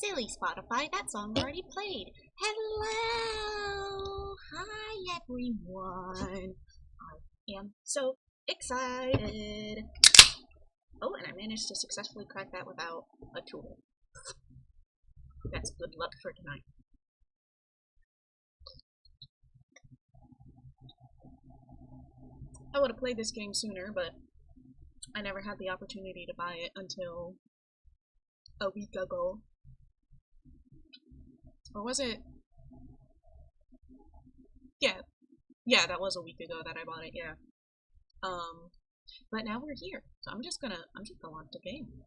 Silly Spotify, that song already played. Hello! Hi everyone! I am so excited! Oh, and I managed to successfully crack that without a tool. That's good luck for tonight. I would have played this game sooner, but I never had the opportunity to buy it until a week ago. Or was it? Yeah, that was a week ago that I bought it, yeah. But now we're here, so I'm just gonna launch the game.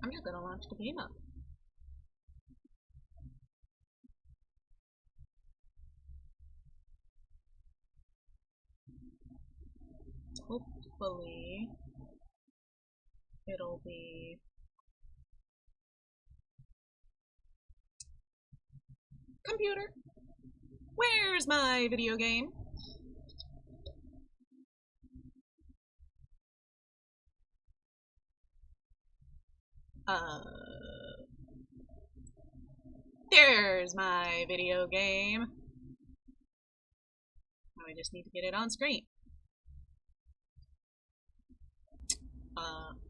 I'm just gonna launch the game up. Hopefully, it'll be computer. Where's my video game? There's my video game. Now I just need to get it on screen.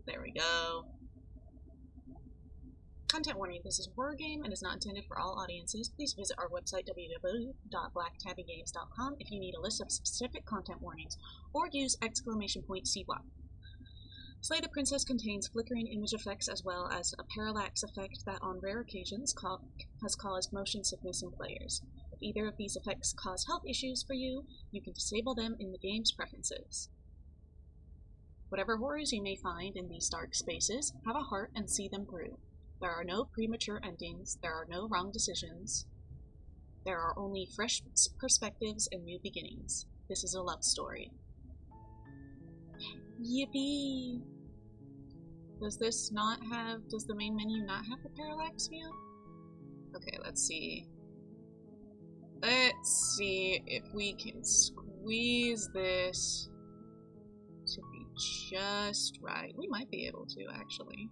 There we go. Content warning, this is a horror game and is not intended for all audiences. Please visit our website www.blacktabbygames.com if you need a list of specific content warnings, or use !CY. Slay the Princess contains flickering image effects as well as a parallax effect that on rare occasions has caused motion sickness in players. If either of these effects cause health issues for you, you can disable them in the game's preferences. Whatever horrors you may find in these dark spaces, have a heart and see them through. There are no premature endings, there are no wrong decisions. There are only fresh perspectives and new beginnings. This is a love story. Yippee! Does the main menu not have the parallax view? Okay, let's see. Let's see if we can squeeze this to be just right. We might be able to, actually.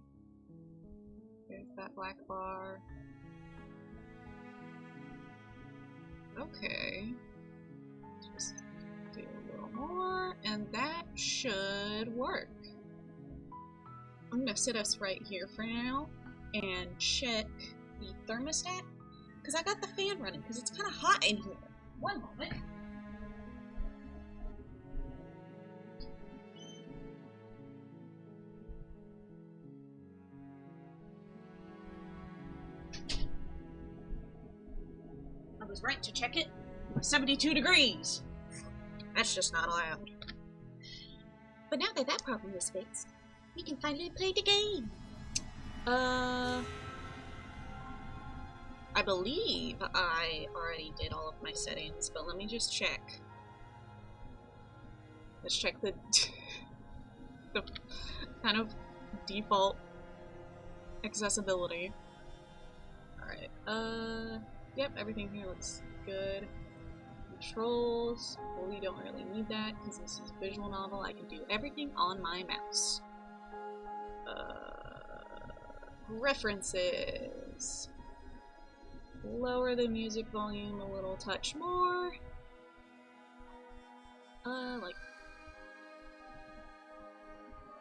There's that black bar. Okay. Just do a little more, and that should work. I'm gonna sit us right here for now and check the thermostat, because I got the fan running, because it's kind of hot in here. One moment. I was right to check it. 72 degrees. That's just not allowed. But now that that problem is fixed, we can finally play the game. I believe I already did all of my settings, but let me just check. Let's check the the kind of default accessibility. Alright, yep, everything here looks good. Controls, well, we don't really need that because this is a visual novel. I can do everything on my mouse. References. Lower the music volume a little touch more. Like,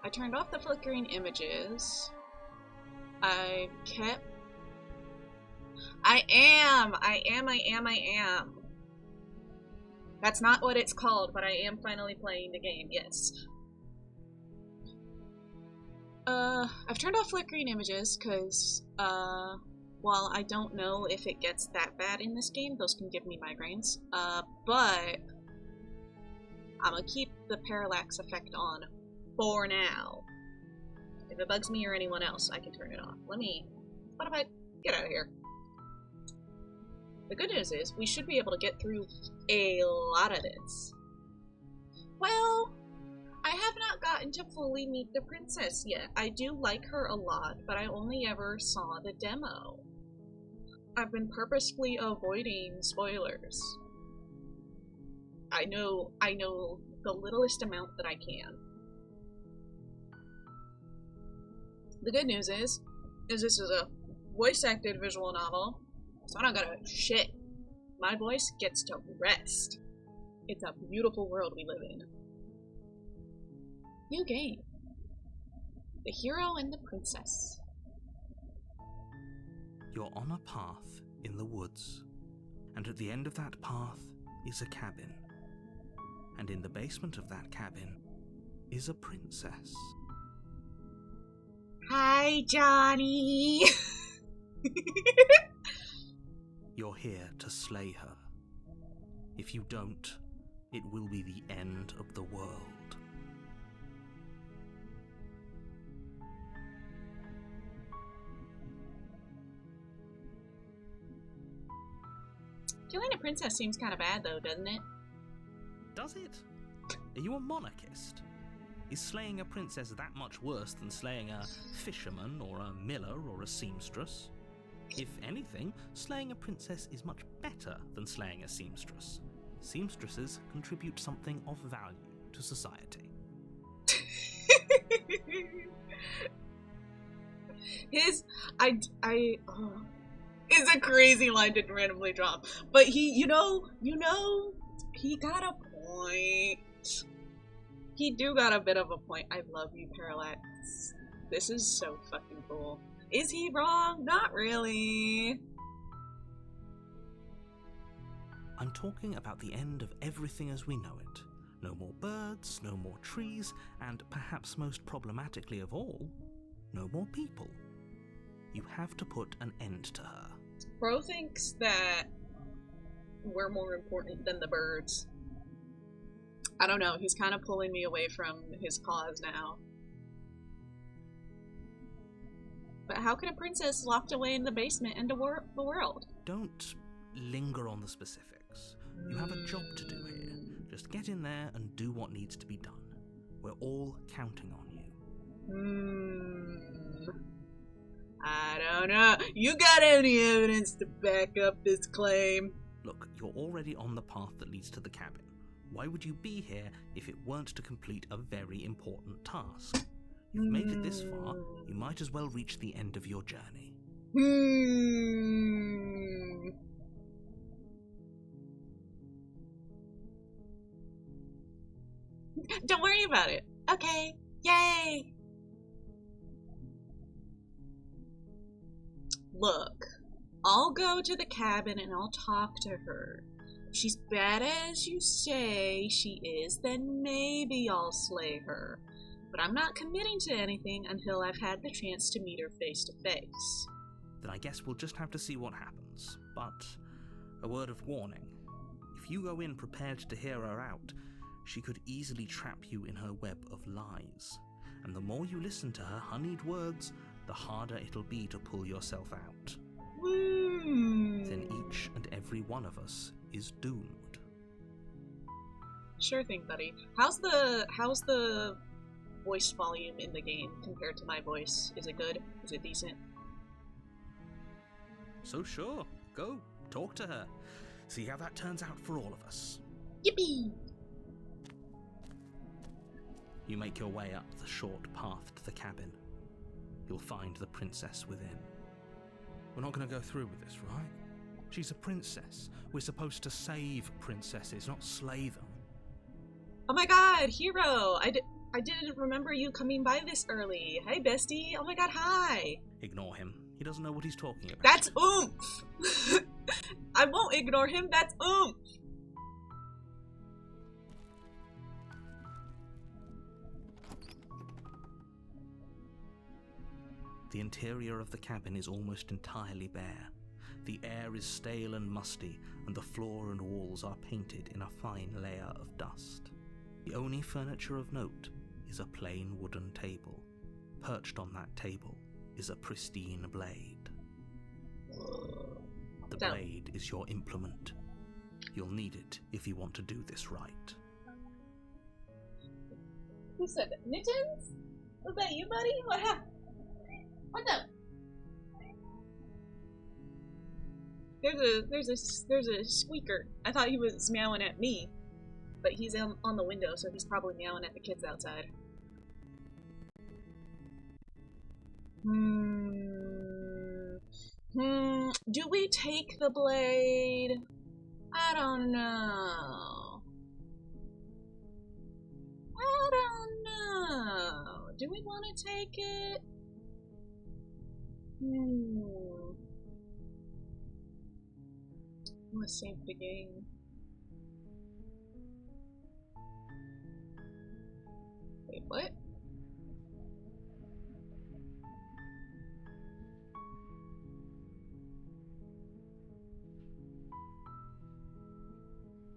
I turned off the flickering images. I am. That's not what it's called, but I am finally playing the game, yes. I've turned off flickering images because, while I don't know if it gets that bad in this game, those can give me migraines, but I'm gonna keep the parallax effect on for now. If it bugs me or anyone else, I can turn it off. What if I get out of here? The good news is, we should be able to get through a lot of this. Well, I have not gotten to fully meet the princess yet. I do like her a lot, but I only ever saw the demo. I've been purposefully avoiding spoilers. I know the littlest amount that I can. The good news is this is a voice acted visual novel, so I don't gotta shit. My voice gets to rest. It's a beautiful world we live in. New game. The Hero and the Princess. You're on a path in the woods, and at the end of that path is a cabin. And in the basement of that cabin is a princess. Hi, Johnny! You're here to slay her. If you don't, it will be the end of the world. Killing a princess seems kind of bad, though, doesn't it? Does it? Are you a monarchist? Is slaying a princess that much worse than slaying a fisherman or a miller or a seamstress? If anything, slaying a princess is much better than slaying a seamstress. Seamstresses contribute something of value to society. It's a crazy line to randomly drop, but he got a point. He do got a bit of a point. I love you, Parallax. This is so fucking cool. Is he wrong? Not really. I'm talking about the end of everything as we know it. No more birds, no more trees, and perhaps most problematically of all, no more people. You have to put an end to her. Bro thinks that we're more important than the birds. I don't know, he's kind of pulling me away from his cause now. But how can a princess locked away in the basement end the world? Don't linger on the specifics. You have a job to do here. Just get in there and do what needs to be done. We're all counting on you. I don't know. You got any evidence to back up this claim? Look, you're already on the path that leads to the cabin. Why would you be here if it weren't to complete a very important task? You've made it this far, you might as well reach the end of your journey. Don't worry about it. Okay. Yay! Look, I'll go to the cabin and I'll talk to her. If she's bad as you say she is, then maybe I'll slay her. But I'm not committing to anything until I've had the chance to meet her face to face. Then I guess we'll just have to see what happens. But a word of warning. If you go in prepared to hear her out, she could easily trap you in her web of lies. And the more you listen to her honeyed words, the harder it'll be to pull yourself out. Then each and every one of us is doomed. Sure thing, buddy. How's the voice volume in the game compared to my voice? Is it good? Is it decent? So sure, go, talk to her. See how that turns out for all of us. Yippee! You make your way up the short path to the cabin. You'll find the princess within. We're not going to go through with this, right? She's a princess. We're supposed to save princesses, not slay them. Oh my god, Hero! I didn't remember you coming by this early. Hey, bestie. Oh my god, hi! Ignore him. He doesn't know what he's talking about. That's oomph! I won't ignore him, that's oomph! The interior of the cabin is almost entirely bare. The air is stale and musty, and the floor and walls are painted in a fine layer of dust. The only furniture of note is a plain wooden table. Perched on that table is a pristine blade. The blade is your implement. You'll need it if you want to do this right. Who said that? Mittens? Was that you, buddy? What happened? What the? There's a squeaker. I thought he was meowing at me, but he's on the window, so he's probably meowing at the kids outside. Do we take the blade? I don't know. I don't know. Do we want to take it? I'm gonna save the game. Wait, what?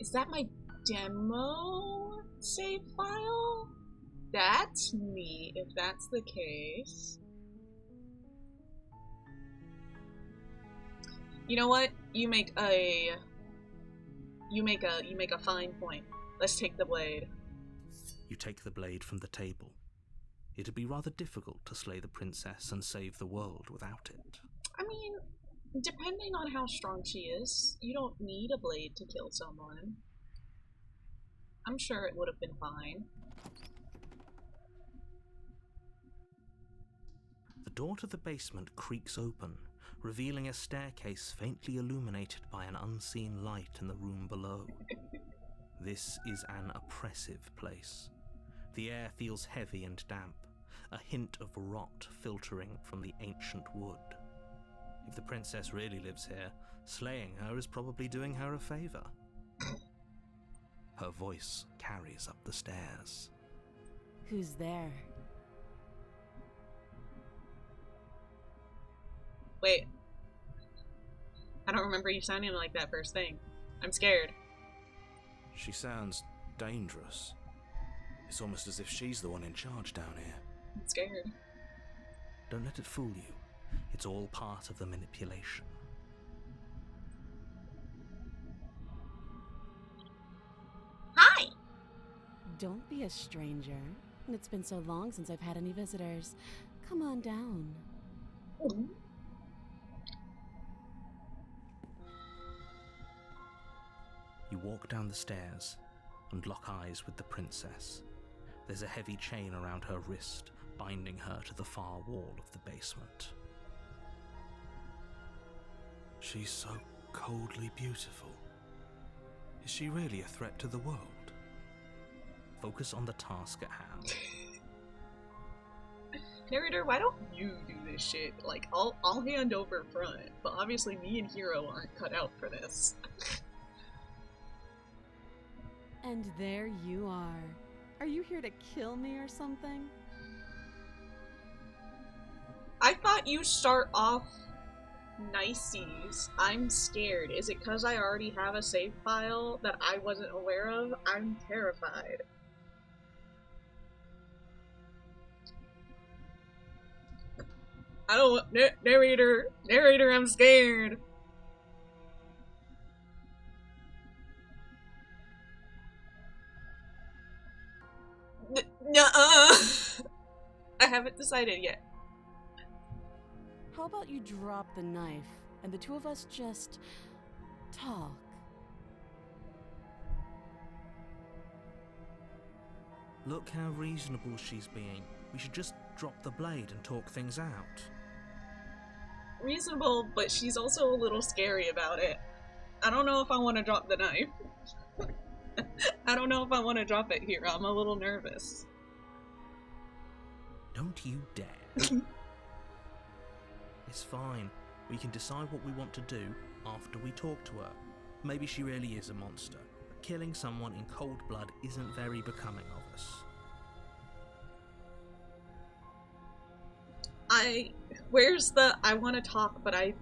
Is that my demo save file? That's neat, if that's the case. You know what? You make a fine point. Let's take the blade. You take the blade from the table. It'd be rather difficult to slay the princess and save the world without it. I mean, depending on how strong she is, you don't need a blade to kill someone. I'm sure it would have been fine. The door to the basement creaks open, revealing a staircase faintly illuminated by an unseen light in the room below. This is an oppressive place. The air feels heavy and damp, a hint of rot filtering from the ancient wood. If the princess really lives here, slaying her is probably doing her a favor. Her voice carries up the stairs. Who's there? Wait. I don't remember you sounding like that first thing. I'm scared. She sounds dangerous. It's almost as if she's the one in charge down here. I'm scared. Don't let it fool you. It's all part of the manipulation. Hi! Don't be a stranger. It's been so long since I've had any visitors. Come on down. Ooh. You walk down the stairs and lock eyes with the princess. There's a heavy chain around her wrist, binding her to the far wall of the basement. She's so coldly beautiful. Is she really a threat to the world? Focus on the task at hand. Narrator, why don't you do this shit? Like, I'll hand over front, but obviously me and Hero aren't cut out for this. And there you are. Are you here to kill me or something? I thought you start off niceys. I'm scared. Is it because I already have a save file that I wasn't aware of? I'm terrified. I don't narrator, I'm scared. Nuh-uh. I haven't decided yet. How about you drop the knife and the two of us just talk? Look how reasonable she's being. We should just drop the blade and talk things out. Reasonable, but she's also a little scary about it. I don't know if I want to drop the knife. I don't know if I want to drop it here. I'm a little nervous. Don't you dare. It's fine. We can decide what we want to do after we talk to her. Maybe she really is a monster, but killing someone in cold blood isn't very becoming of us. Where's the I want to talk, but I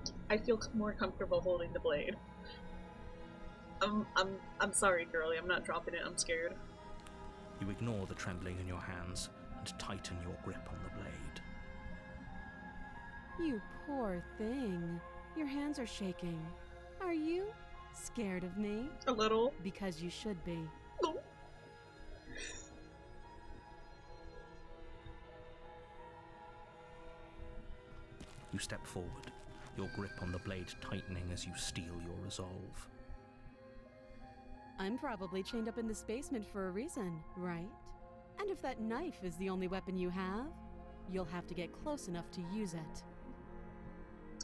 feel more comfortable holding the blade. I'm sorry, girlie. I'm not dropping it. I'm scared. You ignore the trembling in your hands and tighten your grip on the blade. You poor thing. Your hands are shaking. Are you scared of me? A little. Because you should be. No. You step forward, your grip on the blade tightening as you steel your resolve. I'm probably chained up in this basement for a reason, right? And if that knife is the only weapon you have, you'll have to get close enough to use it.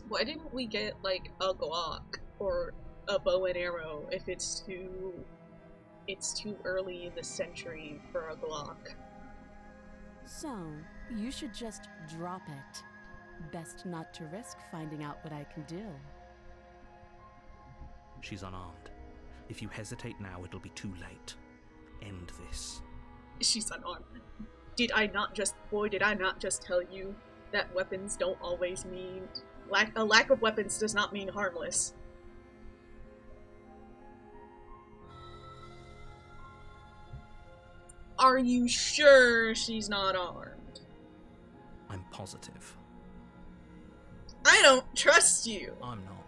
Why didn't we get, like, a Glock or a bow and arrow if it's too early in the century for a Glock? So, you should just drop it. Best not to risk finding out what I can do. She's unarmed. If you hesitate now, it'll be too late. End this. She's unarmed. Did I not just tell you that weapons don't always mean... a lack of weapons does not mean harmless. Are you sure she's not armed? I'm positive. I don't trust you! I'm not.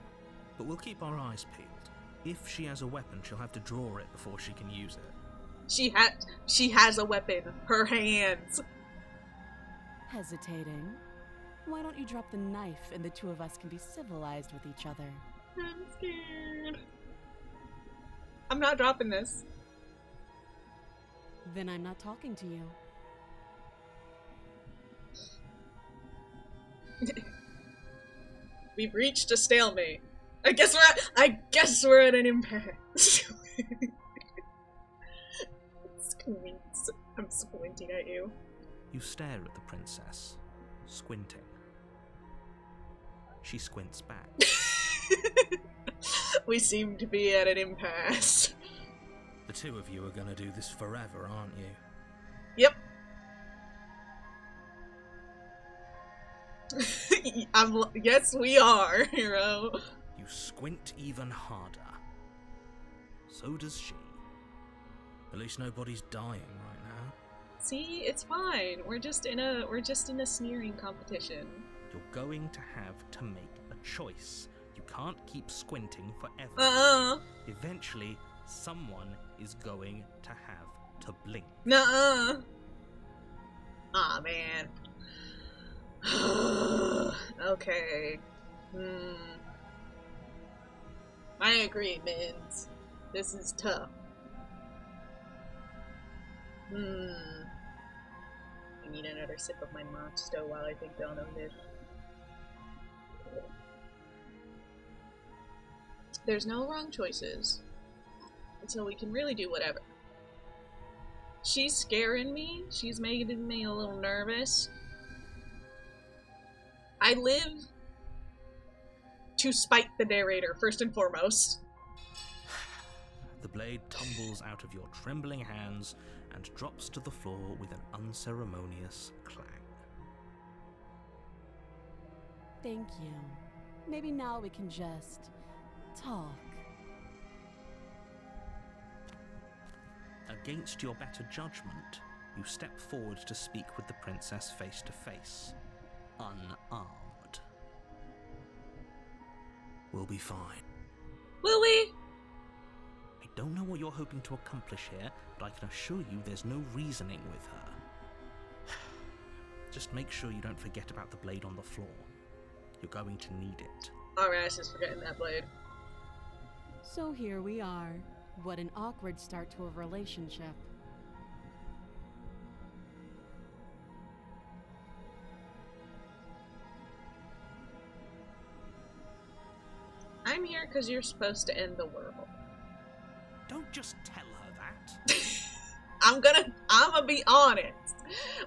But we'll keep our eyes peeled. If she has a weapon, she'll have to draw it before she can use it. She has a weapon. Her hands. Hesitating? Why don't you drop the knife and the two of us can be civilized with each other? I'm scared. I'm not dropping this. Then I'm not talking to you. We've reached a stalemate. I guess we're at an impasse. I'm squinting at you. You stare at the princess, squinting. She squints back. We seem to be at an impasse. The two of you are gonna do this forever, aren't you? Yep. Yes, we are, hero. You squint even harder. So does she. At least nobody's dying right now. See, it's fine. We're just in a sneering competition. You're going to have to make a choice. You can't keep squinting forever. Eventually, someone is going to have to blink. Nuh-uh. Aw, man. Okay. I agree, Mins. This is tough. I need another sip of my Monsto while I think on this. There's no wrong choices. And so we can really do whatever. She's scaring me. She's making me a little nervous. I live to spite the narrator, first and foremost. The blade tumbles out of your trembling hands and drops to the floor with an unceremonious clang. Thank you. Maybe now we can just talk. Against your better judgment, you step forward to speak with the princess face to face, unarmed. We'll be fine. Will we? I don't know what you're hoping to accomplish here, but I can assure you there's no reasoning with her. Just make sure you don't forget about the blade on the floor. You're going to need it. Our ass is forgetting that blade. So here we are. What an awkward start to a relationship. I'm here because you're supposed to end the world. Don't just tell her that. I'm gonna be honest.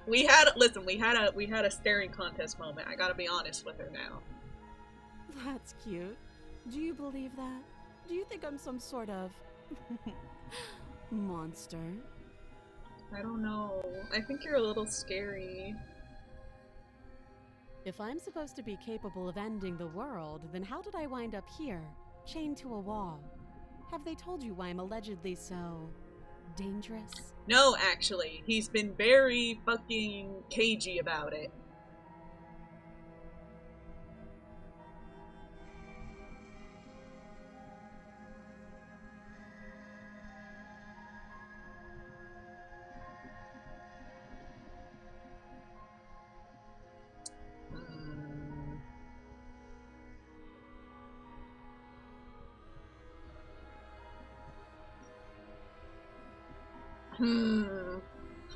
We had a staring contest moment. I gotta be honest with her now. That's cute. Do you believe that? Do you think I'm some sort of monster? I don't know. I think you're a little scary. If I'm supposed to be capable of ending the world, then how did I wind up here, chained to a wall? Have they told you why I'm allegedly so dangerous? No, actually. He's been very fucking cagey about it.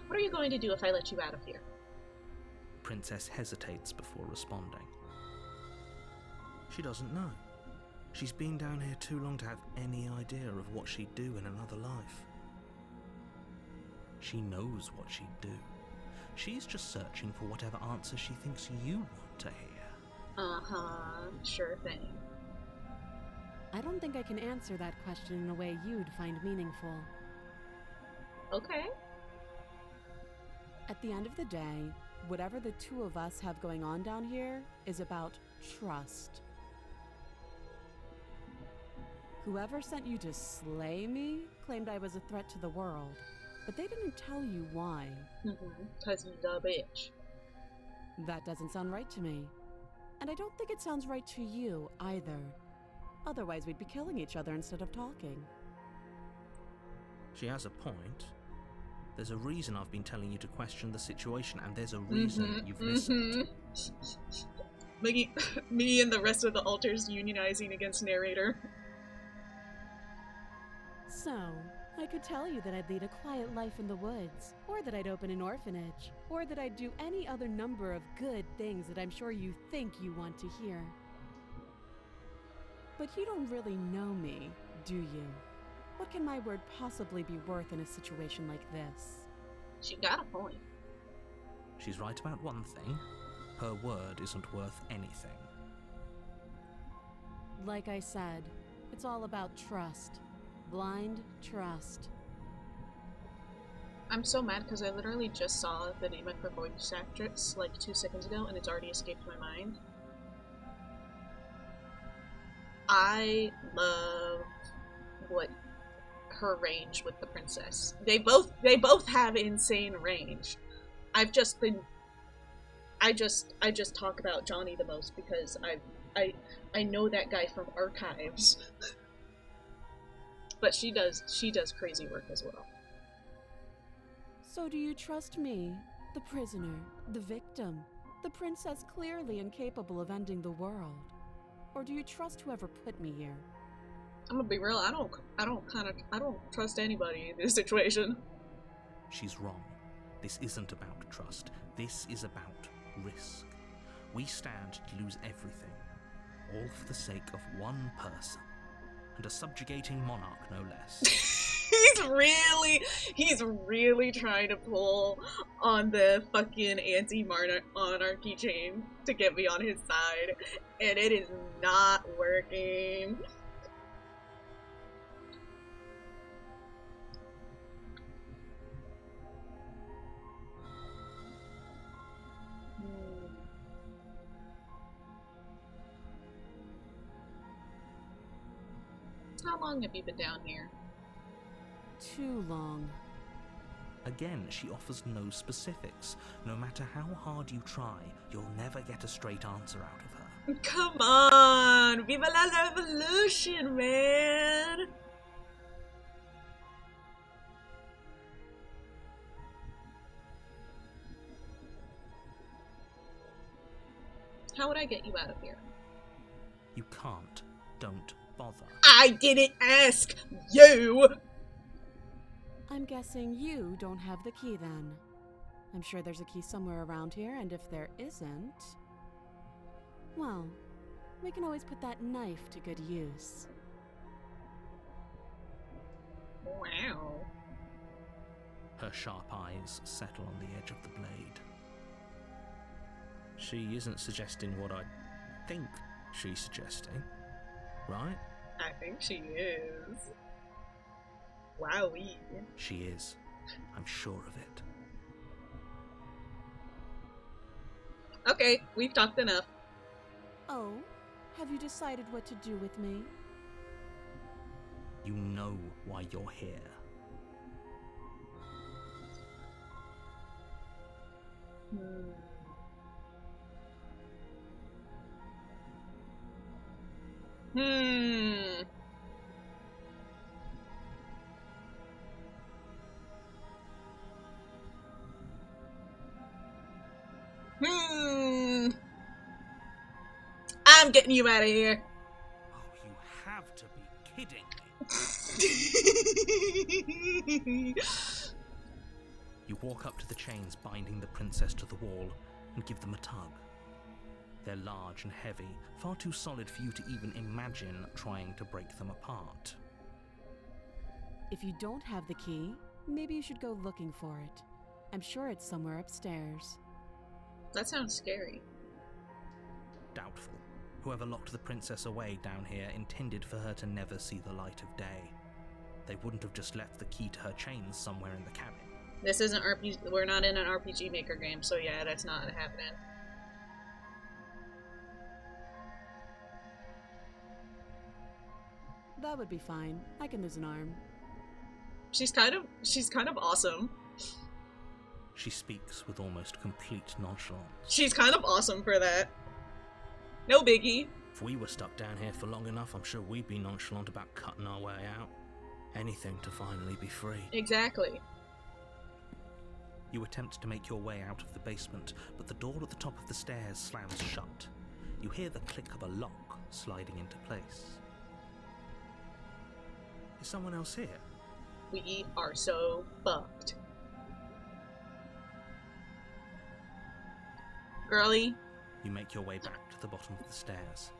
What are you going to do if I let you out of here? The princess hesitates before responding. She doesn't know. She's been down here too long to have any idea of what she'd do in another life. She knows what she'd do. She's just searching for whatever answer she thinks you want to hear. Uh-huh, sure thing. I don't think I can answer that question in a way you'd find meaningful. Okay. At the end of the day, whatever the two of us have going on down here is about trust. Whoever sent you to slay me claimed I was a threat to the world, but they didn't tell you why. Cause he's a bitch. That doesn't sound right to me. And I don't think it sounds right to you either. Otherwise we'd be killing each other instead of talking. She has a point. There's a reason I've been telling you to question the situation, and there's a reason you've listened. Me and the rest of the alters unionizing against narrator. So, I could tell you that I'd lead a quiet life in the woods, or that I'd open an orphanage, or that I'd do any other number of good things that I'm sure you think you want to hear. But you don't really know me, do you? What can my word possibly be worth in a situation like this? She got a point. She's right about one thing. Her word isn't worth anything. Like I said, it's all about trust. Blind trust. I'm so mad because I literally just saw the name of her voice actress like 2 seconds ago and it's already escaped my mind. I love what her range with the princess. They both have insane range. I just talk about Johnny the most because I know that guy from Archives. But she does crazy work as well. So do you trust me, the prisoner, the victim, the princess clearly incapable of ending the world? Or do you trust whoever put me here? I'm gonna be real, I don't trust anybody in this situation. She's wrong. This isn't about trust. This is about risk. We stand to lose everything, all for the sake of one person, and a subjugating monarch, no less. He's really trying to pull on the fucking anti-monarchy chain to get me on his side, and it is not working. How long have you been down here? Too long. Again, she offers no specifics. No matter how hard you try, you'll never get a straight answer out of her. Come on! Viva la revolution, man! How would I get you out of here? You can't. Don't bother. I didn't ask you! I'm guessing you don't have the key then. I'm sure there's a key somewhere around here, and if there isn't... well, we can always put that knife to good use. Wow. Her sharp eyes settle on the edge of the blade. She isn't suggesting what I think she's suggesting, right? I think she is. Wowee. She is. I'm sure of it. Okay, we've talked enough. Oh, have you decided what to do with me? You know why you're here. I'm getting you out of here. Oh, you have to be kidding me. You walk up to the chains binding the princess to the wall and give them a tug. They're large and heavy, far too solid for you to even imagine trying to break them apart. If you don't have the key, maybe you should go looking for it. I'm sure it's somewhere upstairs. That sounds scary. Doubtful. Whoever locked the princess away down here intended for her to never see the light of day. They wouldn't have just left the key to her chains somewhere in the cabin. This isn't RPG. We're not in an RPG Maker game, so yeah, that's not happening. That would be fine. I can lose an arm. She's kind of awesome. She speaks with almost complete nonchalance. She's kind of awesome for that. No biggie. If we were stuck down here for long enough, I'm sure we'd be nonchalant about cutting our way out. Anything to finally be free. Exactly. You attempt to make your way out of the basement, but the door at the top of the stairs slams shut. You hear the click of a lock sliding into place. Is someone else here? We are so fucked. Girly. You make your way back to the bottom of the stairs.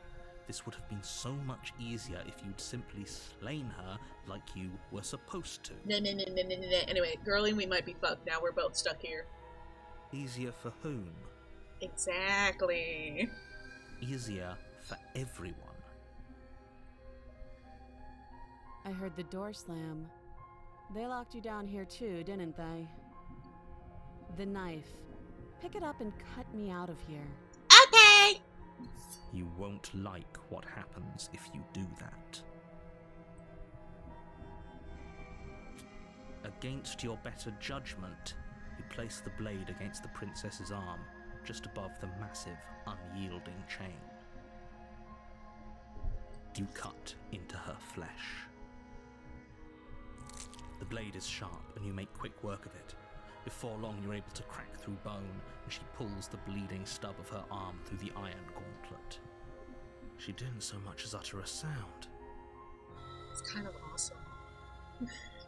This would have been so much easier if you'd simply slain her like you were supposed to. Anyway, girly, we might be fucked now. We're both stuck here. Easier for whom? Exactly. Easier for everyone. I heard the door slam. They locked you down here too, didn't they? The knife. Pick it up and cut me out of here. Okay! You won't like what happens if you do that. Against your better judgment, you place the blade against the princess's arm, just above the massive, unyielding chain. You cut into her flesh. The blade is sharp, and you make quick work of it. Before long, you're able to crack through bone, and she pulls the bleeding stub of her arm through the iron gauntlet. She didn't so much as utter a sound. It's kind of awesome.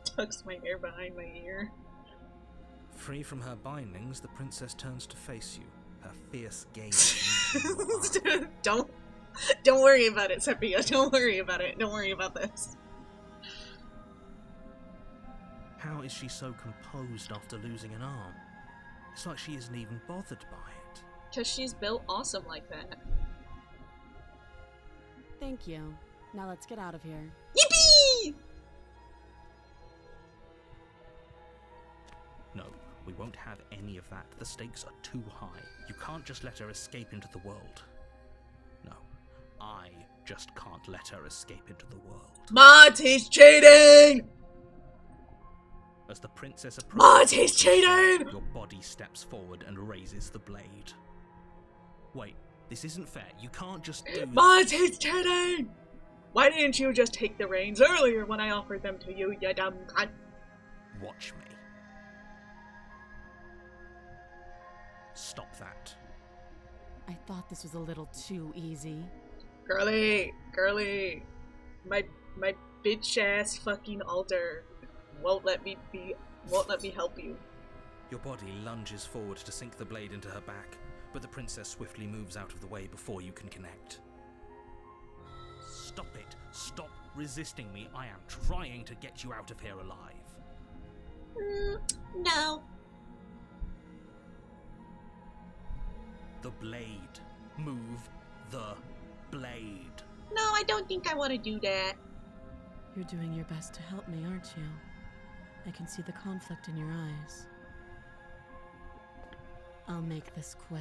Tucks my hair behind my ear. Free from her bindings, the princess turns to face you, her fierce gaze meeting your eye. Don't worry about it, Sepia. Don't worry about it. Don't worry about this. How is she so composed after losing an arm? It's like she isn't even bothered by it. Because she's built awesome like that. Thank you. Now let's get out of here. Yippee! No, we won't have any of that. The stakes are too high. You can't just let her escape into the world. No, I just can't let her escape into the world. Monty's cheating! As the princess approaches, Monty's cheating! your body steps forward and raises the blade. Wait, this isn't fair. You can't just do that. Monty's cheating! Why didn't you just take the reins earlier when I offered them to you, you dumb cunt? Watch me. Stop that. I thought this was a little too easy. Girly, my bitch ass fucking altar won't let me help you. Your body lunges forward to sink the blade into her back, but the princess swiftly moves out of the way before you can connect. Stop it! Stop resisting me! I am trying to get you out of here alive. No. The blade. Move the blade. No, I don't think I want to do that. You're doing your best to help me, aren't you? I can see the conflict in your eyes. I'll make this quick.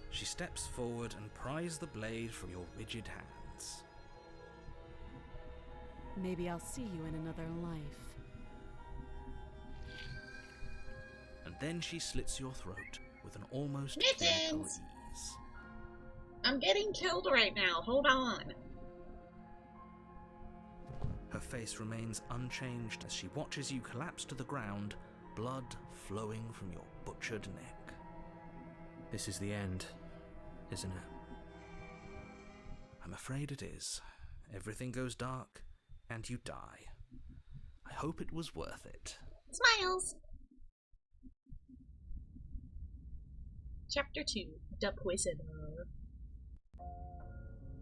She steps forward and pries the blade from your rigid hands. Maybe I'll see you in another life. And then she slits your throat with an almost Mittens! clinical ease. I'm getting killed right now. Hold on. Her face remains unchanged as she watches you collapse to the ground, blood flowing from your butchered neck. This is the end, isn't it? I'm afraid it is. Everything goes dark, and you die. I hope it was worth it. Smiles. Chapter 2, The Prisoner.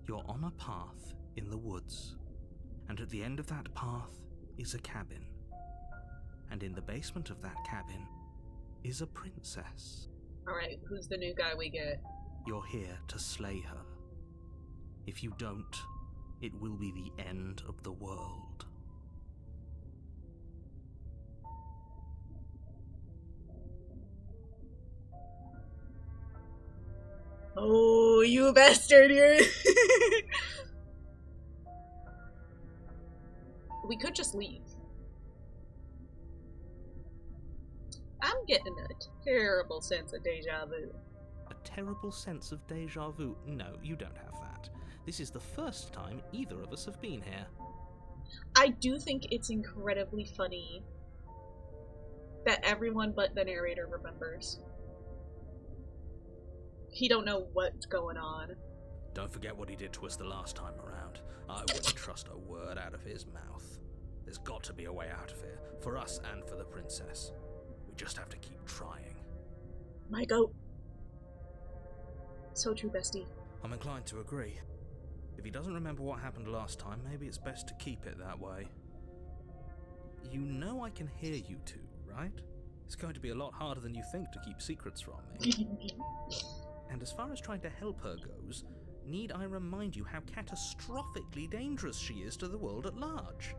You're on a path in the woods, and at the end of that path is a cabin. And in the basement of that cabin is a princess. Alright, who's the new guy we get? You're here to slay her. If you don't, it will be the end of the world. Oh, you bastard! We could just leave. I'm getting a terrible sense of deja vu. A terrible sense of deja vu? No, you don't have that. This is the first time either of us have been here. I do think it's incredibly funny that everyone but the narrator remembers. He don't know what's going on. Don't forget what he did to us the last time around. I wouldn't trust a word out of his mouth. There's got to be a way out of here, for us and for the princess. We just have to keep trying. My goat. So true, bestie. I'm inclined to agree. If he doesn't remember what happened last time, maybe it's best to keep it that way. You know I can hear you two, right? It's going to be a lot harder than you think to keep secrets from me. And as far as trying to help her goes, need I remind you how catastrophically dangerous she is to the world at large?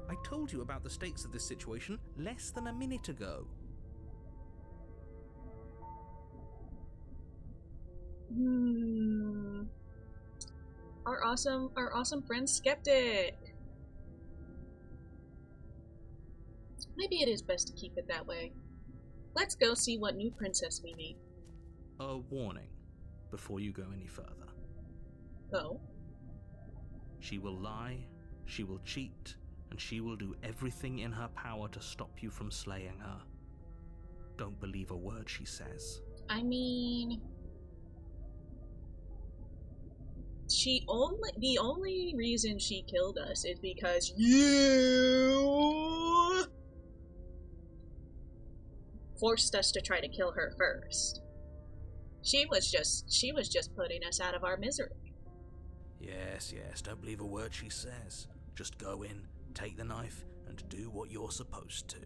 I told you about the stakes of this situation less than a minute ago. Our awesome friend Skeptic. Maybe it is best to keep it that way. Let's go see what new princess we meet. A warning before you go any further. Oh? She will lie, she will cheat, and she will do everything in her power to stop you from slaying her. Don't believe a word she says. I mean... the only reason she killed us is because you forced us to try to kill her first. She was just putting us out of our misery. Yes, don't believe a word she says. Just go in, take the knife, and do what you're supposed to.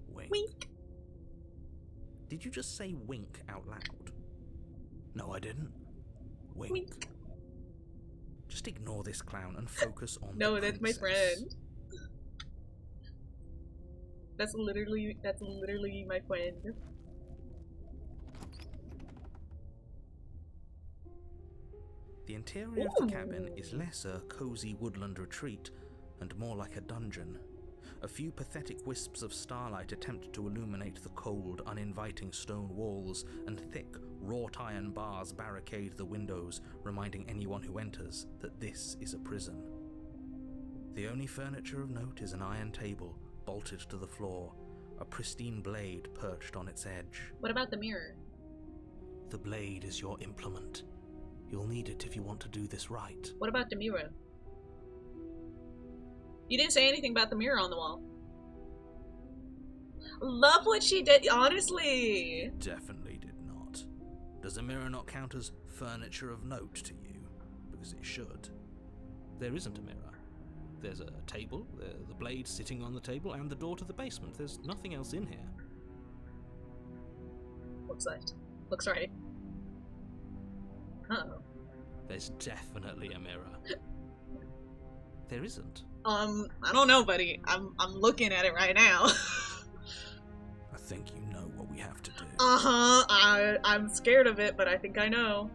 Wink. Wink. Did you just say wink out loud? No, I didn't. Wink. Wink. Just ignore this clown and focus on No, the that's my princess. friend. That's literally my friend. The interior of the cabin is less a cozy woodland retreat and more like a dungeon. A few pathetic wisps of starlight attempt to illuminate the cold, uninviting stone walls, and thick, wrought iron bars barricade the windows, reminding anyone who enters that this is a prison. The only furniture of note is an iron table, bolted to the floor, a pristine blade perched on its edge. What about the mirror? The blade is your implement. You'll need it if you want to do this right. What about the mirror? You didn't say anything about the mirror on the wall. Love what she did, honestly. Definitely did not. Does a mirror not count as furniture of note to you? Because it should. There isn't a mirror. There's a table, the blade sitting on the table, and the door to the basement. There's nothing else in here. Looks left. Looks right. Uh-oh. There's definitely a mirror. There isn't. I don't know, buddy. I'm looking at it right now. I think you know what we have to do. I'm scared of it, but I think I know.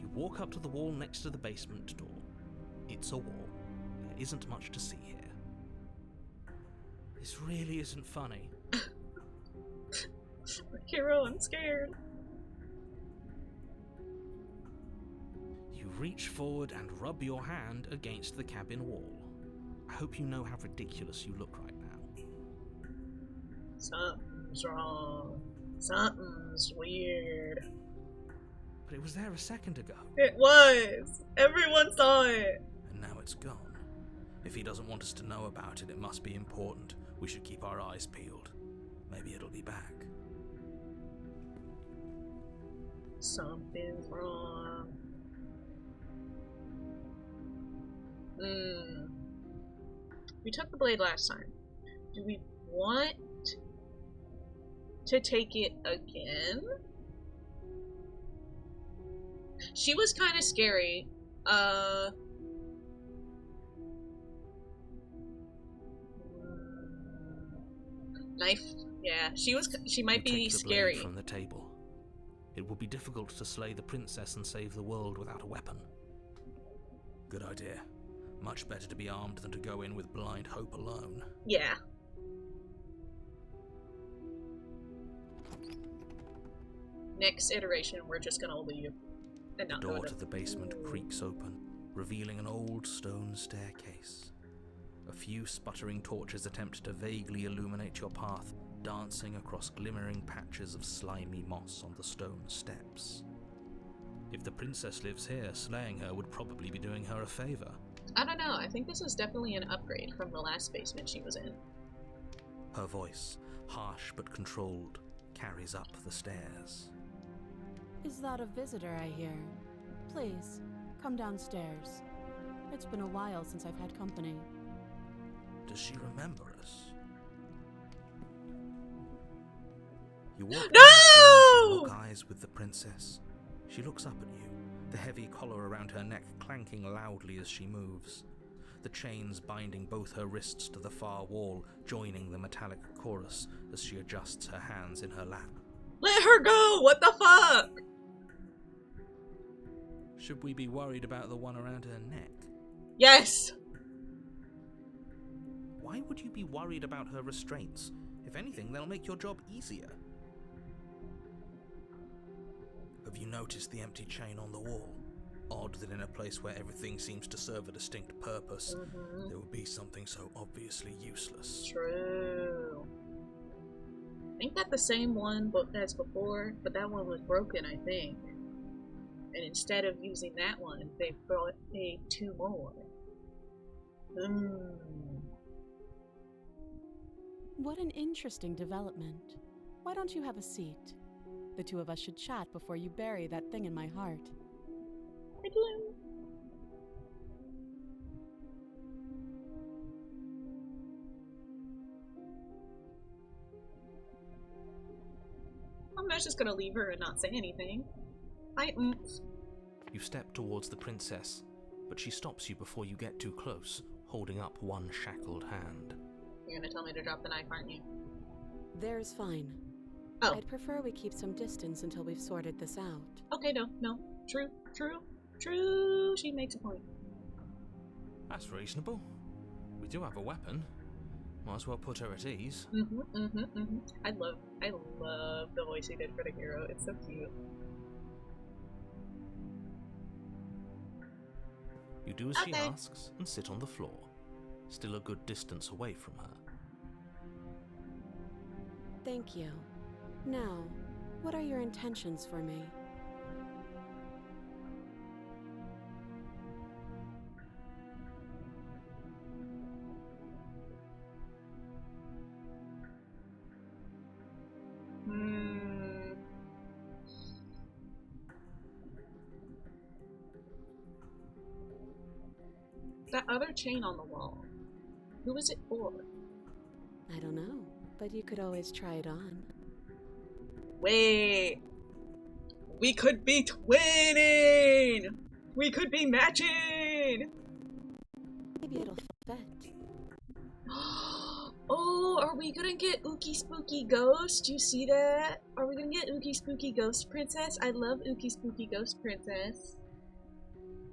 You walk up to the wall next to the basement door. It's a wall. There isn't much to see here. This really isn't funny. Hero, I'm scared. You reach forward and rub your hand against the cabin wall. I hope you know how ridiculous you look right now. Something's wrong. Something's weird. But it was there a second ago. It was! Everyone saw it! And now it's gone. If he doesn't want us to know about it, it must be important. We should keep our eyes peeled. Maybe it'll be back. Something's wrong. We took the blade last time. Do we want to take it again? She was kind of scary. Knife. Yeah, she might be scary. From the table. It would be difficult to slay the princess and save the world without a weapon. Good idea. Much better to be armed than to go in with blind hope alone. Yeah. Next iteration, we're just gonna leave and not The go door to to the basement creaks open, revealing an old stone staircase. A few sputtering torches attempt to vaguely illuminate your path, dancing across glimmering patches of slimy moss on the stone steps. If the princess lives here, slaying her would probably be doing her a favor. I don't know, I think this is definitely an upgrade from the last basement she was in. Her voice, harsh but controlled, carries up the stairs. Is that a visitor I hear? Please, come downstairs. It's been a while since I've had company. Does she remember us? You walk No! lock eyes with the princess. She looks up at you, the heavy collar around her neck clanking loudly as she moves. The chains binding both her wrists to the far wall, joining the metallic chorus as she adjusts her hands in her lap. Let her go! What the fuck? Should we be worried about the one around her neck? Yes! Why would you be worried about her restraints? If anything, they'll make your job easier. Have you noticed the empty chain on the wall? Odd that in a place where everything seems to serve a distinct purpose, there would be something so obviously useless. True. Ain't that the same one as before? But that one was broken, I think. And instead of using that one, they made two more. What an interesting development. Why don't you have a seat? The two of us should chat before you bury that thing in my heart. I do. I'm not just gonna leave her and not say anything. You step towards the princess, but she stops you before you get too close, holding up one shackled hand. You're gonna tell me to drop the knife, aren't you? There's fine. Oh. I'd prefer we keep some distance until we've sorted this out. Okay, no. True. She makes a point. That's reasonable. We do have a weapon. Might as well put her at ease. I love the voice he did for the hero. It's so cute. You do as she asks and sit on the floor, still a good distance away from her. Thank you. Now, what are your intentions for me? That other chain on the wall. Who is it for? I don't know, but you could always try it on. Wait. We could be twinning! We could be matching! Maybe it'll fit. Oh, are we gonna get Ookie Spooky Ghost? Do you see that? Are we gonna get Ookie Spooky Ghost Princess? I love Ookie Spooky Ghost Princess.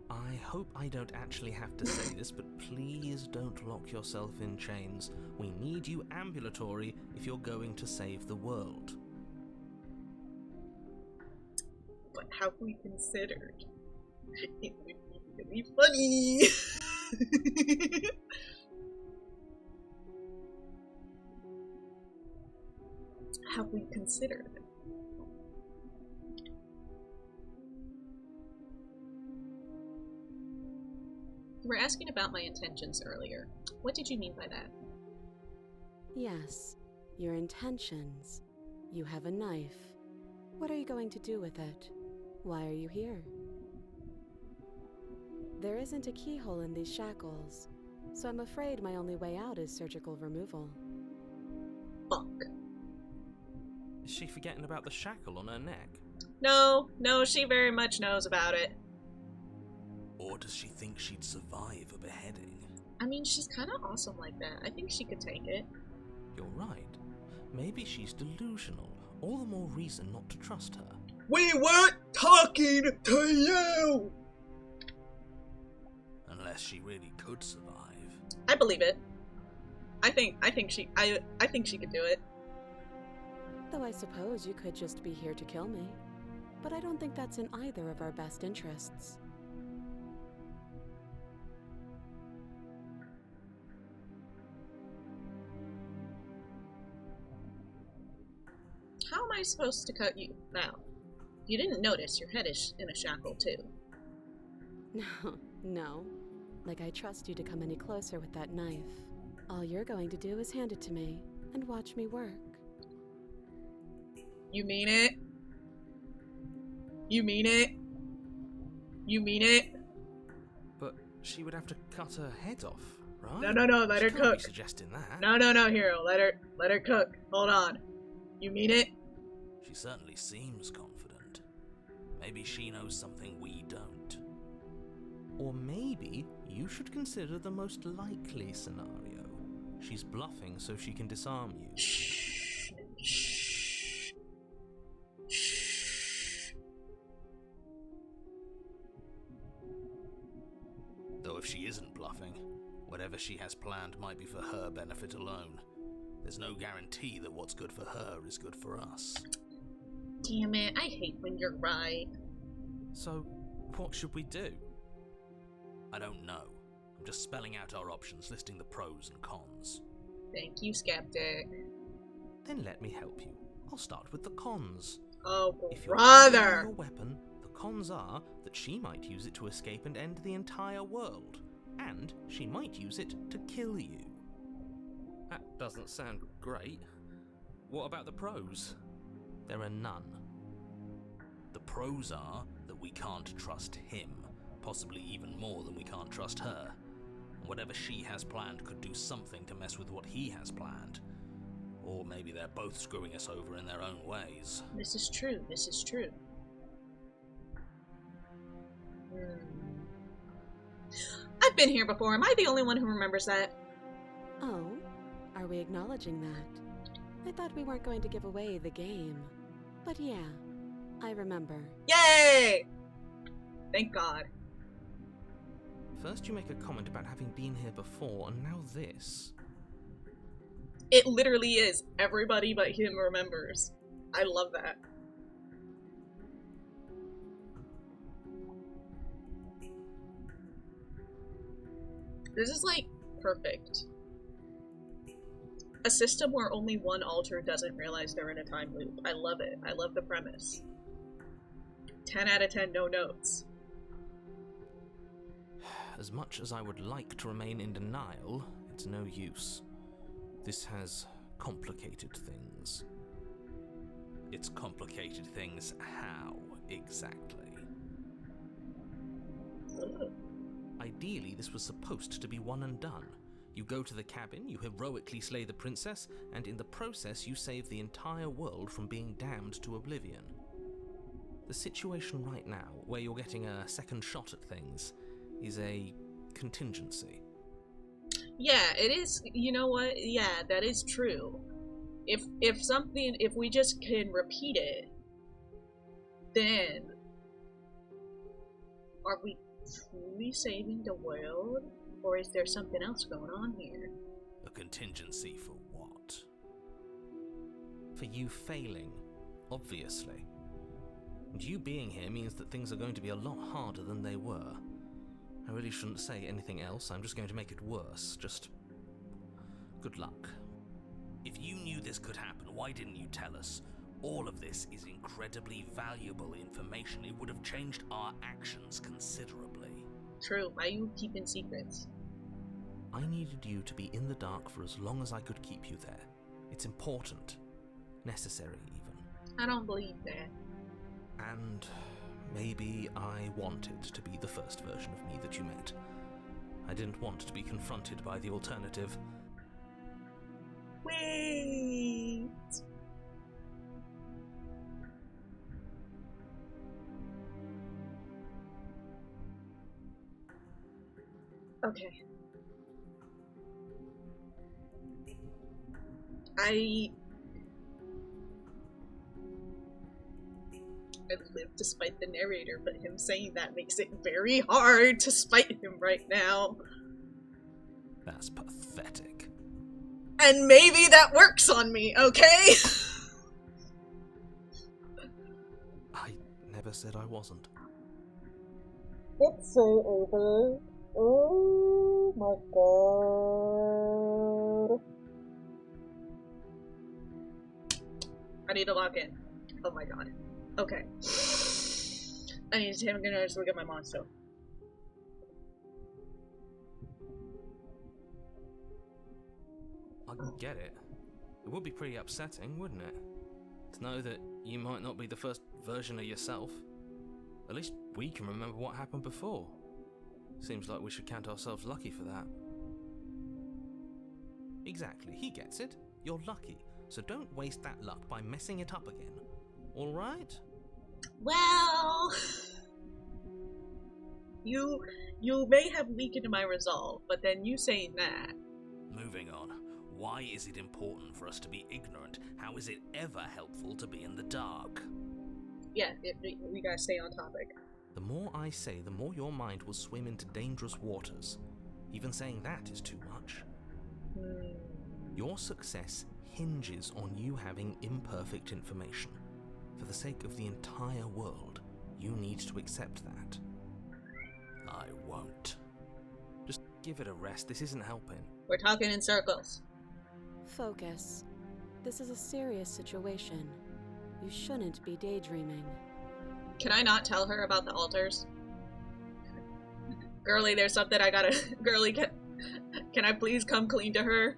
I hope I don't actually have to say this, but please don't lock yourself in chains. We need you ambulatory if you're going to save the world. But have we considered? It would be really funny! Have we considered? You were asking about my intentions earlier. What did you mean by that? Yes, your intentions. You have a knife. What are you going to do with it? Why are you here? There isn't a keyhole in these shackles, so I'm afraid my only way out is surgical removal. Fuck. Is she forgetting about the shackle on her neck? No, she very much knows about it. Or does she think she'd survive a beheading? I mean, she's kind of awesome like that. I think she could take it. You're right. Maybe she's delusional. All the more reason not to trust her. We weren't talking to you! Unless she really could survive. I believe it. I think she could do it. Though I suppose you could just be here to kill me. But I don't think that's in either of our best interests. How am I supposed to cut you now? You didn't notice your head is in a shackle too. No. Like I trust you to come any closer with that knife. All you're going to do is hand it to me and watch me work. You mean it? You mean it? You mean it? But she would have to cut her head off, right? No, let her She can't be cook. suggesting that. No, Hero, let her cook. Hold on. You mean it? She certainly seems confident. Maybe she knows something we don't. Or maybe you should consider the most likely scenario. She's bluffing so she can disarm you. Shh. Though if she isn't bluffing, whatever she has planned might be for her benefit alone. There's no guarantee that what's good for her is good for us. Damn it, I hate when you're right. So, what should we do? I don't know. I'm just spelling out our options, listing the pros and cons. Thank you, Skeptic. Then let me help you. I'll start with the cons. Oh, If you're brother! using your weapon, the cons are that she might use it to escape and end the entire world. And she might use it to kill you. That doesn't sound great. What about the pros? There are none. The pros are that we can't trust him, possibly even more than we can't trust her. And whatever she has planned could do something to mess with what he has planned. Or maybe they're both screwing us over in their own ways. This is true. I've been here before. Am I the only one who remembers that? Oh, are we acknowledging that? I thought we weren't going to give away the game. But yeah, I remember. Yay! Thank God. First you make a comment about having been here before, and now this. It literally is. Everybody but him remembers. I love that. This is like perfect. A system where only one alter doesn't realize they're in a time loop. I love it. I love the premise. 10 out of 10, no notes. As much as I would like to remain in denial, it's no use. This has complicated things. It's complicated things how, exactly? Ideally, this was supposed to be one and done. You go to the cabin, you heroically slay the princess, and in the process you save the entire world from being damned to oblivion. The situation right now, where you're getting a second shot at things, is a contingency. Yeah, it is. You know what? Yeah, that is true. If we just can repeat it, then are we truly saving the world? Or is there something else going on here? A contingency for what? For you failing, obviously. And you being here means that things are going to be a lot harder than they were. I really shouldn't say anything else, I'm just going to make it worse. Just good luck. If you knew this could happen, why didn't you tell us? All of this is incredibly valuable information. It would have changed our actions considerably. True. Why are you keeping secrets? I needed you to be in the dark for as long as I could keep you there. It's important. Necessary, even. I don't believe that. And maybe I wanted to be the first version of me that you met. I didn't want to be confronted by the alternative. Wait. Okay. I live to spite the narrator, but him saying that makes it very hard to spite him right now. That's pathetic. And maybe that works on me, okay? I never said I wasn't. It's so over. Oh my god. I need to log in. Oh my god. Okay. I need to I'm gonna just look at my monster. I can get it. It would be pretty upsetting, wouldn't it? To know that you might not be the first version of yourself. At least we can remember what happened before. Seems like we should count ourselves lucky for that. Exactly, he gets it. You're lucky, so don't waste that luck by messing it up again. Alright? Well, you may have weakened my resolve, but then you saying that. Moving on. Why is it important for us to be ignorant? How is it ever helpful to be in the dark? Yeah, we gotta stay on topic. The more I say, the more your mind will swim into dangerous waters. Even saying that is too much. Your success hinges on you having imperfect information. For the sake of the entire world, you need to accept that. I won't. Just give it a rest, this isn't helping. We're talking in circles. Focus. This is a serious situation. You shouldn't be daydreaming. Can I not tell her about the altars? Girly, there's something I gotta... Girly, can I please come clean to her?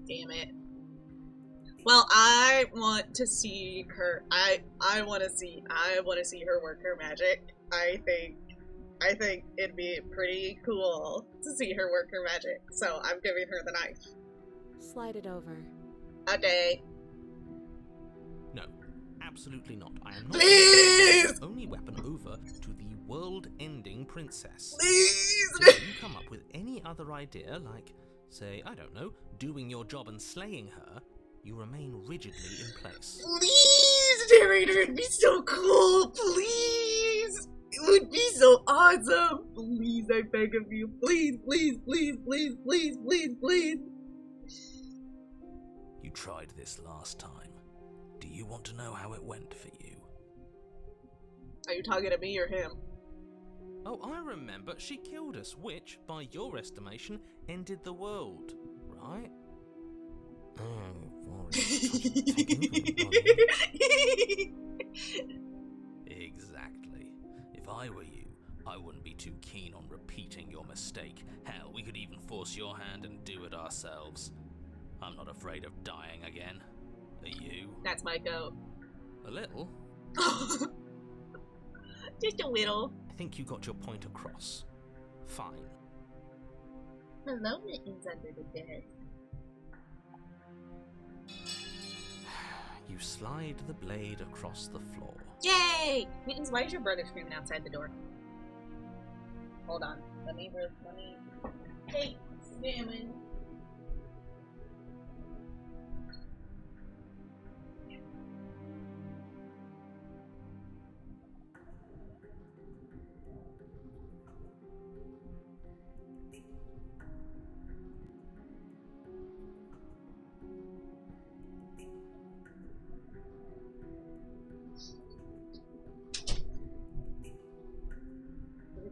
Damn it. Well, I want to see her. I want to see her work her magic. I think it'd be pretty cool to see her work her magic. So I'm giving her the knife. Slide it over. Okay. No, absolutely not. I am not Please! the only weapon over to the world-ending princess. Please! So if you come up with any other idea, like, say, I don't know, doing your job and slaying her, you remain rigidly in place. Please, narrator, it'd be so cool. Please. It would be so awesome. Please, I beg of you. Please, please, please, please, please, please, please. You tried this last time. Do you want to know how it went for you? Are you talking to me or him? Oh, I remember. She killed us, which, by your estimation, ended the world, right? Oh, exactly. If I were you, I wouldn't be too keen on repeating your mistake. Hell, we could even force your hand and do it ourselves. I'm not afraid of dying again. Are you? That's my goat. A little. Just a little. I think you got your point across. Fine. Hello, mittens under the bed. You slide the blade across the floor. Yay! Mittens, why is your brother screaming outside the door? Hold on. Let me... Hey, salmon.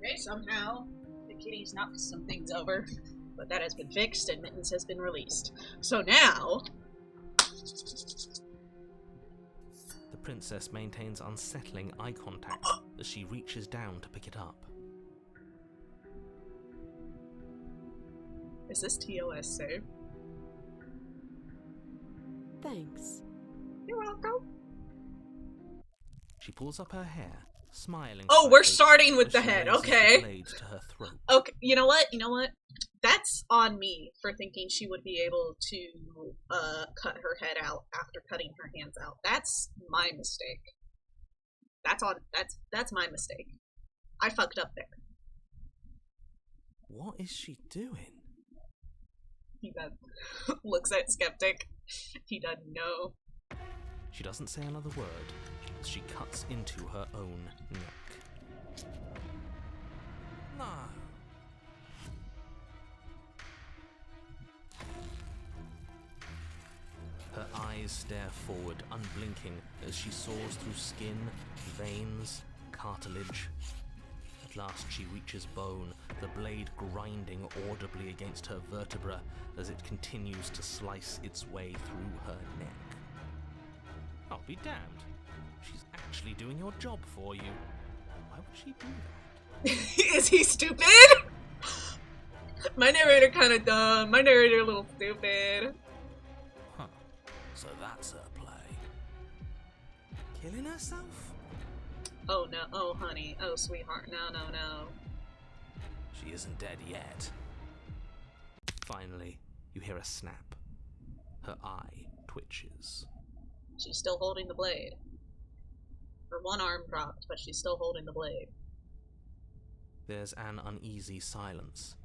Okay, somehow the kitty's knocked some things over, but that has been fixed and Mittens has been released. So now... The princess maintains unsettling eye contact as she reaches down to pick it up. Is this TOS safe? Thanks. You're welcome. She pulls up her hair, smiling. Oh, we're slightly starting with as the she head, raises okay. The blade to her throat. Okay, you know what? That's on me for thinking she would be able to cut her head out after cutting her hands out. That's my mistake. That's my mistake. I fucked up there. What is she doing? He does. Looks at Skeptic. He doesn't know. She doesn't say another word as she cuts into her own neck. No. Her eyes stare forward, unblinking, as she soars through skin, veins, cartilage. At last she reaches bone, the blade grinding audibly against her vertebra as it continues to slice its way through her neck. I'll be damned. She's actually doing your job for you. Why would she do that? Is he stupid? My narrator kinda dumb. My narrator a little stupid. Huh. So that's her play. Killing herself? Oh no, oh honey, oh sweetheart, no. She isn't dead yet. Finally, you hear a snap. Her eye twitches. She's still holding the blade. Her one arm dropped, but she's still holding the blade. There's an uneasy silence.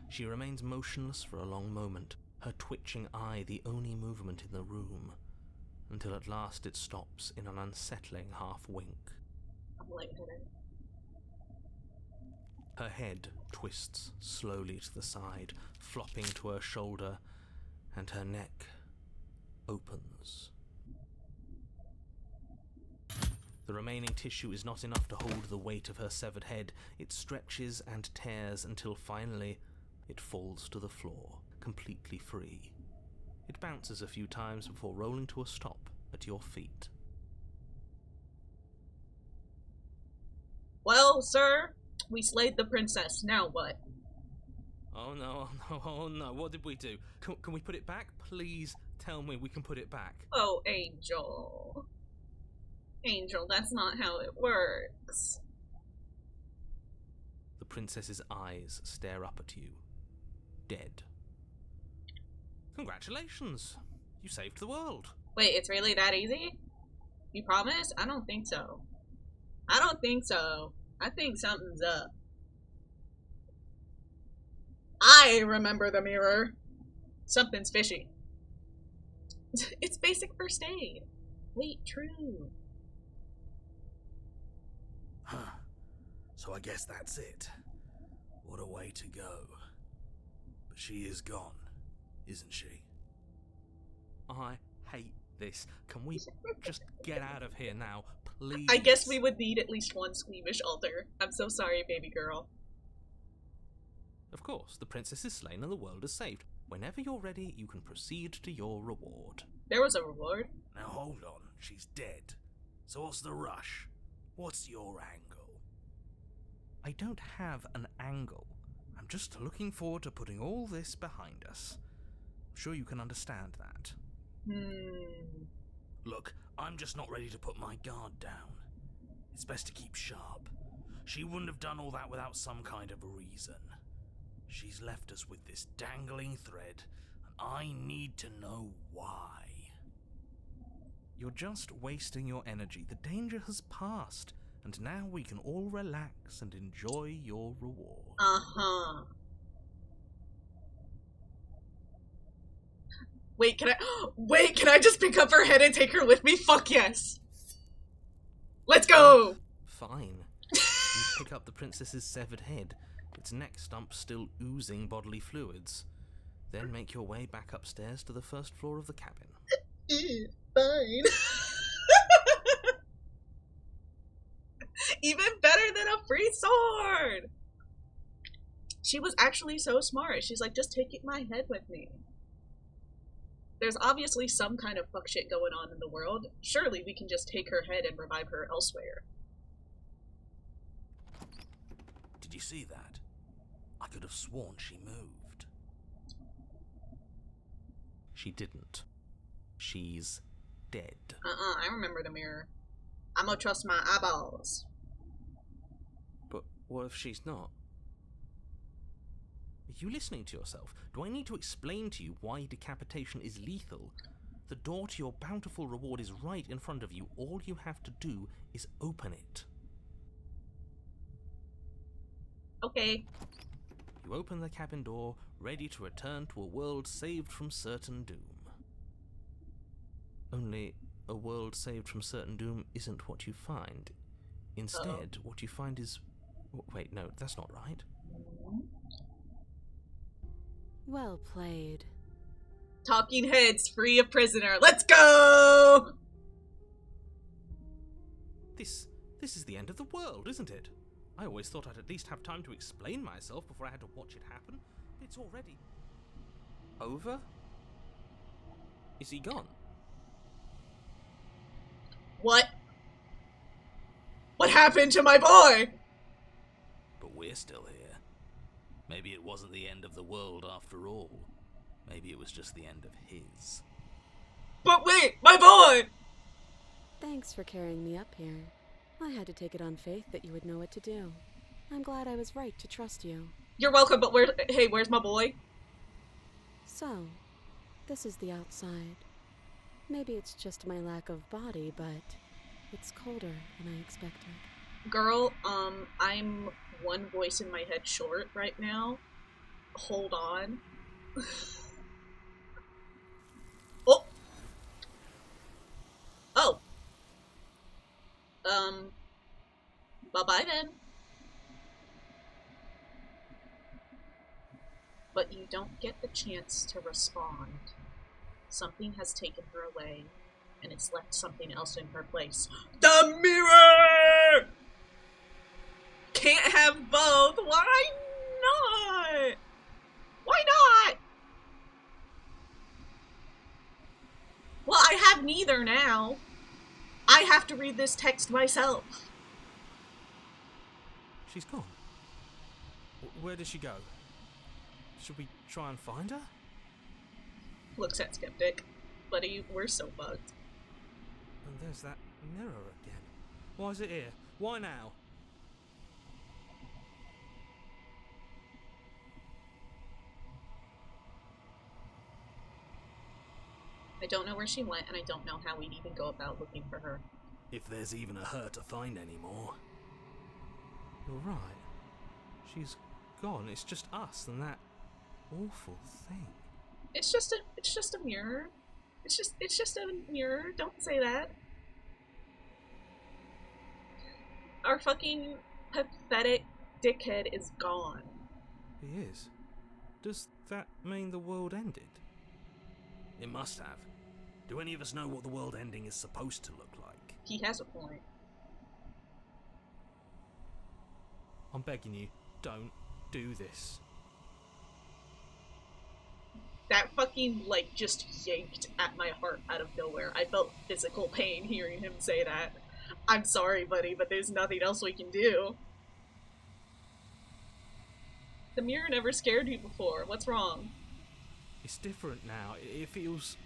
She remains motionless for a long moment, her twitching eye the only movement in the room, until at last it stops in an unsettling half-wink. I'm lightheaded. Her head twists slowly to the side, flopping to her shoulder, and her neck opens. The remaining tissue is not enough to hold the weight of her severed head. It stretches and tears until finally it falls to the floor, completely free. It bounces a few times before rolling to a stop at your feet. Well, sir, we slayed the princess. Now what? Oh no, what did we do? Can we put it back? Please tell me we can put it back. Oh, Angel. Angel, that's not how it works. The princess's eyes stare up at you, dead. Congratulations! You saved the world. Wait, it's really that easy? You promise? I don't think so. I don't think so. I think something's up. I remember the mirror. Something's fishy. It's basic first aid. Wait, true. Huh. So I guess that's it. What a way to go. But she is gone, isn't she? I hate this. Can we just get out of here now, please? I guess we would need at least one squeamish altar. I'm so sorry, baby girl. Of course, the princess is slain and the world is saved. Whenever you're ready, you can proceed to your reward. There was a reward. Now hold on, she's dead. So what's the rush? What's your angle? I don't have an angle. I'm just looking forward to putting all this behind us. I'm sure you can understand that. Look, I'm just not ready to put my guard down. It's best to keep sharp. She wouldn't have done all that without some kind of a reason. She's left us with this dangling thread, and I need to know why. You're just wasting your energy. The danger has passed, and now we can all relax and enjoy your reward. Uh-huh. Wait, can I just pick up her head and take her with me? Fuck yes! Let's go! Fine. You pick up the princess's severed head, its neck stump still oozing bodily fluids. Then make your way back upstairs to the first floor of the cabin. Fine. Even better than a free sword! She was actually so smart. She's like, just take my head with me. There's obviously some kind of fuck shit going on in the world. Surely we can just take her head and revive her elsewhere. Did you see that? I could have sworn she moved. She didn't. She's dead. I remember the mirror. I'm gonna trust my eyeballs. But what if she's not? Are you listening to yourself? Do I need to explain to you why decapitation is lethal? The door to your bountiful reward is right in front of you. All you have to do is open it. Okay. You open the cabin door, ready to return to a world saved from certain doom. Only a world saved from certain doom isn't what you find. Instead, what you find is... Wait, no, that's not right. Well played. Talking heads, free a prisoner. Let's go! This is the end of the world, isn't it? I always thought I'd at least have time to explain myself before I had to watch it happen. It's already... over? Is he gone? What? What happened to my boy? But we're still here. Maybe it wasn't the end of the world after all. Maybe it was just the end of his. But wait, my boy! Thanks for carrying me up here. I had to take it on faith that you would know what to do. I'm glad I was right to trust you. You're welcome, but where's my boy? So, this is the outside. Maybe it's just my lack of body, but it's colder than I expected. Girl, I'm one voice in my head short right now. Hold on. Oh! Oh! Bye-bye then. But you don't get the chance to respond. Something has taken her away, and it's left something else in her place. The mirror! Can't have both. Why not? Why not? Well, I have neither now. I have to read this text myself. She's gone. Where did she go? Should we try and find her? Looks at Skeptic. Buddy, we're so bugged. And there's that mirror again. Why is it here? Why now? I don't know where she went, and I don't know how we'd even go about looking for her. If there's even a her to find anymore. You're right. She's gone. It's just us and that awful thing. It's just a mirror. It's just a mirror. Don't say that. Our fucking pathetic dickhead is gone. He is. Does that mean the world ended? It must have. Do any of us know what the world ending is supposed to look like? He has a point. I'm begging you, don't do this. That fucking, like, just yanked at my heart out of nowhere. I felt physical pain hearing him say that. I'm sorry, buddy, but there's nothing else we can do. The mirror never scared you before. What's wrong? It's different now. It feels...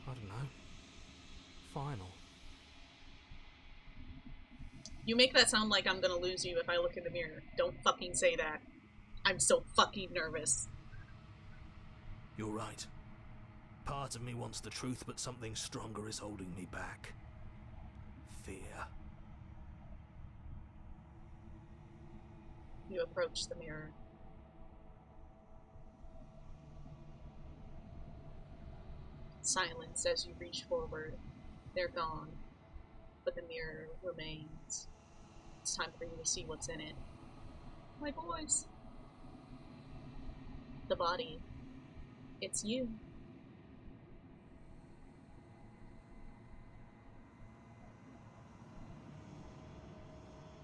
I don't know. Final. You make that sound like I'm gonna lose you if I look in the mirror. Don't fucking say that. I'm so fucking nervous. You're right. Part of me wants the truth, but something stronger is holding me back. Fear. You approach the mirror. Silence as you reach forward. They're gone, but the mirror remains. It's time for you to see what's in it. My boys. The body. It's you.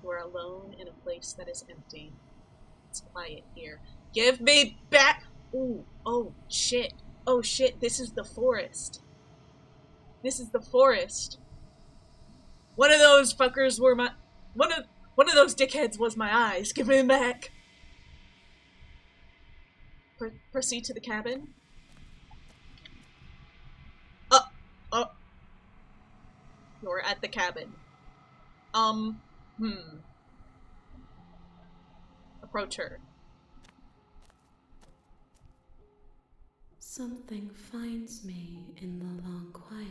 You are alone in a place that is empty. It's quiet here. Give me back! Ooh, oh shit. Oh shit, this is the forest. This is the forest. One of those fuckers were my... One of those dickheads was my eyes. Give me them back. Proceed to the cabin. You're at the cabin. Approach her. Something finds me in the long quiet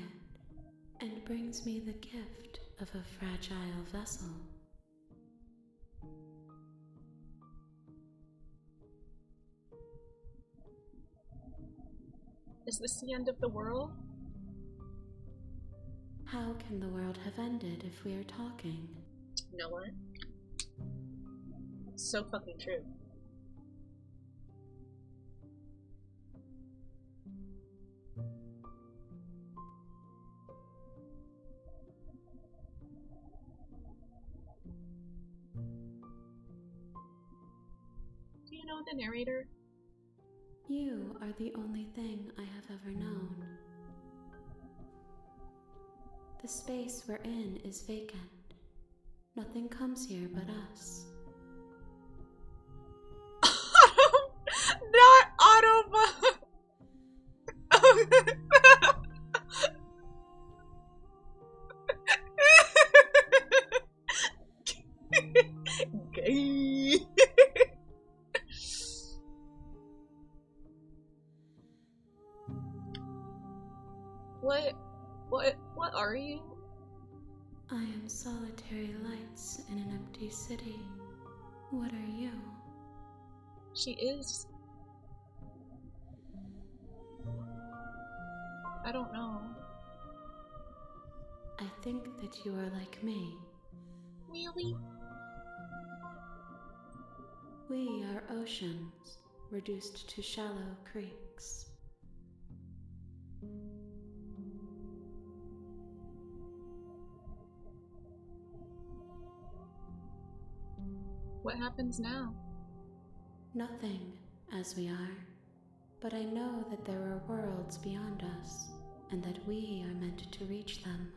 and brings me the gift of a fragile vessel. Is this the end of the world? How can the world have ended if we are talking? You know what? It's so fucking true. Do you know the narrator? You are the only thing I have ever known. The space we're in is vacant. Nothing comes here but us. Not Automa! Gay. What are you? I am solitary lights in an empty city. What are you? She is. I don't know. I think that you are like me. Really? We are oceans, reduced to shallow creeks. What happens now? Nothing, as we are. But I know that there are worlds beyond us, and that we are meant to reach them.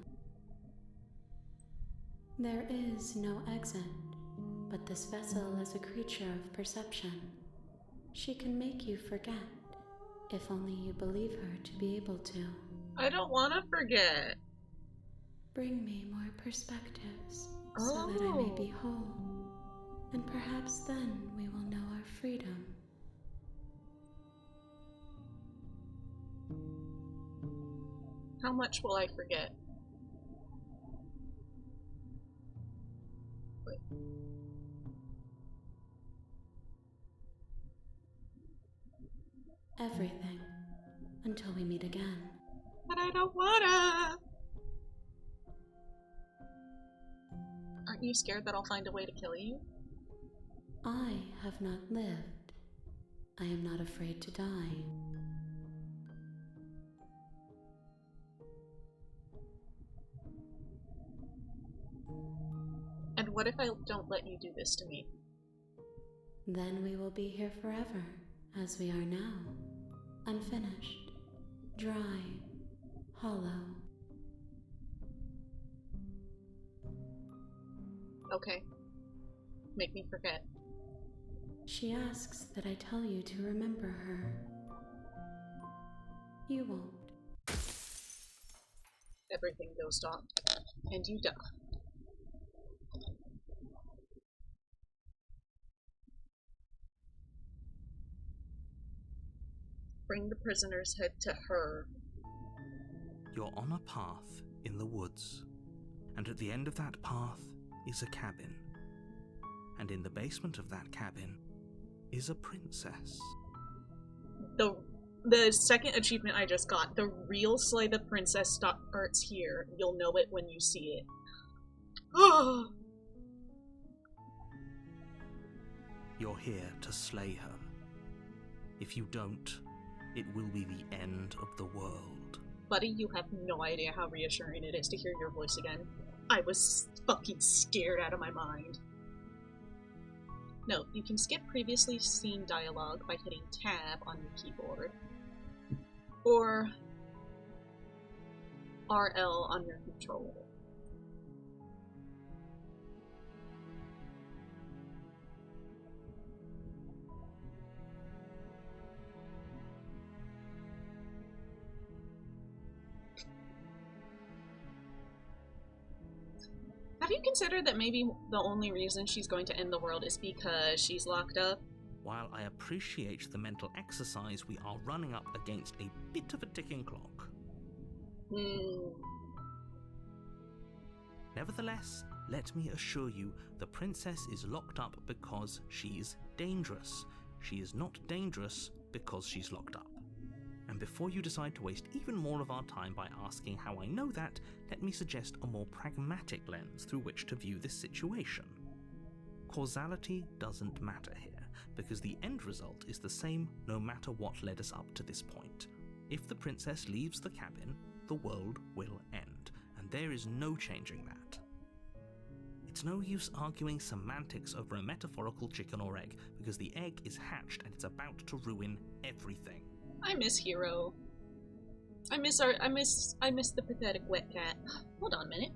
There is no exit, but this vessel is a creature of perception. She can make you forget, if only you believe her to be able to. I don't want to forget. Bring me more perspectives, so that I may be whole. And perhaps then we will know our freedom. How much will I forget? Wait. Everything, until we meet again. But I don't wanna! Aren't you scared that I'll find a way to kill you? I have not lived. I am not afraid to die. And what if I don't let you do this to me? Then we will be here forever, as we are now. Unfinished, dry, hollow. Okay. Make me forget. She asks that I tell you to remember her. You won't. Everything goes dark, and you die. Bring the prisoner's head to her. You're on a path in the woods, and at the end of that path is a cabin. And in the basement of that cabin is a princess. The second achievement I just got, the real Slay the Princess starts here. You'll know it when you see it. You're here to slay her. If you don't, it will be the end of the world. Buddy, you have no idea how reassuring it is to hear your voice again. I was fucking scared out of my mind. Note, you can skip previously seen dialogue by hitting tab on your keyboard, or RL on your controller. Have you considered that maybe the only reason she's going to end the world is because she's locked up? While I appreciate the mental exercise, we are running up against a bit of a ticking clock. Nevertheless, let me assure you, the princess is locked up because she's dangerous. She is not dangerous because she's locked up. And before you decide to waste even more of our time by asking how I know that, let me suggest a more pragmatic lens through which to view this situation. Causality doesn't matter here, because the end result is the same no matter what led us up to this point. If the princess leaves the cabin, the world will end, and there is no changing that. It's no use arguing semantics over a metaphorical chicken or egg, because the egg is hatched and it's about to ruin everything. I miss Hero. I miss the pathetic wet cat. Hold on a minute.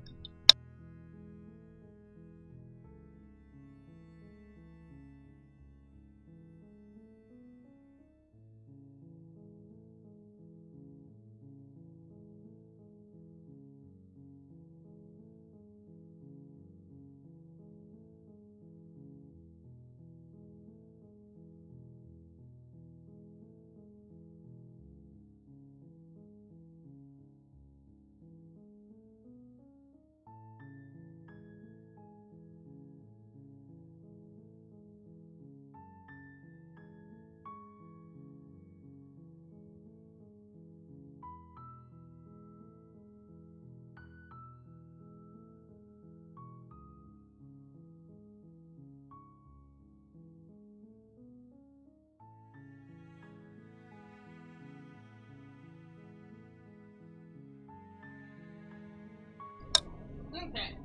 Okay,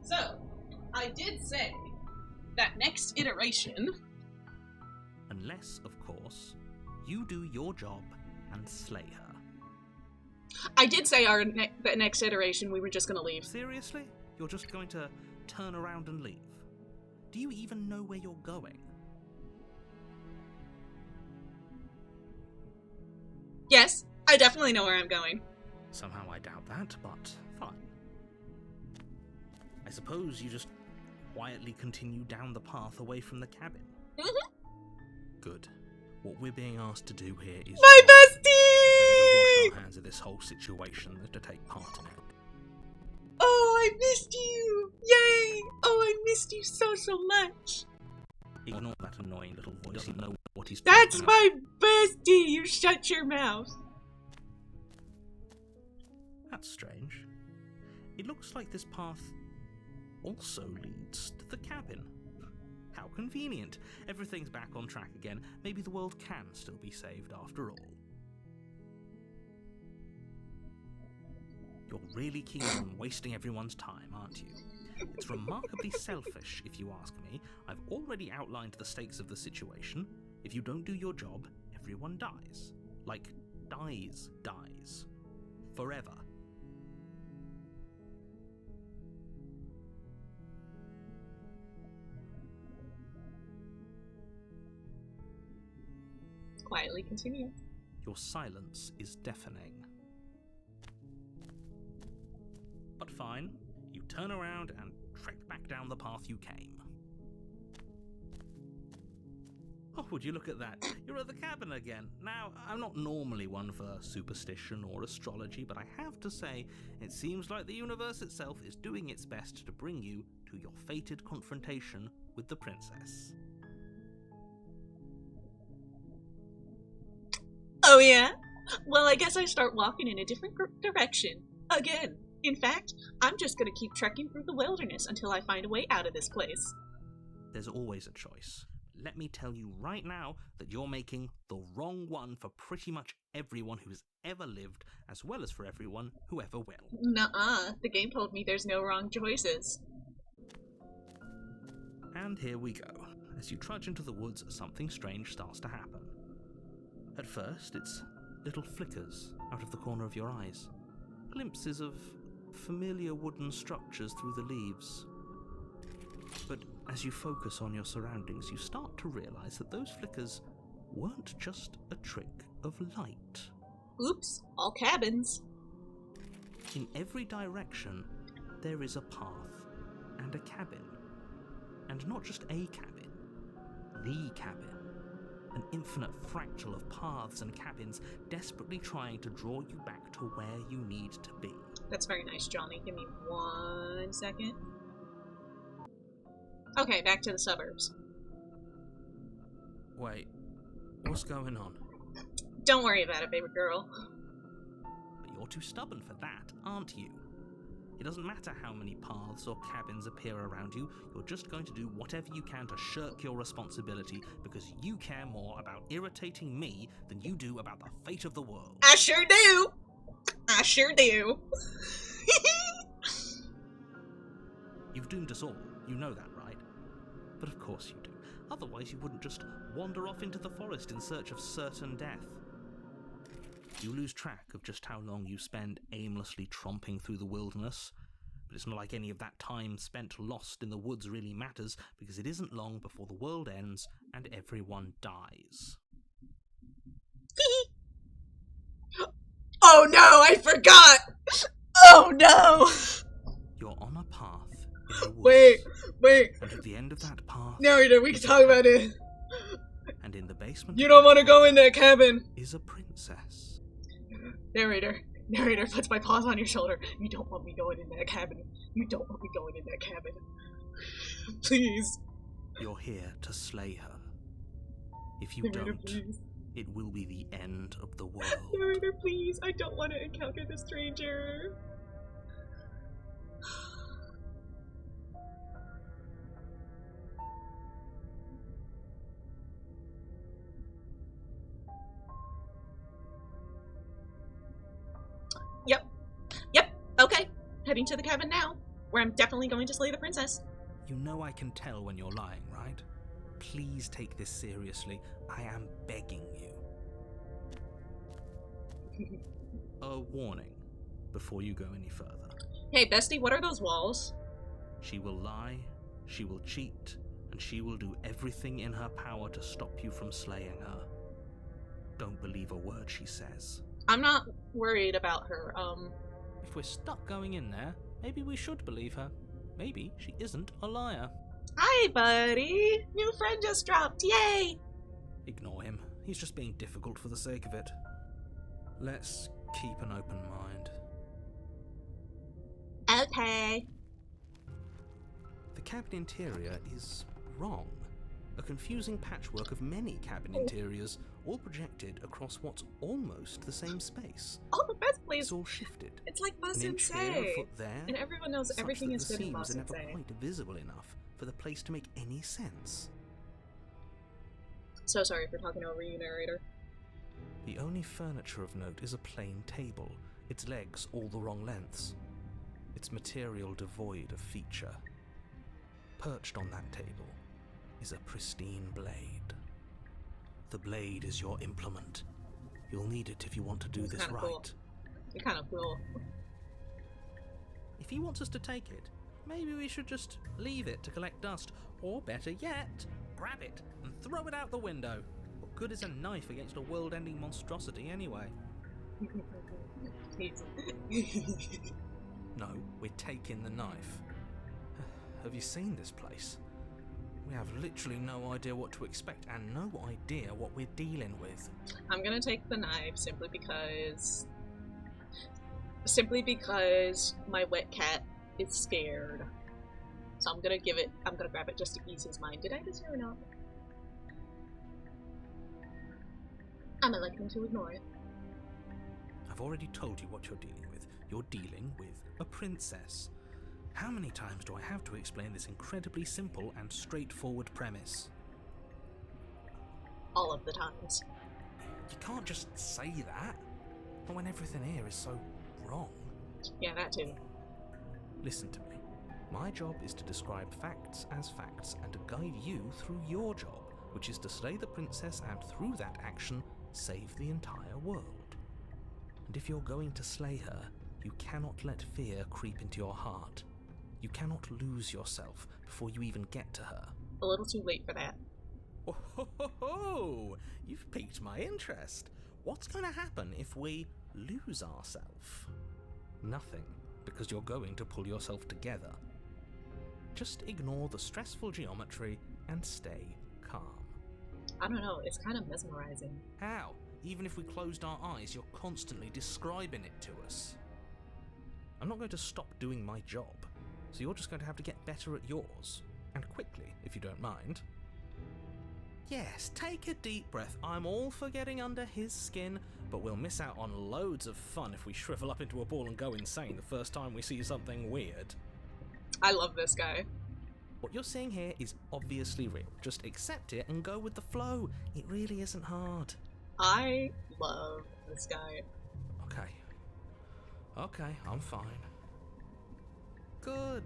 so I did say that next iteration. Unless, of course, you do your job and slay her. I did say that next iteration we were just gonna leave. Seriously? You're just going to turn around and leave? Do you even know where you're going? Yes, I definitely know where I'm going. Somehow I doubt that, but fine. I suppose you just quietly continue down the path away from the cabin. Good. What we're being asked to do here is My ready to bestie! wash our hands of this whole situation and to take part in it. Oh, I missed you! Yay! Oh, I missed you so much. Ignore that annoying little voice. You know what he's That's talking my bestie! You shut your mouth. That's strange. It looks like this path also leads to the cabin. How convenient. Everything's back on track again. Maybe the world can still be saved after all. You're really keen on wasting everyone's time, aren't you? It's remarkably selfish, if you ask me. I've already outlined the stakes of the situation. If you don't do your job, everyone dies. Like, dies. Forever. Quietly continue. Your silence is deafening. But fine, you turn around and trek back down the path you came. Oh, would you look at that? You're at the cabin again. Now, I'm not normally one for superstition or astrology, but I have to say, it seems like the universe itself is doing its best to bring you to your fated confrontation with the princess. Oh yeah? Well, I guess I start walking in a different direction. Again. In fact, I'm just gonna keep trekking through the wilderness until I find a way out of this place. There's always a choice. Let me tell you right now that you're making the wrong one for pretty much everyone who's ever lived, as well as for everyone who ever will. Nuh-uh. The game told me there's no wrong choices. And here we go. as you trudge into the woods, something strange starts to happen. At first, it's little flickers out of the corner of your eyes, glimpses of familiar wooden structures through the leaves. But as you focus on your surroundings, you start to realize that those flickers weren't just a trick of light. Oops, all cabins. In every direction, there is a path and a cabin. And not just a cabin, the cabin. An infinite fractal of paths and cabins desperately trying to draw you back to where you need to be. That's very nice, Johnny. Give me 1 second. Okay, back to the suburbs. Wait, what's going on? Don't worry about it, baby girl. But you're too stubborn for that, aren't you? It doesn't matter how many paths or cabins appear around you, you're just going to do whatever you can to shirk your responsibility because you care more about irritating me than you do about the fate of the world. I sure do! I sure do. You've doomed us all, you know that, right? But of course you do. Otherwise you wouldn't just wander off into the forest in search of certain death. You lose track of just how long you spend aimlessly tromping through the wilderness, but it's not like any of that time spent lost in the woods really matters, because it isn't long before the world ends and everyone dies. Oh no, I forgot! Oh no! You're on a path in the woods. Wait. And at the end of that path... Narrator, we can talk about it. And in the basement... You don't want to go in that cabin. ...is a princess. Narrator puts my paws on your shoulder. You don't want me going in that cabin. You don't want me going in that cabin. Please. You're here to slay her. If you Narrator, don't, please. it will be the end of the world. Narrator, please. I don't want to encounter the stranger. Yep. Okay. Heading to the cabin now, where I'm definitely going to slay the princess. You know I can tell when you're lying, right? Please take this seriously. I am begging you. A warning before you go any further. Hey, bestie, what are those walls? She will lie, she will cheat, and she will do everything in her power to stop you from slaying her. Don't believe a word she says. I'm not worried about her, If we're stuck going in there, maybe we should believe her. Maybe she isn't a liar. Hi, buddy! New friend just dropped, yay! Ignore him. He's just being difficult for the sake of it. Let's keep an open mind. Okay. The cabin interior is wrong. A confusing patchwork of many cabin interiors, all projected across what's almost the same space. Oh, the best place! It's all shifted. It's like Bus An and inch here, a Say! foot there, And everyone knows such everything that is the good in seams Bus are and never Say. quite visible enough for the place to make any sense. So sorry for talking over you, narrator. The only furniture of note is a plain table, its legs all the wrong lengths, its material devoid of feature. Perched on that table is a pristine blade. The blade is your implement. You'll need it if you want to do this Kinda right. cool. You're kind of cool. If he wants us to take it, maybe we should just leave it to collect dust, or better yet, grab it and throw it out the window. What good is a knife against a world-ending monstrosity anyway? No, we're taking the knife. Have you seen this place? We have literally no idea what to expect and no idea what we're dealing with. I'm gonna take the knife simply because my wet cat is scared. So I'm gonna grab it just to ease his mind. Did I just hear or not? I'm electing to ignore it. I've already told you what you're dealing with. You're dealing with a princess. How many times do I have to explain this incredibly simple and straightforward premise? All of the times. You can't just say that. Not when everything here is so wrong. Yeah, that too. Listen to me. My job is to describe facts as facts and to guide you through your job, which is to slay the princess and through that action, save the entire world. And if you're going to slay her, you cannot let fear creep into your heart. You cannot lose yourself before you even get to her. A little too late for that. Oh, ho, ho, ho. You've piqued my interest. What's going to happen if we lose ourselves? Nothing, because you're going to pull yourself together. Just ignore the stressful geometry and stay calm. I don't know, it's kind of mesmerizing. How? Even if we closed our eyes, you're constantly describing it to us. I'm not going to stop doing my job, so you're just going to have to get better at yours. And quickly, if you don't mind. Yes, take a deep breath. I'm all for getting under his skin, but we'll miss out on loads of fun if we shrivel up into a ball and go insane the first time we see something weird. I love this guy. What you're seeing here is obviously real. Just accept it and go with the flow. It really isn't hard. I love this guy. Okay, I'm fine. Good.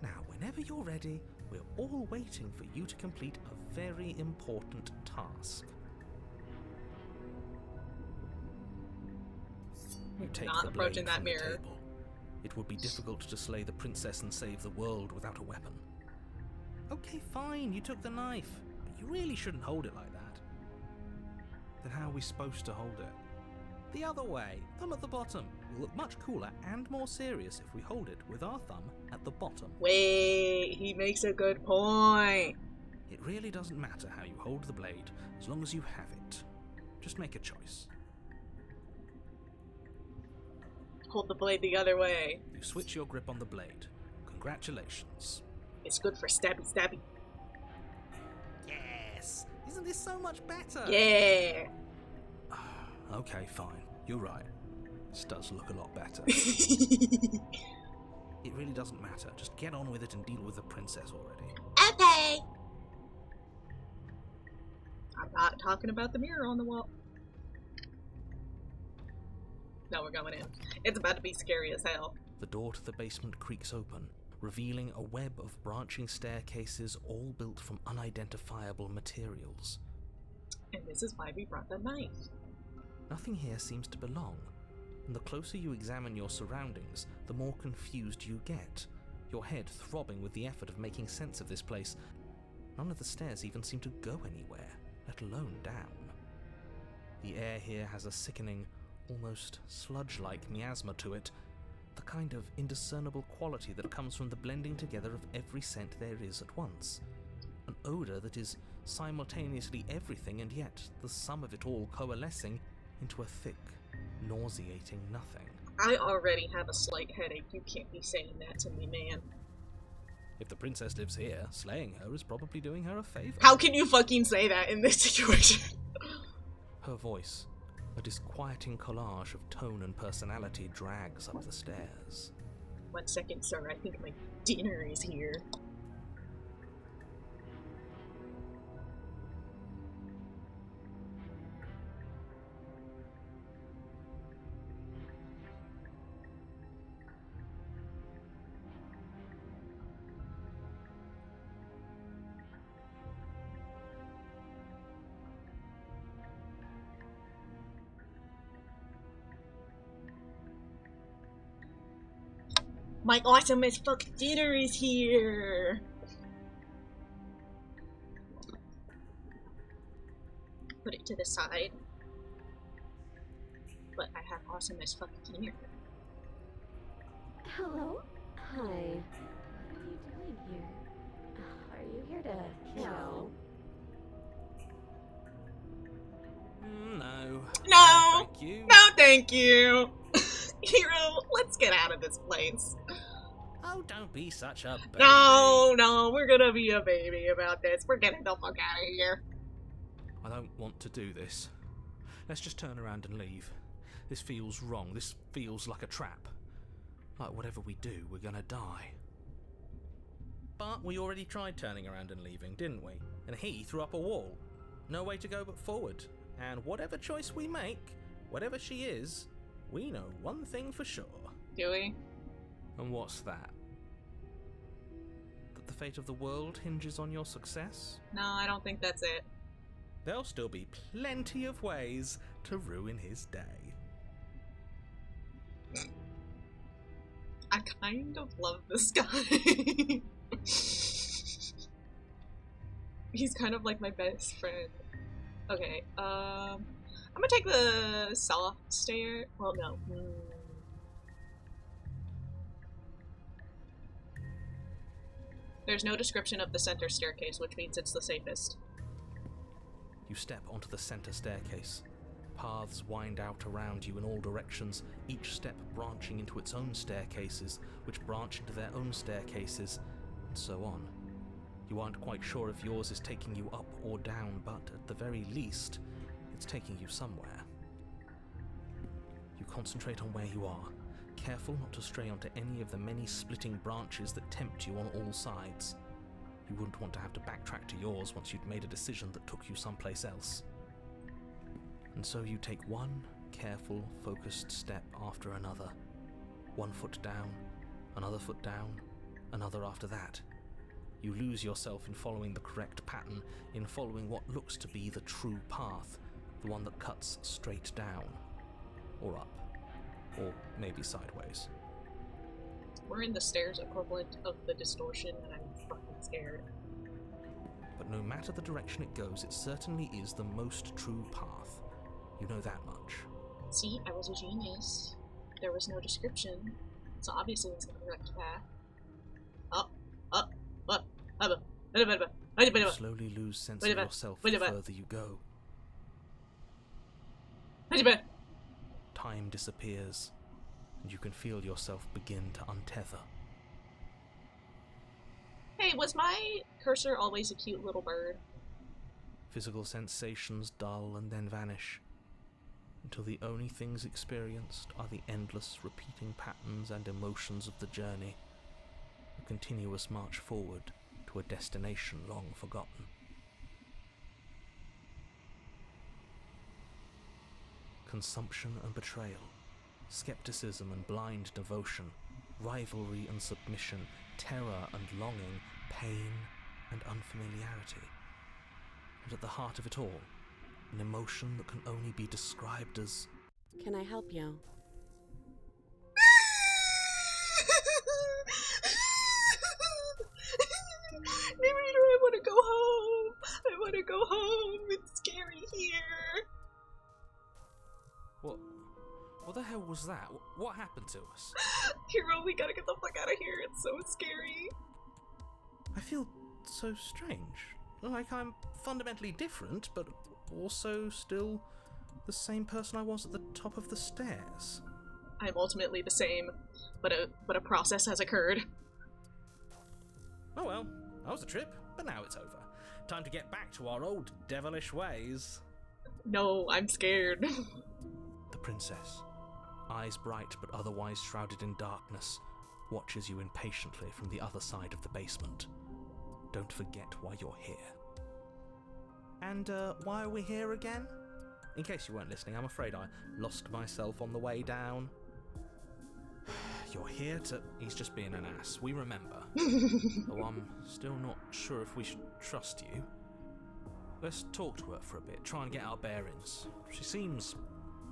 Now, whenever you're ready, we're all waiting for you to complete a very important task. You take Not the approaching blade that from the mirror. table. It would be difficult to slay the princess and save the world without a weapon. Okay, fine, you took the knife, but you really shouldn't hold it like that. Then how are we supposed to hold it? The other way, thumb at the bottom. We'll look much cooler and more serious if we hold it with our thumb at the bottom. Wait, he makes a good point. It really doesn't matter how you hold the blade, as long as you have it. Just make a choice. Hold the blade the other way. You switch your grip on the blade. Congratulations. It's good for stabby stabby. Yes! Isn't this so much better? Yeah. Okay, fine. You're right. This does look a lot better. Okay. It really doesn't matter. Just get on with it and deal with the princess already. I'm not talking about the mirror on the wall. No, we're going in. It's about to be scary as hell. The door to the basement creaks open, revealing a web of branching staircases all built from unidentifiable materials. And this is why we brought the knife. Nothing here seems to belong, and the closer you examine your surroundings, the more confused you get, your head throbbing with the effort of making sense of this place. None of the stairs even seem to go anywhere, let alone down. The air here has a sickening, almost sludge-like miasma to it, the kind of indiscernible quality that comes from the blending together of every scent there is at once. An odour that is simultaneously everything and yet the sum of it all coalescing into a thick, nauseating nothing. I already have a slight headache. You can't be saying that to me, man. If the princess lives here, slaying her is probably doing her a favour. How can you fucking say that in this situation? Her voice, a disquieting collage of tone and personality, drags up the stairs. 1 second, sir. I think my dinner is here. My awesome as fuck dinner is here! Put it to the side. But I have awesome as fuck dinner. Hello? Hi. What are you doing here? Are you here to kill? No. No! Thank you. No, thank you! Hero, let's get out of this place. Oh, don't be such a baby. No, we're gonna be a baby about this. We're getting the fuck out of here. I don't want to do this. Let's just turn around and leave. This feels wrong. This feels like a trap. Like whatever we do, we're gonna die. But we already tried turning around and leaving, didn't we? And he threw up a wall. No way to go but forward. And whatever choice we make, whatever she is, we know one thing for sure. Do we? And what's that? fate of the world hinges on your success? No, I don't think that's it. There'll still be plenty of ways to ruin his day. I kind of love this guy. He's kind of like my best friend. Okay, I'm gonna take the soft stair. Well, no. There's no description of the center staircase, which means it's the safest. You step onto the center staircase. Paths wind out around you in all directions, each step branching into its own staircases, which branch into their own staircases, and so on. You aren't quite sure if yours is taking you up or down, but at the very least, it's taking you somewhere. You concentrate on where you are, careful not to stray onto any of the many splitting branches that tempt you on all sides. You wouldn't want to have to backtrack to yours once you'd made a decision that took you someplace else. And so you take one careful, focused step after another. 1 foot down, another foot down, another after that. You lose yourself in following the correct pattern, in following what looks to be the true path, the one that cuts straight down, or up, or maybe sideways. We're in the stairs equivalent of the distortion, and I'm fucking scared. But no matter the direction it goes, it certainly is the most true path. You know that much. See, I was a genius. There was no description, so obviously it's the correct path. Up, up, up, up, You slowly lose sense of yourself the further you go. Time disappears, and you can feel yourself begin to untether. Hey, was my cursor always a cute little bird? Physical sensations dull and then vanish, until the only things experienced are the endless repeating patterns and emotions of the journey, a continuous march forward to a destination long forgotten. Consumption and betrayal, skepticism and blind devotion, rivalry and submission, terror and longing, pain and unfamiliarity. And at the heart of it all, an emotion that can only be described as... Can I help you? Narrator, I want to go home. I want to go home. It's scary here. What the hell was that? What happened to us? Hero, we gotta get the fuck out of here. It's so scary. I feel so strange. Like I'm fundamentally different, but also still the same person I was at the top of the stairs. I'm ultimately the same, but a process has occurred. Oh well, that was a trip, but now it's over. Time to get back to our old devilish ways. No, I'm scared. The princess, eyes bright but otherwise shrouded in darkness, watches you impatiently from the other side of the basement. Don't forget why you're here. And, why are we here again? In case you weren't listening, I'm afraid I lost myself on the way down. You're here to... He's just being an ass, we remember. Though I'm still not sure if we should trust you. Let's talk to her for a bit, try and get our bearings. She seems...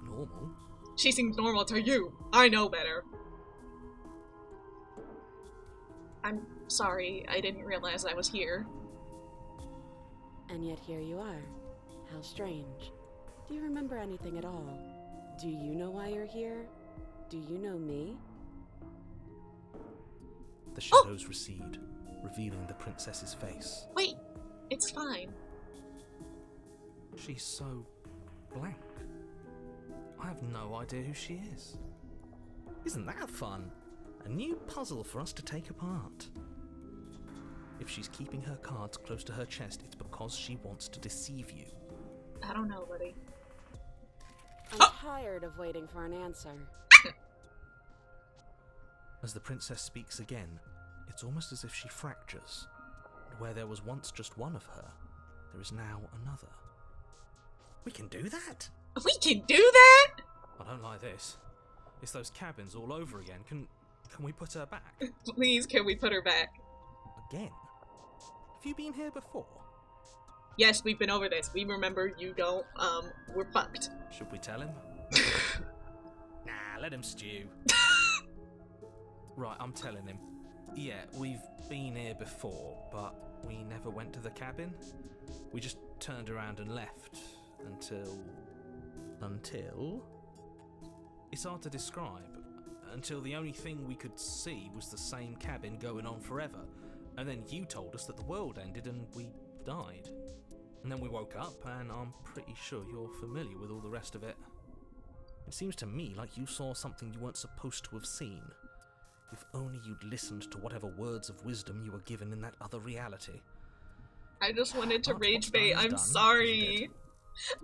normal. She seems normal to you. I know better. I'm sorry, I didn't realize I was here. And yet here you are. How strange. Do you remember anything at all? Do you know why you're here? Do you know me? The shadows recede, revealing the princess's face. Wait, it's fine. She's so blank. I have no idea who she is. Isn't that fun? A new puzzle for us to take apart. If she's keeping her cards close to her chest, it's because she wants to deceive you. I don't know, buddy. I'm tired of waiting for an answer. As the princess speaks again, it's almost as if she fractures, and where there was once just one of her, there is now another. We can do that? We can do that? I don't like this. It's those cabins all over again. Can we put her back? Please, can we put her back? Again? Have you been here before? Yes, we've been over this. We remember, you don't. We're fucked. Should we tell him? Nah, let him stew. Right, I'm telling him. Yeah, we've been here before, but we never went to the cabin. We just turned around and left until... It's hard to describe. Until the only thing we could see was the same cabin going on forever. And then you told us that the world ended and we died. And then we woke up, and I'm pretty sure you're familiar with all the rest of it. It seems to me like you saw something you weren't supposed to have seen. If only you'd listened to whatever words of wisdom you were given in that other reality. I just wanted to But rage what's bait. done is I'm done, sorry. isn't it?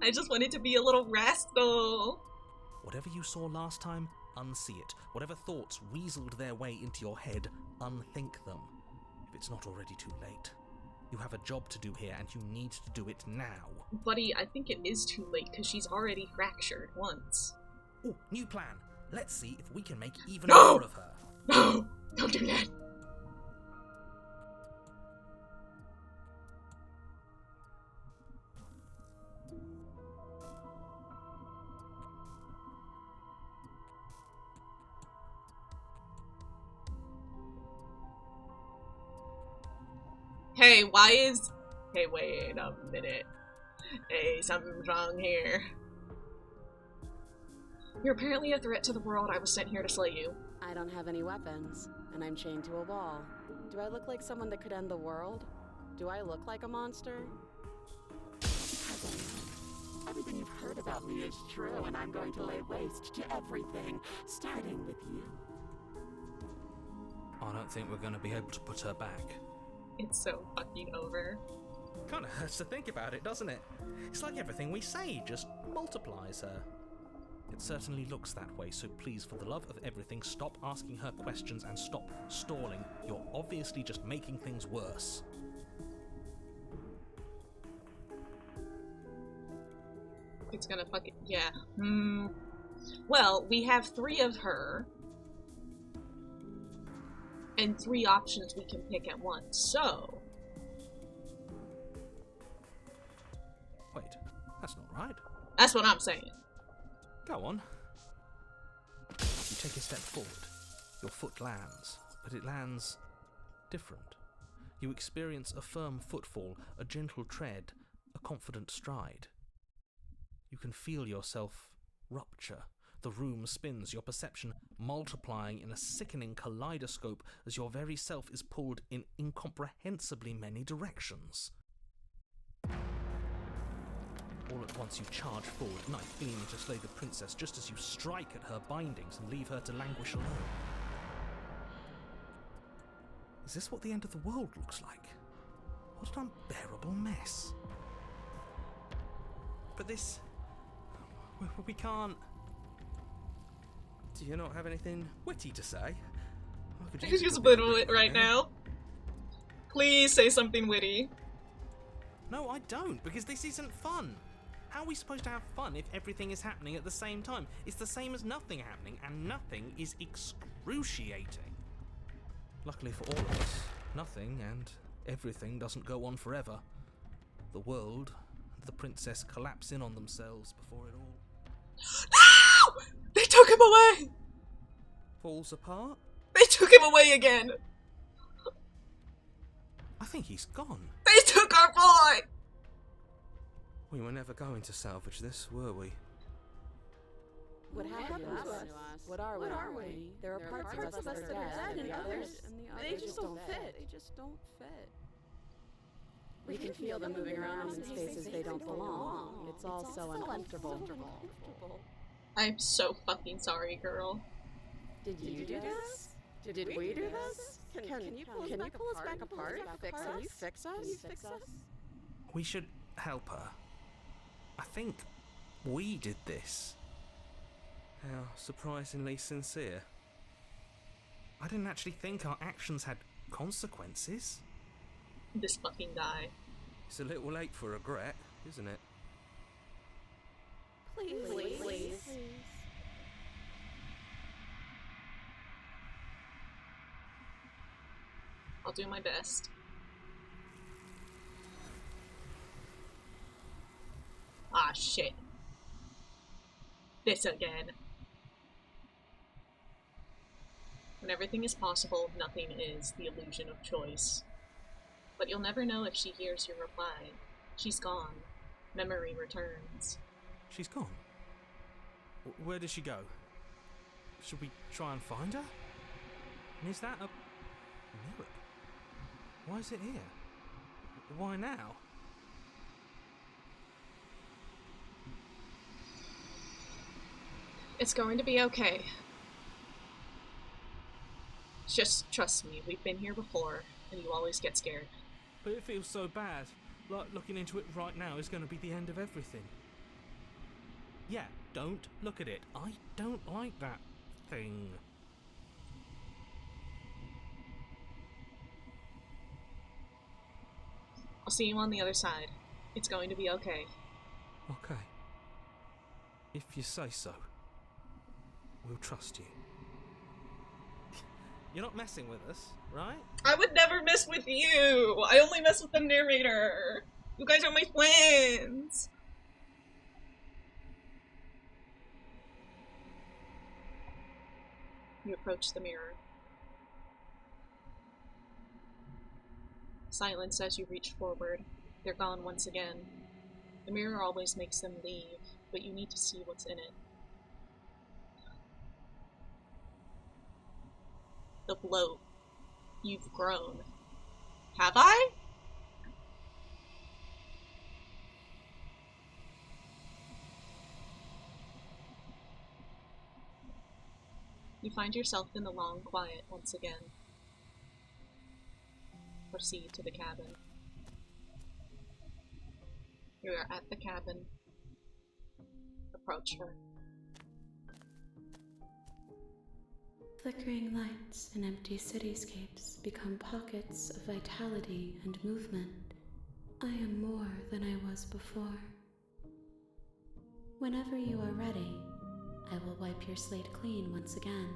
I just wanted to be a little rascal. Whatever you saw last time, unsee it. Whatever thoughts weaseled their way into your head, unthink them. If it's not already too late. You have a job to do here, and you need to do it now. Buddy, I think it is too late, because she's already fractured once. Ooh, new plan. Let's see if we can make even No! more of her. No! Don't do that! Hey, why is... Hey, wait a minute. Hey, something's wrong here. You're apparently a threat to the world. I was sent here to slay you. I don't have any weapons, and I'm chained to a wall. Do I look like someone that could end the world? Do I look like a monster? Everything you've heard about me is true, and I'm going to lay waste to everything, starting with you. I don't think we're going to be able to put her back. It's so fucking over. Kind of hurts to think about it, doesn't it? It's like everything we say just multiplies her. It certainly looks that way, so please, for the love of everything, stop asking her questions and stop stalling. You're obviously just making things worse. It's gonna fucking... yeah. Well, we have 3 of her. And 3 options we can pick at once, so... Wait, that's not right. That's what I'm saying. Go on. You take a step forward. Your foot lands, but it lands different. You experience a firm footfall, a gentle tread, a confident stride. You can feel yourself rupture. The room spins, your perception multiplying in a sickening kaleidoscope as your very self is pulled in incomprehensibly many directions. All at once you charge forward, knife gleaming to slay the princess just as you strike at her bindings and leave her to languish alone. Is this what the end of the world looks like? What an unbearable mess. But this... we can't... Do you not have anything witty to say? I I could use a bit of it right now. Please say something witty. No, I don't, because this isn't fun. How are we supposed to have fun if everything is happening at the same time? It's the same as nothing happening, and nothing is excruciating. Luckily for all of us, nothing and everything doesn't go on forever. The world and the princess collapse in on themselves before it all No! They took him away! falls apart. They took him away again! I think he's gone. They took our boy! We were never going to salvage this, were we? What happened to us? What are we? There are parts of us that are dead, and the others, they just don't fit. They just don't fit. We can feel them moving around in spaces they don't belong. It's all so uncomfortable. I'm so fucking sorry, girl. Did you do this? Did we do this? Can you pull us back apart? Can you fix us? We should help her. I think we did this. How surprisingly sincere. I didn't actually think our actions had consequences. This fucking guy. It's a little late for regret, isn't it? Please. I'll do my best. Ah, shit. This again. When everything is possible, nothing is the illusion of choice. But you'll never know if she hears your reply. She's gone. Memory returns. She's gone? Where did she go? Should we try and find her? And is that a mirror? Why is it here? Why now? It's going to be okay. Just trust me, we've been here before, and you always get scared. But it feels so bad. Like looking into it right now is going to be the end of everything. Yeah, don't look at it. I don't like that thing. I'll see you on the other side. It's going to be okay. Okay. If you say so. We'll trust you. You're not messing with us, right? I would never mess with you! I only mess with the narrator! You guys are my friends! You approach the mirror. Silence as you reach forward. They're gone once again. The mirror always makes them leave, but you need to see what's in it. The bloat. You've grown. Have I? You find yourself in the long quiet once again. Proceed to the cabin. You are at the cabin. Approach her. Flickering lights and empty cityscapes become pockets of vitality and movement. I am more than I was before. Whenever you are ready, I will wipe your slate clean once again.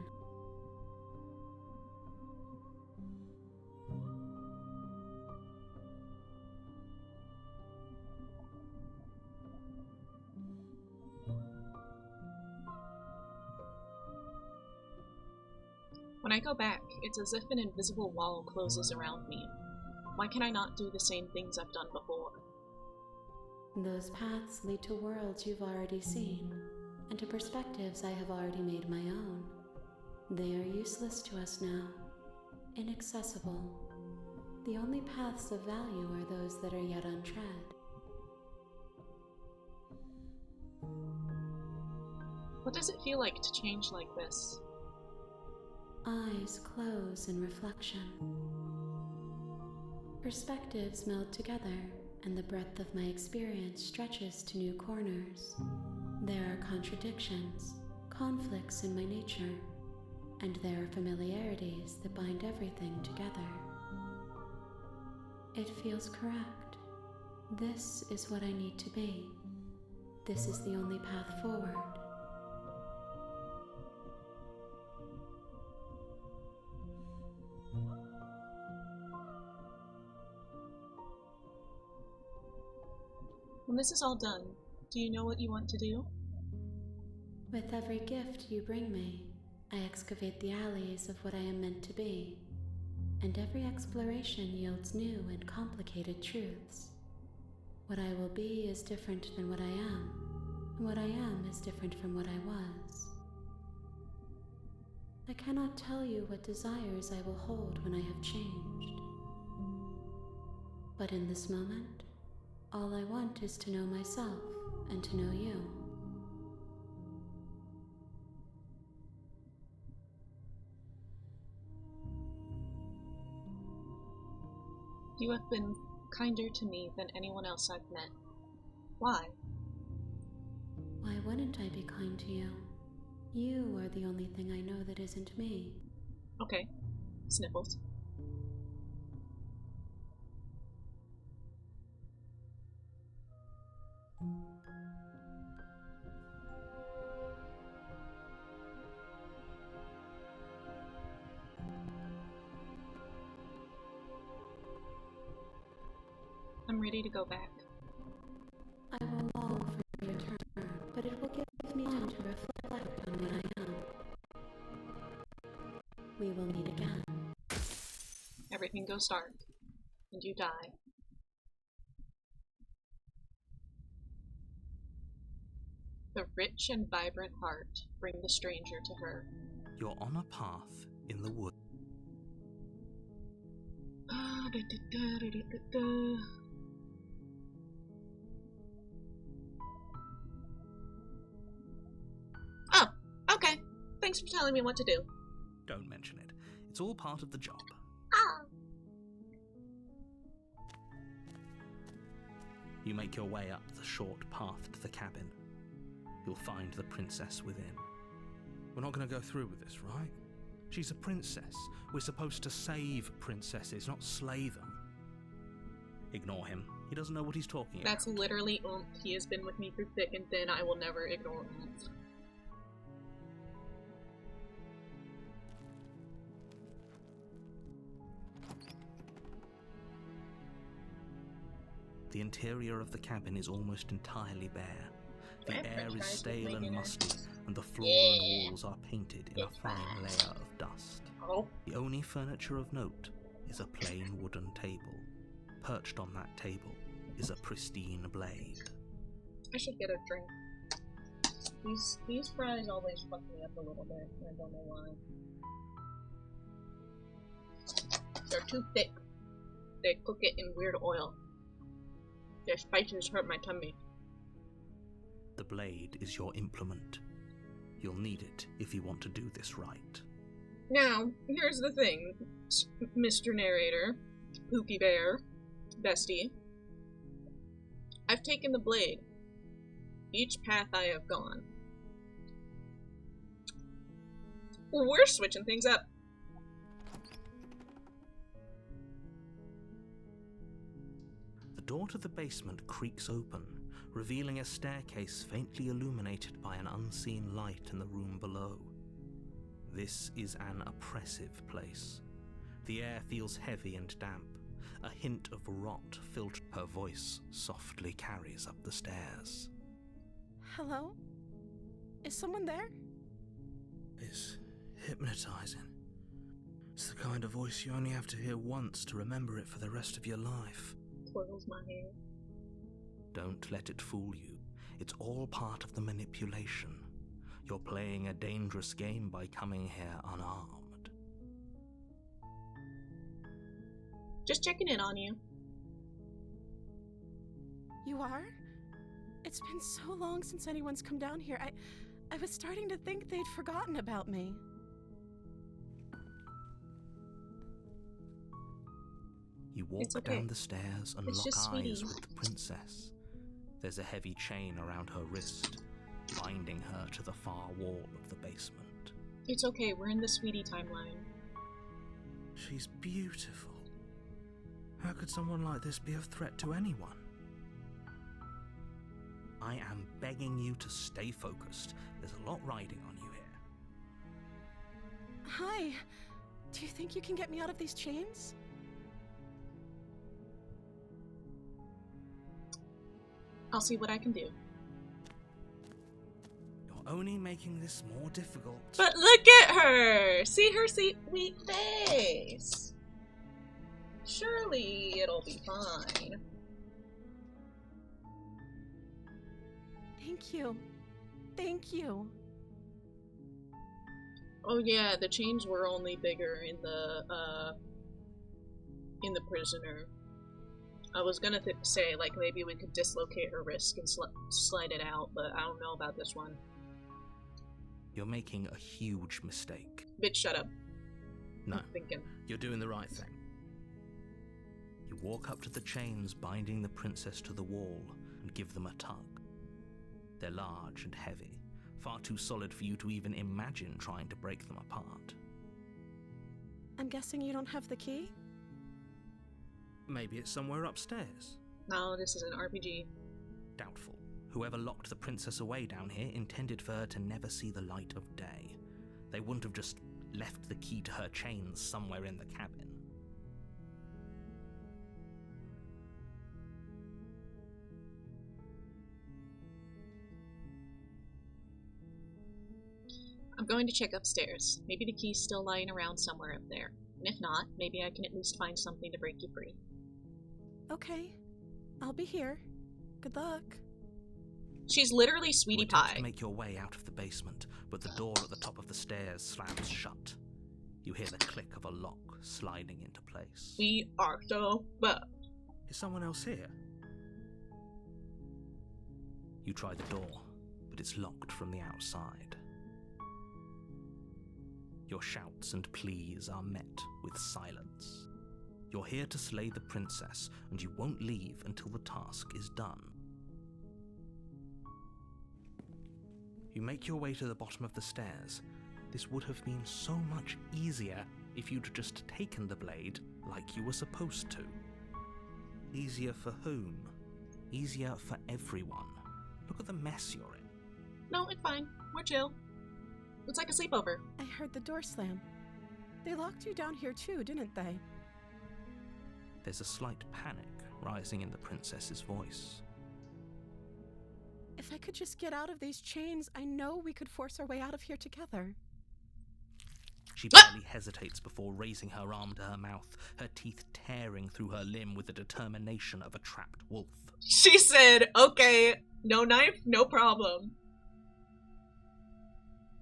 When I go back, it's as if an invisible wall closes around me. Why can I not do the same things I've done before? Those paths lead to worlds you've already seen, and to perspectives I have already made my own. They are useless to us now, inaccessible. The only paths of value are those that are yet untread. What does it feel like to change like this? Eyes close in reflection. Perspectives meld together, and the breadth of my experience stretches to new corners. There are contradictions, conflicts in my nature, and there are familiarities that bind everything together. It feels correct. This is what I need to be. This is the only path forward. When this is all done, do you know what you want to do? With every gift you bring me, I excavate the alleys of what I am meant to be, and every exploration yields new and complicated truths. What I will be is different than what I am, and what I am is different from what I was. I cannot tell you what desires I will hold when I have changed. But in this moment, all I want is to know myself and to know you. You have been kinder to me than anyone else I've met. Why? Why wouldn't I be kind to you? You are the only thing I know that isn't me. Okay. Sniffles. I'm ready to go back. I will long for your everything goes dark, and you die. The rich and vibrant heart bring the stranger to her. You're on a path in the wood. Oh, okay. Thanks for telling me what to do. Don't mention it. It's all part of the job. Ah. You make your way up the short path to the cabin. You'll find the princess within. We're not going to go through with this, right? She's a princess. We're supposed to save princesses, not slay them. Ignore him. He doesn't know what he's talking about. That's literally Oomph. He has been with me through thick and thin. I will never ignore Oomph. The interior of the cabin is almost entirely bare. The air is stale and musty, and the floor and walls are painted in a fine layer of dust. Oh. The only furniture of note is a plain wooden table. Perched on that table is a pristine blade. I should get a drink. These fries always fuck me up a little bit. I don't know why. They're too thick. They cook it in weird oil. Their spices hurt my tummy. The blade is your implement. You'll need it if you want to do this right. Now, here's the thing, Mr. Narrator, Pookie Bear, Bestie. I've taken the blade. Each path I have gone. We're switching things up. The door to the basement creaks open, revealing a staircase faintly illuminated by an unseen light in the room below. This is an oppressive place. The air feels heavy and damp. A hint of rot filters. Her voice softly carries up the stairs. Hello? Is someone there? It's hypnotizing. It's the kind of voice you only have to hear once to remember it for the rest of your life. Twirls my hair. Don't let it fool you. It's all part of the manipulation. You're playing a dangerous game by coming here unarmed. Just checking in on you. You are? It's been so long since anyone's come down here. I was starting to think they'd forgotten about me. You walk It's okay. down the stairs and It's lock just eyes Sweetie. with the princess. There's a heavy chain around her wrist, binding her to the far wall of the basement. It's okay, we're in the Sweetie timeline. She's beautiful. How could someone like this be a threat to anyone? I am begging you to stay focused. There's a lot riding on you here. Hi. Do you think you can get me out of these chains? I'll see what I can do. You're only making this more difficult. But look at her! See her sweet face! Surely it'll be fine. Thank you. Thank you. Oh yeah, the chains were only bigger in the prisoner. I was gonna say, like, maybe we could dislocate her wrist and slide it out, but I don't know about this one. You're making a huge mistake. Bitch, shut up. No, I'm thinking. you're doing the right thing. You walk up to the chains binding the princess to the wall and give them a tug. They're large and heavy, far too solid for you to even imagine trying to break them apart. I'm guessing you don't have the key? Maybe it's somewhere upstairs. No, this is an RPG. Doubtful. Whoever locked the princess away down here intended for her to never see the light of day. They wouldn't have just left the key to her chains somewhere in the cabin. I'm going to check upstairs. Maybe the key's still lying around somewhere up there. And if not, maybe I can at least find something to break you free. Okay, I'll be here. Good luck. She's literally You Sweetie attempt Pie. to make your way out of the basement, but the door at the top of the stairs slams shut. You hear the click of a lock sliding into place. We are so bad. Is someone else here? You try the door, but it's locked from the outside. Your shouts and pleas are met with silence. You're here to slay the princess, and you won't leave until the task is done. You make your way to the bottom of the stairs. This would have been so much easier if you'd just taken the blade like you were supposed to. Easier for whom? Easier for everyone. Look at the mess you're in. No, it's fine. We're chill. It's like a sleepover. I heard the door slam. They locked you down here too, didn't they? There's a slight panic rising in the princess's voice. If I could just get out of these chains, I know we could force our way out of here together. She barely hesitates before raising her arm to her mouth, her teeth tearing through her limb with the determination of a trapped wolf. She said, okay, no knife, no problem.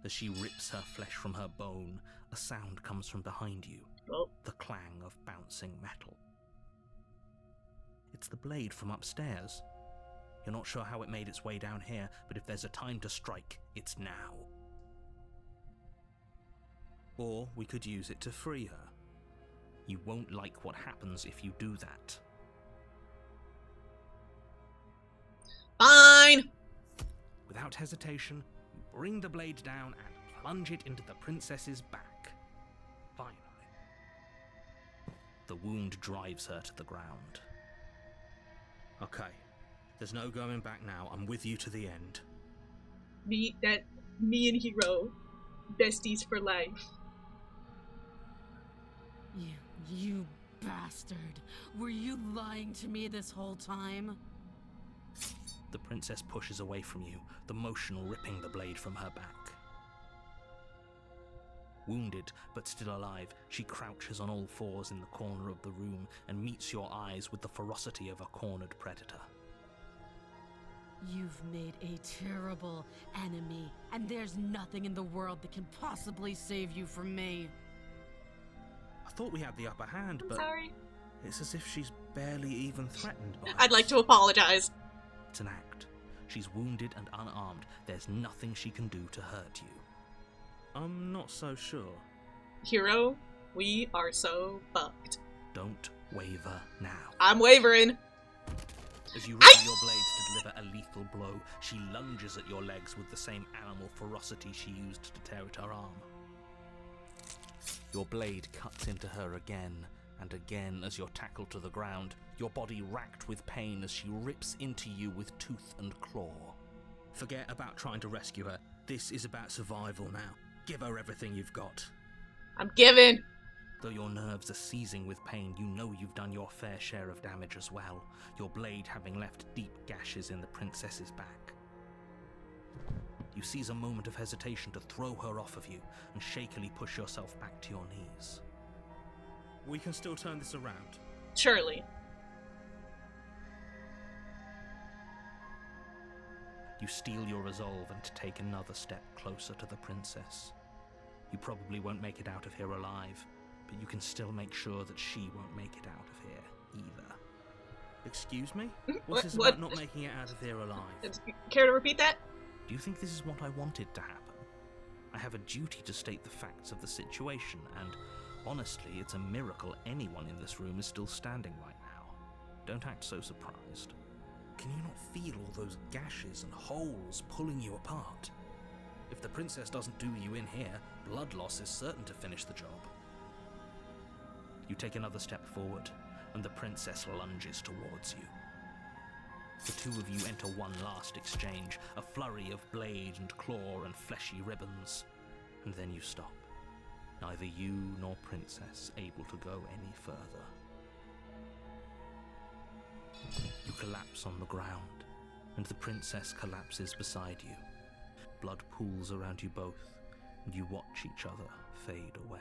As she rips her flesh from her bone, a sound comes from behind you. Oh. The clang of bouncing metal. It's the blade from upstairs. You're not sure how it made its way down here, but if there's a time to strike, it's now. Or we could use it to free her. You won't like what happens if you do that. Fine! Without hesitation, you bring the blade down and plunge it into the princess's back. Finally. The wound drives her to the ground. Okay, there's no going back now. I'm with you to the end. Me and Hiro, besties for life. You bastard. Were you lying to me this whole time? The princess pushes away from you, the motion ripping the blade from her back. Wounded, but still alive, she crouches on all fours in the corner of the room and meets your eyes with the ferocity of a cornered predator. You've made a terrible enemy, and there's nothing in the world that can possibly save you from me. I thought we had the upper hand, but Sorry. it's as if she's barely even threatened by I'd like us. to apologize. It's an act. She's wounded and unarmed. There's nothing she can do to hurt you. I'm not so sure. Hiro, we are so fucked. Don't waver now. I'm wavering. As you ready your blade to deliver a lethal blow, she lunges at your legs with the same animal ferocity she used to tear at her arm. Your blade cuts into her again and again as you're tackled to the ground, your body racked with pain as she rips into you with tooth and claw. Forget about trying to rescue her. This is about survival now. Give her everything you've got. I'm giving. Though your nerves are seizing with pain, you know you've done your fair share of damage as well, your blade having left deep gashes in the princess's back. You seize a moment of hesitation to throw her off of you and shakily push yourself back to your knees. We can still turn this around. Surely. You steel your resolve and take another step closer to the princess. You probably won't make it out of here alive, but you can still make sure that she won't make it out of here either. Excuse me? What's this What? about not making it out of here alive? Care to repeat that? Do you think this is what I wanted to happen? I have a duty to state the facts of the situation, and honestly, it's a miracle anyone in this room is still standing right now. Don't act so surprised. Can you not feel all those gashes and holes pulling you apart? If the princess doesn't do you in here, blood loss is certain to finish the job. You take another step forward, and the princess lunges towards you. The two of you enter one last exchange, a flurry of blade and claw and fleshy ribbons, and then you stop. Neither you nor princess able to go any further. You collapse on the ground, and the princess collapses beside you. Blood pools around you both, and you watch each other fade away.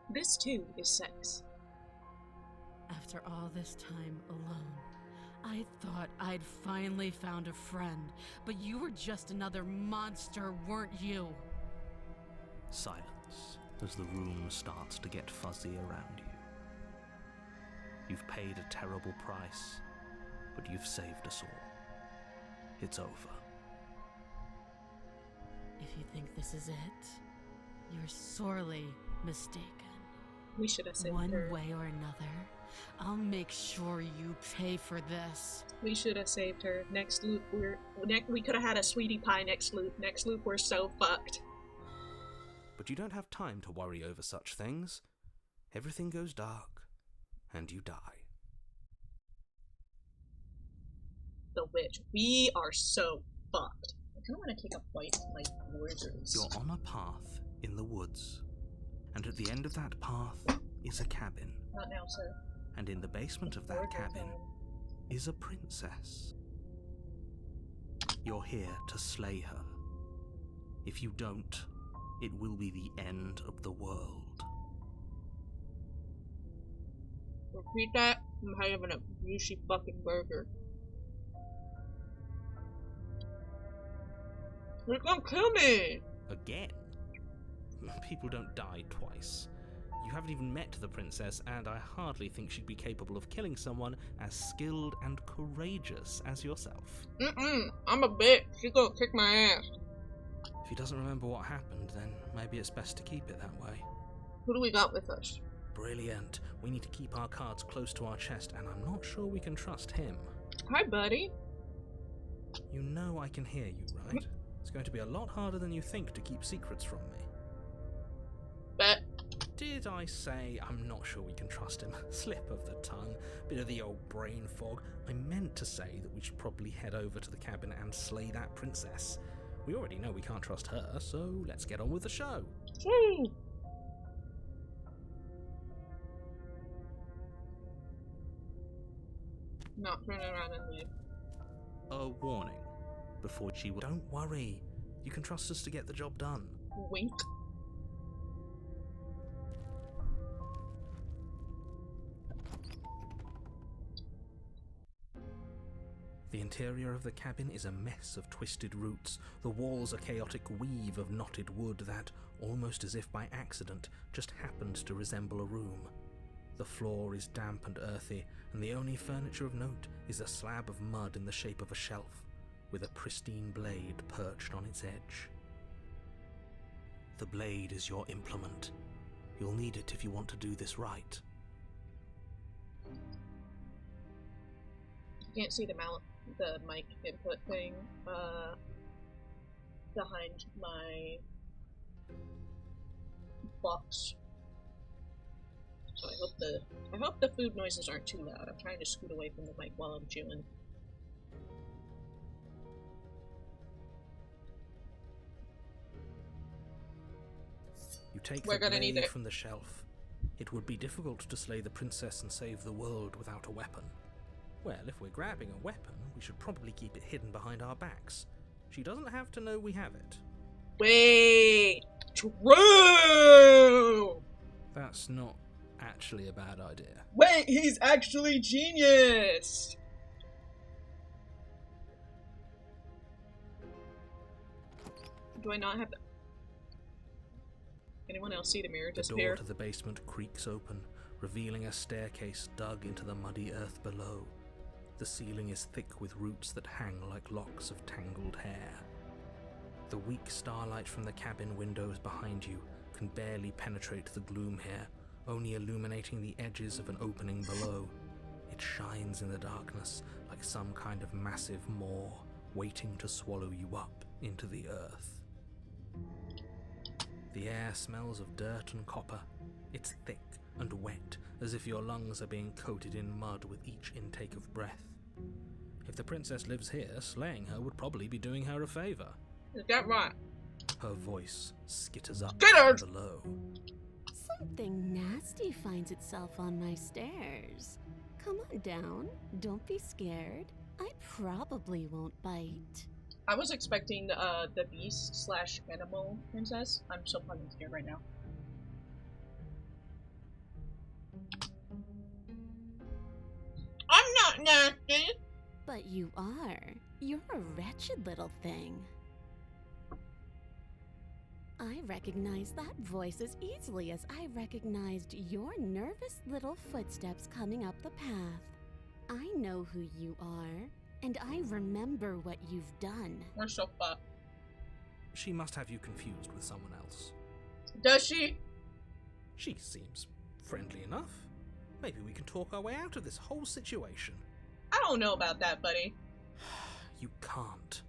This too is sex. After all this time alone, I thought I'd finally found a friend, but you were just another monster, weren't you? Silence as the room starts to get fuzzy around you. You've paid a terrible price, but you've saved us all. It's over. If you think this is it, you're sorely mistaken. We should have saved One her. way or another, I'll make sure you pay for this. We should have saved her. Next loop, we could have had a sweetie pie next loop. Next loop, we're so fucked. But you don't have time to worry over such things. Everything goes dark, and you die. The witch. We are so fucked. I kind of want to take a bite of my wizards. You're on a path in the woods, and at the end of that path is a cabin. Not now, sir. And in the basement of that cabin is a princess. You're here to slay her. If you don't, it will be the end of the world. Repeat that. I'm having a juicy fucking burger. You're gonna kill me! Again? People don't die twice. You haven't even met the princess, and I hardly think she'd be capable of killing someone as skilled and courageous as yourself. I'm a bitch. She's gonna kick my ass. If he doesn't remember what happened, then maybe it's best to keep it that way. Who do we got with us? Brilliant. We need to keep our cards close to our chest, and I'm not sure we can trust him. Hi, buddy. You know I can hear you, right? It's going to be a lot harder than you think to keep secrets from me. Bet. Did I say I'm not sure we can trust him? Slip of the tongue, bit of the old brain fog. I meant to say that we should probably head over to the cabin and slay that princess. We already know we can't trust her, so let's get on with the show. Woo! Not turn around and leave. A warning before she will. Don't worry. You can trust us to get the job done. Wink. The interior of the cabin is a mess of twisted roots. The walls a chaotic weave of knotted wood that, almost as if by accident, just happens to resemble a room. The floor is damp and earthy, and the only furniture of note is a slab of mud in the shape of a shelf, with a pristine blade perched on its edge. The blade is your implement. You'll need it if you want to do this right. Can't see the mic input thing behind my box. So I hope the food noises aren't too loud. I'm trying to scoot away from the mic while I'm chewing. You take We're the gonna need blade it. from the shelf. It would be difficult to slay the princess and save the world without a weapon. Well, if we're grabbing a weapon, we should probably keep it hidden behind our backs. She doesn't have to know we have it. Wait! True! That's not actually a bad idea. Wait, he's actually genius! Do I not have the... Anyone else see the mirror The door disappear? to the basement creaks open, revealing a staircase dug into the muddy earth below. The ceiling is thick with roots that hang like locks of tangled hair. The weak starlight from the cabin windows behind you can barely penetrate the gloom here, only illuminating the edges of an opening below. It shines in the darkness like some kind of massive maw waiting to swallow you up into the earth. The air smells of dirt and copper. It's thick and wet, as if your lungs are being coated in mud with each intake of breath. If the princess lives here, slaying her would probably be doing her a favor. Is that right? Her voice skitters up Skitters! from below. Something nasty finds itself on my stairs. Come on down. Don't be scared. I probably won't bite. I was expecting the beast / animal princess. I'm so fucking scared right now. nasty. But you are. You're a wretched little thing. I recognize that voice as easily as I recognized your nervous little footsteps coming up the path. I know who you are, and I remember what you've done. We're so fucked. She must have you confused with someone else. Does she? She seems friendly enough. Maybe we can talk our way out of this whole situation. I don't know about that, buddy. You can't.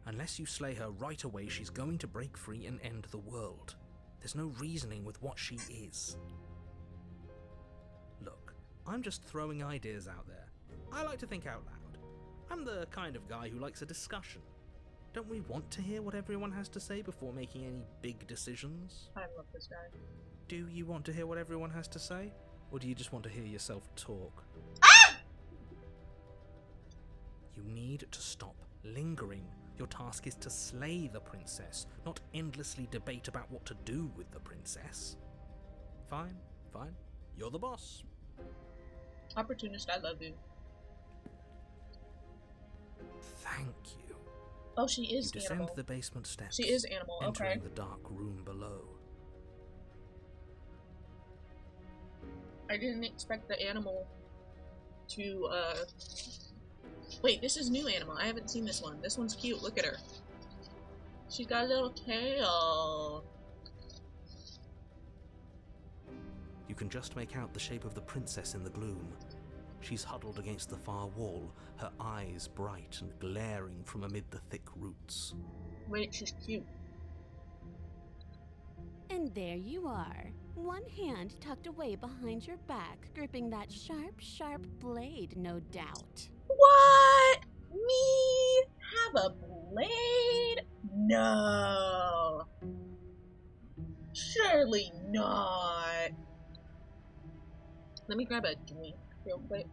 Unless you slay her right away, she's going to break free and end the world. There's no reasoning with what she is. Look, I'm just throwing ideas out there. I like to think out loud. I'm the kind of guy who likes a discussion. Don't we want to hear what everyone has to say before making any big decisions? I love this guy. Do you want to hear what everyone has to say? Or do you just want to hear yourself talk? Ah! You need to stop lingering. Your task is to slay the princess, not endlessly debate about what to do with the princess. Fine, fine. You're the boss. Opportunist, I love you. Thank you. Oh, she is You descend animal. the basement steps. She is animal, entering okay. the dark room below. I didn't expect the animal to, Wait, this is new animal. I haven't seen this one. This one's cute. Look at her. She's got a little tail. You can just make out the shape of the princess in the gloom. She's huddled against the far wall, her eyes bright and glaring from amid the thick roots. Wait, she's cute. And there you are, one hand tucked away behind your back, gripping that sharp, sharp blade, no doubt. What? Me? Have a blade? No. Surely not. Let me grab a drink real quick.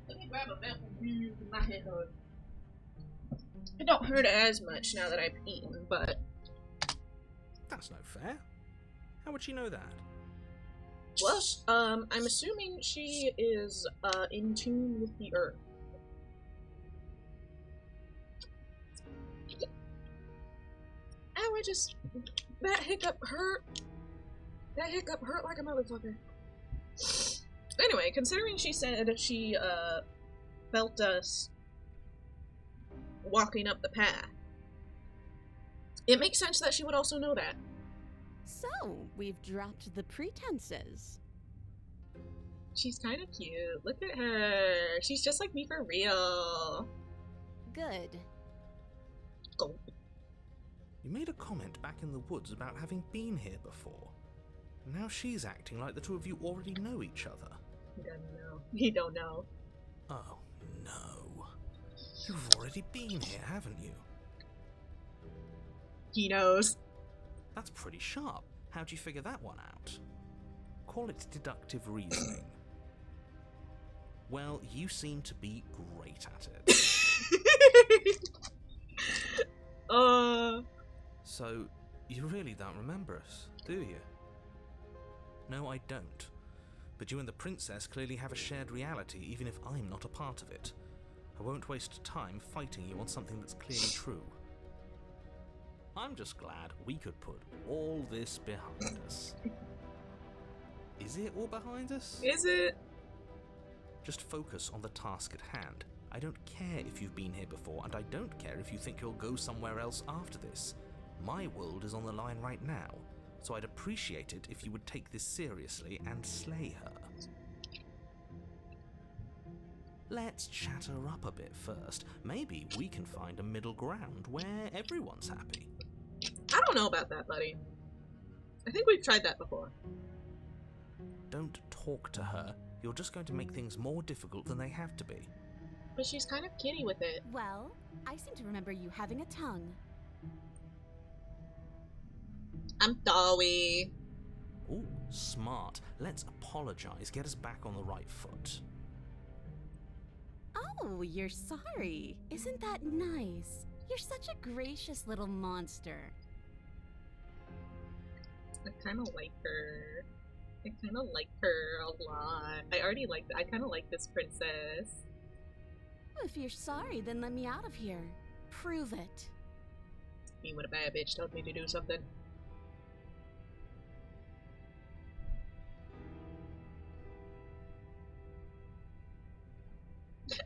Let me grab a bit of my head hurt. It don't hurt as much now that I've eaten, but That's no fair. How would she know that? well, I'm assuming she is in tune with the earth. Ow, that hiccup hurt. That hiccup hurt like a motherfucker. Anyway, considering she said she, felt us walking up the path, it makes sense that she would also know that. So, we've dropped the pretenses. She's kind of cute. Look at her. She's just like me for real. Good. Go. You made a comment back in the woods about having been here before. Now she's acting like the two of you already know each other. He doesn't know. He don't know. Oh, no. You've already been here, haven't you? He knows. That's pretty sharp. How'd you figure that one out? Call it deductive reasoning. Well, you seem to be great at it. So, you really don't remember us, do you? No, I don't. But you and the princess clearly have a shared reality, even if I'm not a part of it. I won't waste time fighting you on something that's clearly true. I'm just glad we could put all this behind us. Is it all behind us? Is it? Just focus on the task at hand. I don't care if you've been here before, and I don't care if you think you'll go somewhere else after this. My world is on the line right now, so I'd appreciate it if you would take this seriously and slay her. Let's chat her up a bit first. Maybe we can find a middle ground where everyone's happy. I don't know about that, buddy. I think we've tried that before. Don't talk to her. You're just going to make things more difficult than they have to be. But she's kind of kitty with it. Well, I seem to remember you having a tongue. I'm sorry. Ooh, smart. Let's apologize. Get us back on the right foot. Oh, you're sorry. Isn't that nice? You're such a gracious little monster. I kind of like her. I kind of like her a lot. I kind of like this princess. If you're sorry, then let me out of here. Prove it. Me when a bad bitch tells me to do something.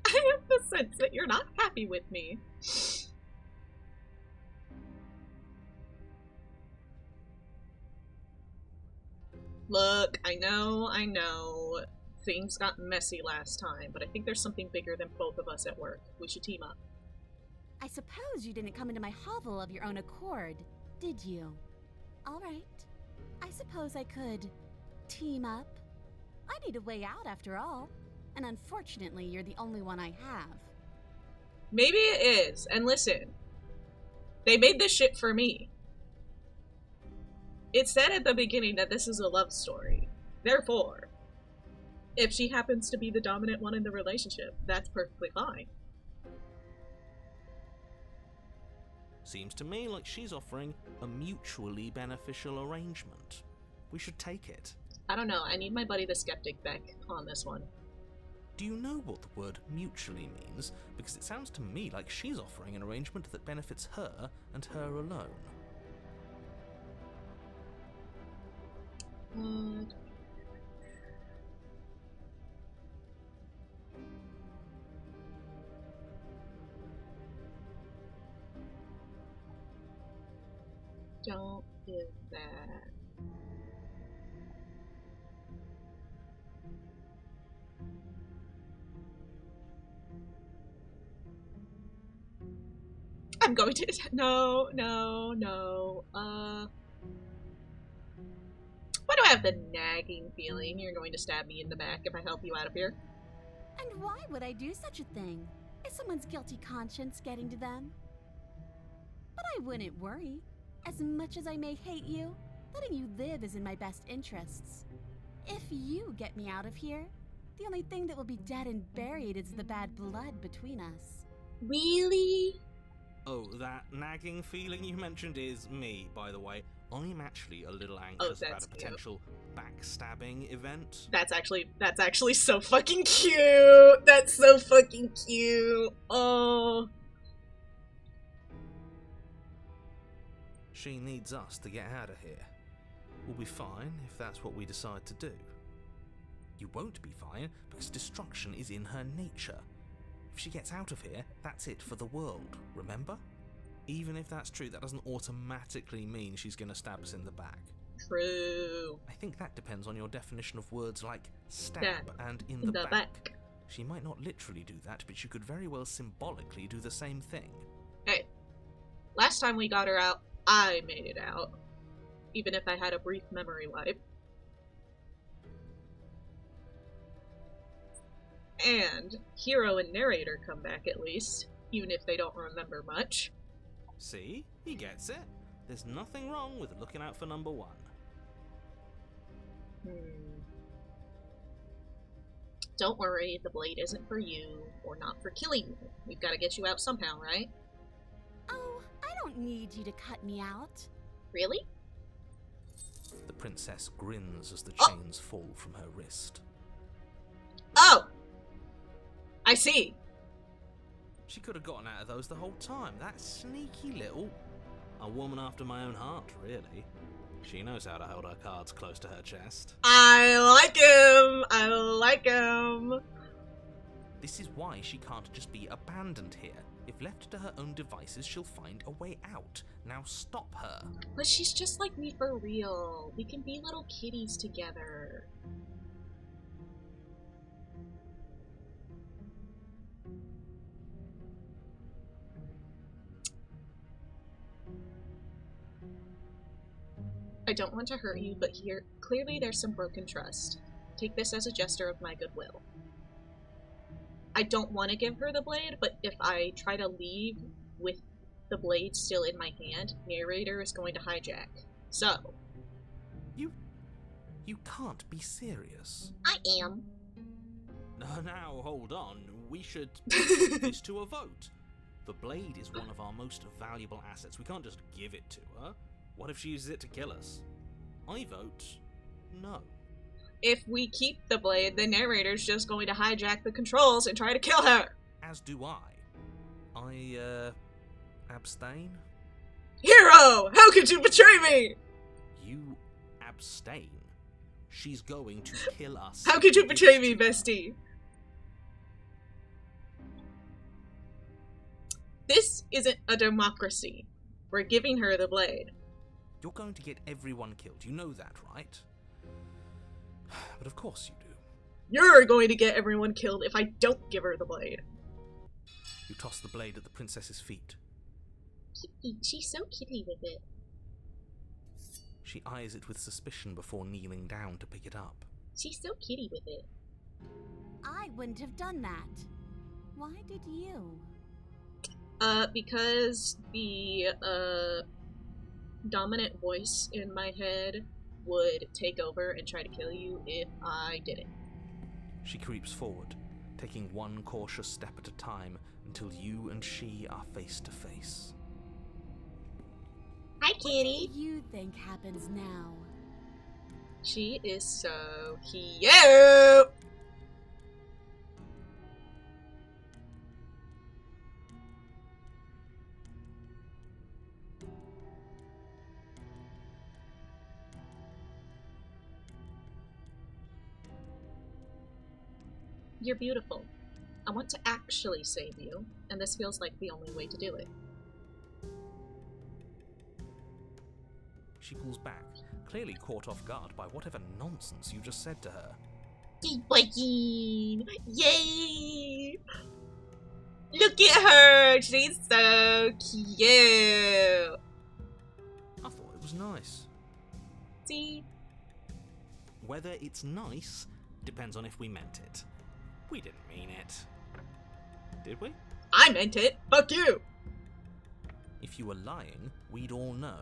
I have the sense that you're not happy with me. Look, I know. Things got messy last time, but I think there's something bigger than both of us at work. We should team up. I suppose you didn't come into my hovel of your own accord, did you? All right. I suppose I could team up. I need a way out after all, and unfortunately, you're the only one I have. Maybe it is, and listen. They made this shit for me. It said at the beginning that this is a love story. Therefore, if she happens to be the dominant one in the relationship, that's perfectly fine. Seems to me like she's offering a mutually beneficial arrangement. We should take it. I don't know, I need my buddy the skeptic back on this one. Do you know what the word mutually means? Because it sounds to me like she's offering an arrangement that benefits her and her alone. What? Don't give that. I'm going to. No. Why do I have the nagging feeling you're going to stab me in the back if I help you out of here? And why would I do such a thing? Is someone's guilty conscience getting to them? But I wouldn't worry. As much as I may hate you, letting you live is in my best interests. If you get me out of here, the only thing that will be dead and buried is the bad blood between us. Really? Oh, that nagging feeling you mentioned is me, by the way. I'm actually a little anxious about a potential backstabbing event. That's actually so fucking cute. That's so fucking cute. Oh. She needs us to get out of here. We'll be fine if that's what we decide to do. You won't be fine because destruction is in her nature. If she gets out of here, that's it for the world, remember? Even if that's true, that doesn't automatically mean she's going to stab us in the back. True. I think that depends on your definition of words like stab and in the back. She might not literally do that, but she could very well symbolically do the same thing. Hey, last time we got her out, I made it out. Even if I had a brief memory wipe. And hero and narrator come back at least, even if they don't remember much. See? He gets it. There's nothing wrong with looking out for number one. Don't worry, the blade isn't for you, or not for killing you. We've got to get you out somehow, right? Oh, I don't need you to cut me out. Really? The princess grins as the chains fall from her wrist. Oh! I see. She could have gotten out of those the whole time. That sneaky little... A woman after my own heart, really. She knows how to hold her cards close to her chest. I like him! This is why she can't just be abandoned here. If left to her own devices, she'll find a way out. Now stop her. But she's just like me for real. We can be little kitties together. I don't want to hurt you, but here, clearly there's some broken trust. Take this as a gesture of my goodwill. I don't want to give her the blade, but if I try to leave with the blade still in my hand, narrator is going to hijack. So. You can't be serious. I am. Now, hold on. We should put this to a vote. The blade is one of our most valuable assets. We can't just give it to her. What if she uses it to kill us? I vote no. If we keep the blade, the narrator's just going to hijack the controls and try to kill her. As do I. Abstain? Hero! How could you betray me? You abstain? She's going to kill us. How could you betray me, bestie? This isn't a democracy. We're giving her the blade. You're going to get everyone killed. You know that, right? But of course you do. You're going to get everyone killed if I don't give her the blade. You toss the blade at the princess's feet. Kitty, she's so kitty with it. She eyes it with suspicion before kneeling down to pick it up. She's so kitty with it. I wouldn't have done that. Why did you? Because the, dominant voice in my head would take over and try to kill you if I didn't. She creeps forward, taking one cautious step at a time until you and she are face to face. Hi, kitty. What do you think happens now? She is so cute. You're beautiful. I want to actually save you, and this feels like the only way to do it. She pulls back, clearly caught off guard by whatever nonsense you just said to her. She's biking! Yay! Look at her! She's so cute! I thought it was nice. See? Whether it's nice depends on if we meant it. We didn't mean it. Did we? I meant it! Fuck you! If you were lying, we'd all know.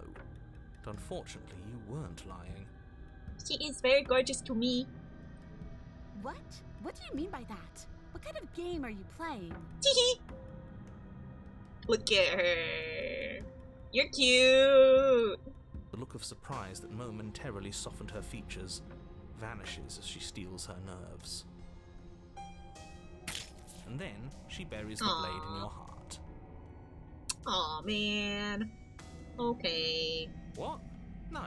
But unfortunately, you weren't lying. She is very gorgeous to me. What? What do you mean by that? What kind of game are you playing? Teehee! Look at her. You're cute! The look of surprise that momentarily softened her features vanishes as she steels her nerves. And then she buries the blade in your heart. Aw, man. Okay. What? No,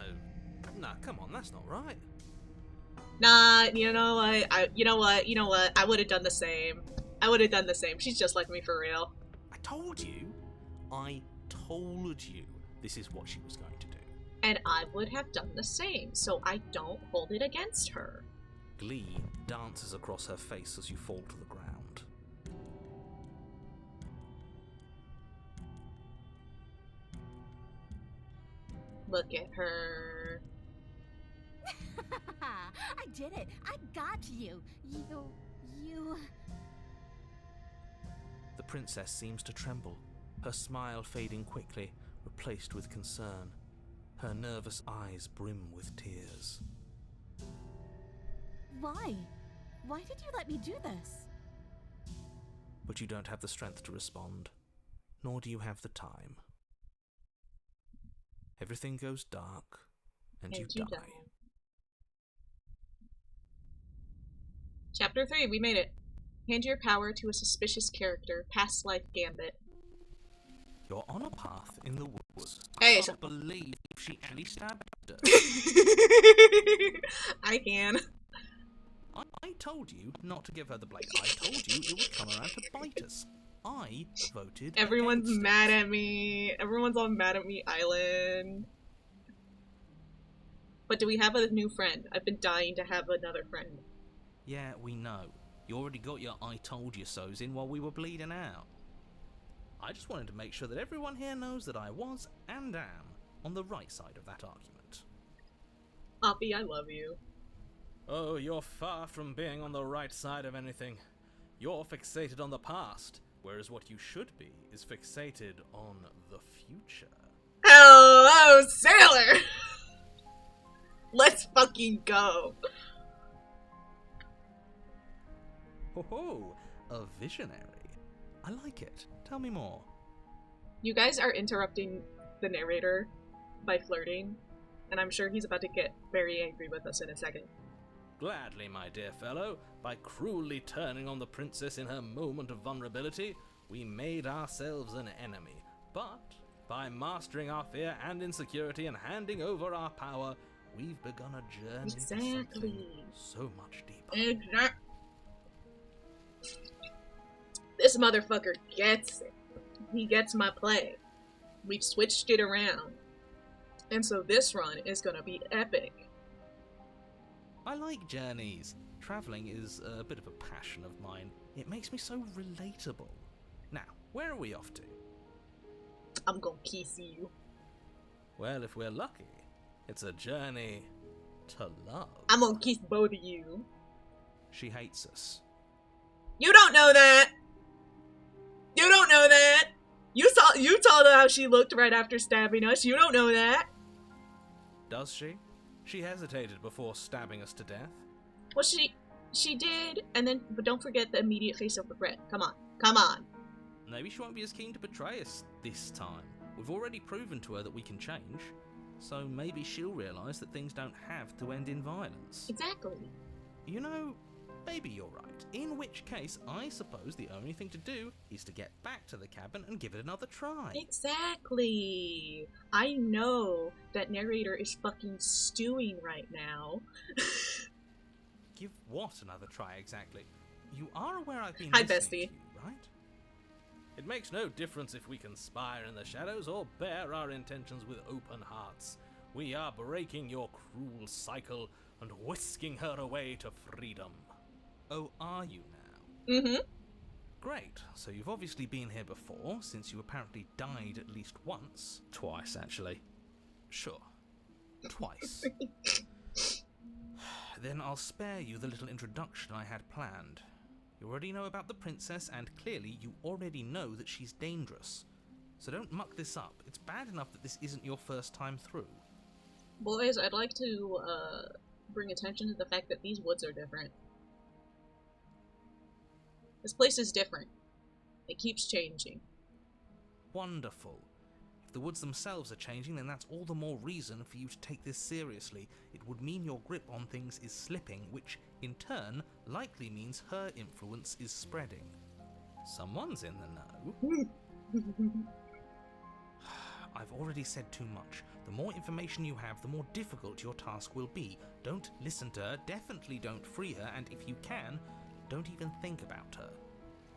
come on, that's not right. Nah, you know what? You know what? I would have done the same. She's just like me for real. I told you this is what she was going to do. And I would have done the same, so I don't hold it against her. Glee dances across her face as you fall to the ground. Look at her. I did it! I got you! You... The princess seems to tremble, her smile fading quickly, replaced with concern. Her nervous eyes brim with tears. Why? Why did you let me do this? But you don't have the strength to respond, nor do you have the time. Everything goes dark, and you die. Chapter 3, we made it. Hand your power to a suspicious character. Past life gambit. You're on a path in the woods. Hey, I can't believe she actually stabbed her. I can. I told you not to give her the blade. I told you it would come around to bite us. I voted Everyone's against mad it. at me. Everyone's on Mad at Me Island. But do we have a new friend? I've been dying to have another friend. Yeah, we know. You already got your I told you so's in while we were bleeding out. I just wanted to make sure that everyone here knows that I was and am on the right side of that argument. Poppy, I love you. Oh, you're far from being on the right side of anything. You're fixated on the past, whereas what you should be is fixated on the future. Hello, sailor! Let's fucking go. Ho ho, a visionary. I like it. Tell me more. You guys are interrupting the narrator by flirting. And I'm sure he's about to get very angry with us in a second. Gladly, my dear fellow. By cruelly turning on the princess in her moment of vulnerability, we made ourselves an enemy. But by mastering our fear and insecurity and handing over our power, we've begun a journey to something so much deeper. Exactly. This motherfucker gets it. He gets my play. We've switched it around. And so this run is gonna be epic. I like journeys. Travelling is a bit of a passion of mine. It makes me so relatable. Now, where are we off to? I'm gonna kiss you. Well, if we're lucky, it's a journey to love. I'm gonna kiss both of you. She hates us. You don't know that! You don't know that! You told her how she looked right after stabbing us. You don't know that. Does she? She hesitated before stabbing us to death. Well, she did, and then, but don't forget the immediate face of regret. Come on. Come on. Maybe she won't be as keen to betray us this time. We've already proven to her that we can change. So maybe she'll realise that things don't have to end in violence. Exactly. You know, maybe you're right. In which case, I suppose the only thing to do is to get back to the cabin and give it another try. Exactly. I know that narrator is fucking stewing right now. Give what another try exactly? You are aware I've been Hi, listening bestie. to you, right? It makes no difference if we conspire in the shadows or bear our intentions with open hearts. We are breaking your cruel cycle and whisking her away to freedom. Oh, are you now? Mm-hmm. Great. So you've obviously been here before, since you apparently died at least once. Twice, actually. Sure. Twice. Then I'll spare you the little introduction I had planned. You already know about the princess, and clearly you already know that she's dangerous. So don't muck this up. It's bad enough that this isn't your first time through. Boys, I'd like to bring attention to the fact that these woods are different. This place is different. It keeps changing. Wonderful. If the woods themselves are changing, then that's all the more reason for you to take this seriously. It would mean your grip on things is slipping, which, in turn, likely means her influence is spreading. Someone's in the know. I've already said too much. The more information you have, the more difficult your task will be. Don't listen to her, definitely don't free her, and if you can, don't even think about her.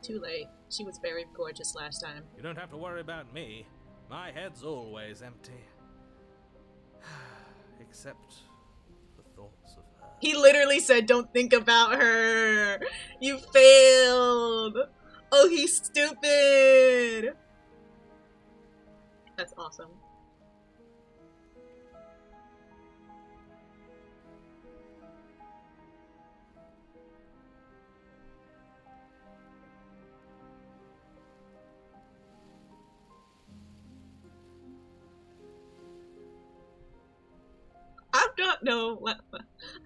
Too late. She was very gorgeous last time. You don't have to worry about me. My head's always empty. Except for thoughts of her. He literally said, don't think about her. You failed. Oh, he's stupid. That's awesome. I don't know.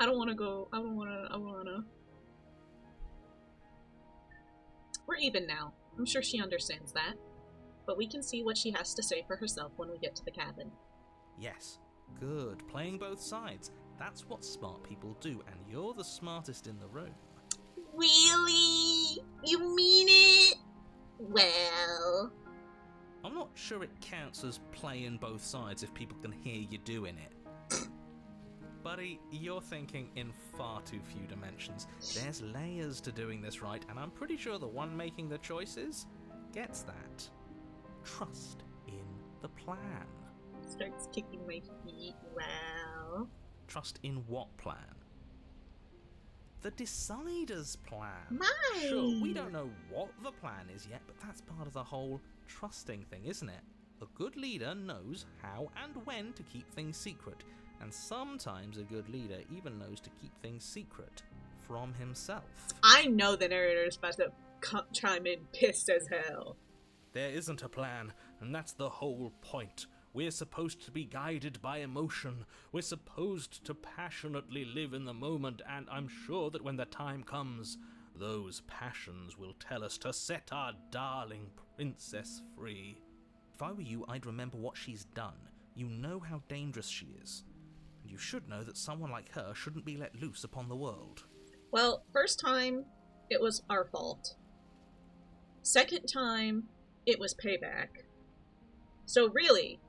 I don't want to go. I want to. We're even now. I'm sure she understands that. But we can see what she has to say for herself when we get to the cabin. Yes. Good. Playing both sides. That's what smart people do, and you're the smartest in the room. Really? You mean it? Well... I'm not sure it counts as playing both sides if people can hear you doing it. Buddy, you're thinking in far too few dimensions. There's layers to doing this right, and I'm pretty sure the one making the choices gets that. Trust in the plan. Starts kicking my feet. Well... Trust in what plan? The Decider's plan. Mine! Sure, we don't know what the plan is yet, but that's part of the whole trusting thing, isn't it? A good leader knows how and when to keep things secret, and sometimes a good leader even knows to keep things secret from himself. I know the narrator is about to chime in pissed as hell. There isn't a plan, and that's the whole point. We're supposed to be guided by emotion. We're supposed to passionately live in the moment, and I'm sure that when the time comes, those passions will tell us to set our darling princess free. If I were you, I'd remember what she's done. You know how dangerous she is. And you should know that someone like her shouldn't be let loose upon the world. Well, first time, it was our fault. Second time, it was payback. So really,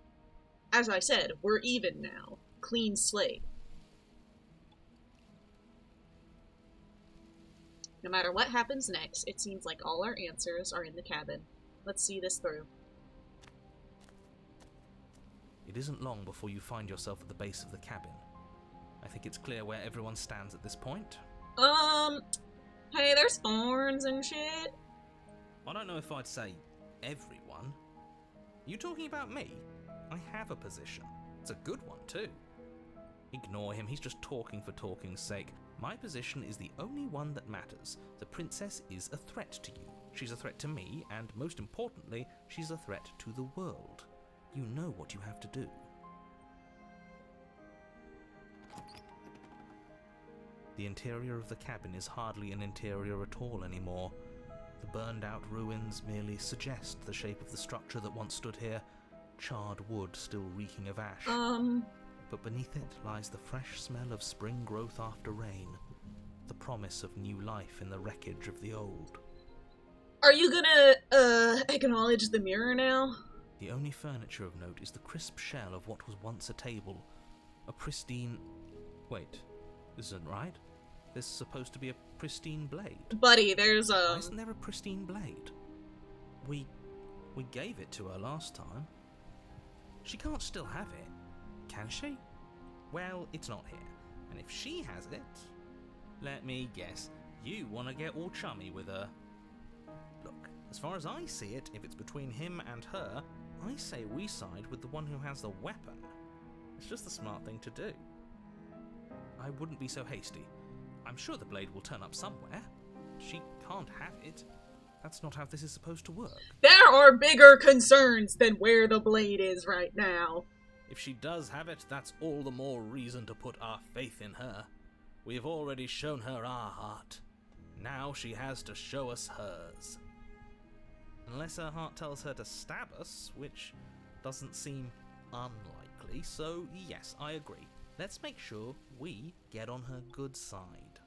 as I said, we're even now. Clean slate. No matter what happens next, it seems like all our answers are in the cabin. Let's see this through. It isn't long before you find yourself at the base of the cabin. I think it's clear where everyone stands at this point. Hey, there's thorns and shit. I don't know if I'd say everyone. You talking about me? I have a position. It's a good one, too. Ignore him, he's just talking for talking's sake. My position is the only one that matters. The princess is a threat to you. She's a threat to me, and most importantly, she's a threat to the world. You know what you have to do. The interior of the cabin is hardly an interior at all anymore. The burned-out ruins merely suggest the shape of the structure that once stood here, charred wood still reeking of ash. But beneath it lies the fresh smell of spring growth after rain, the promise of new life in the wreckage of the old. Are you gonna, acknowledge the mirror now? The only furniture of note is the crisp shell of what was once a table. A pristine... Wait, this isn't right. There's supposed to be a pristine blade. Buddy, there's Why isn't there a pristine blade? We gave it to her last time. She can't still have it, can she? Well, it's not here. And if she has it... Let me guess. You want to get all chummy with her. Look, as far as I see it, if it's between him and her, I say we side with the one who has the weapon. It's just the smart thing to do. I wouldn't be so hasty. I'm sure the blade will turn up somewhere. She can't have it. That's not how this is supposed to work. There are bigger concerns than where the blade is right now. If she does have it, that's all the more reason to put our faith in her. We've already shown her our heart. Now she has to show us hers. Unless her heart tells her to stab us, which doesn't seem unlikely, so yes, I agree. Let's make sure we get on her good side.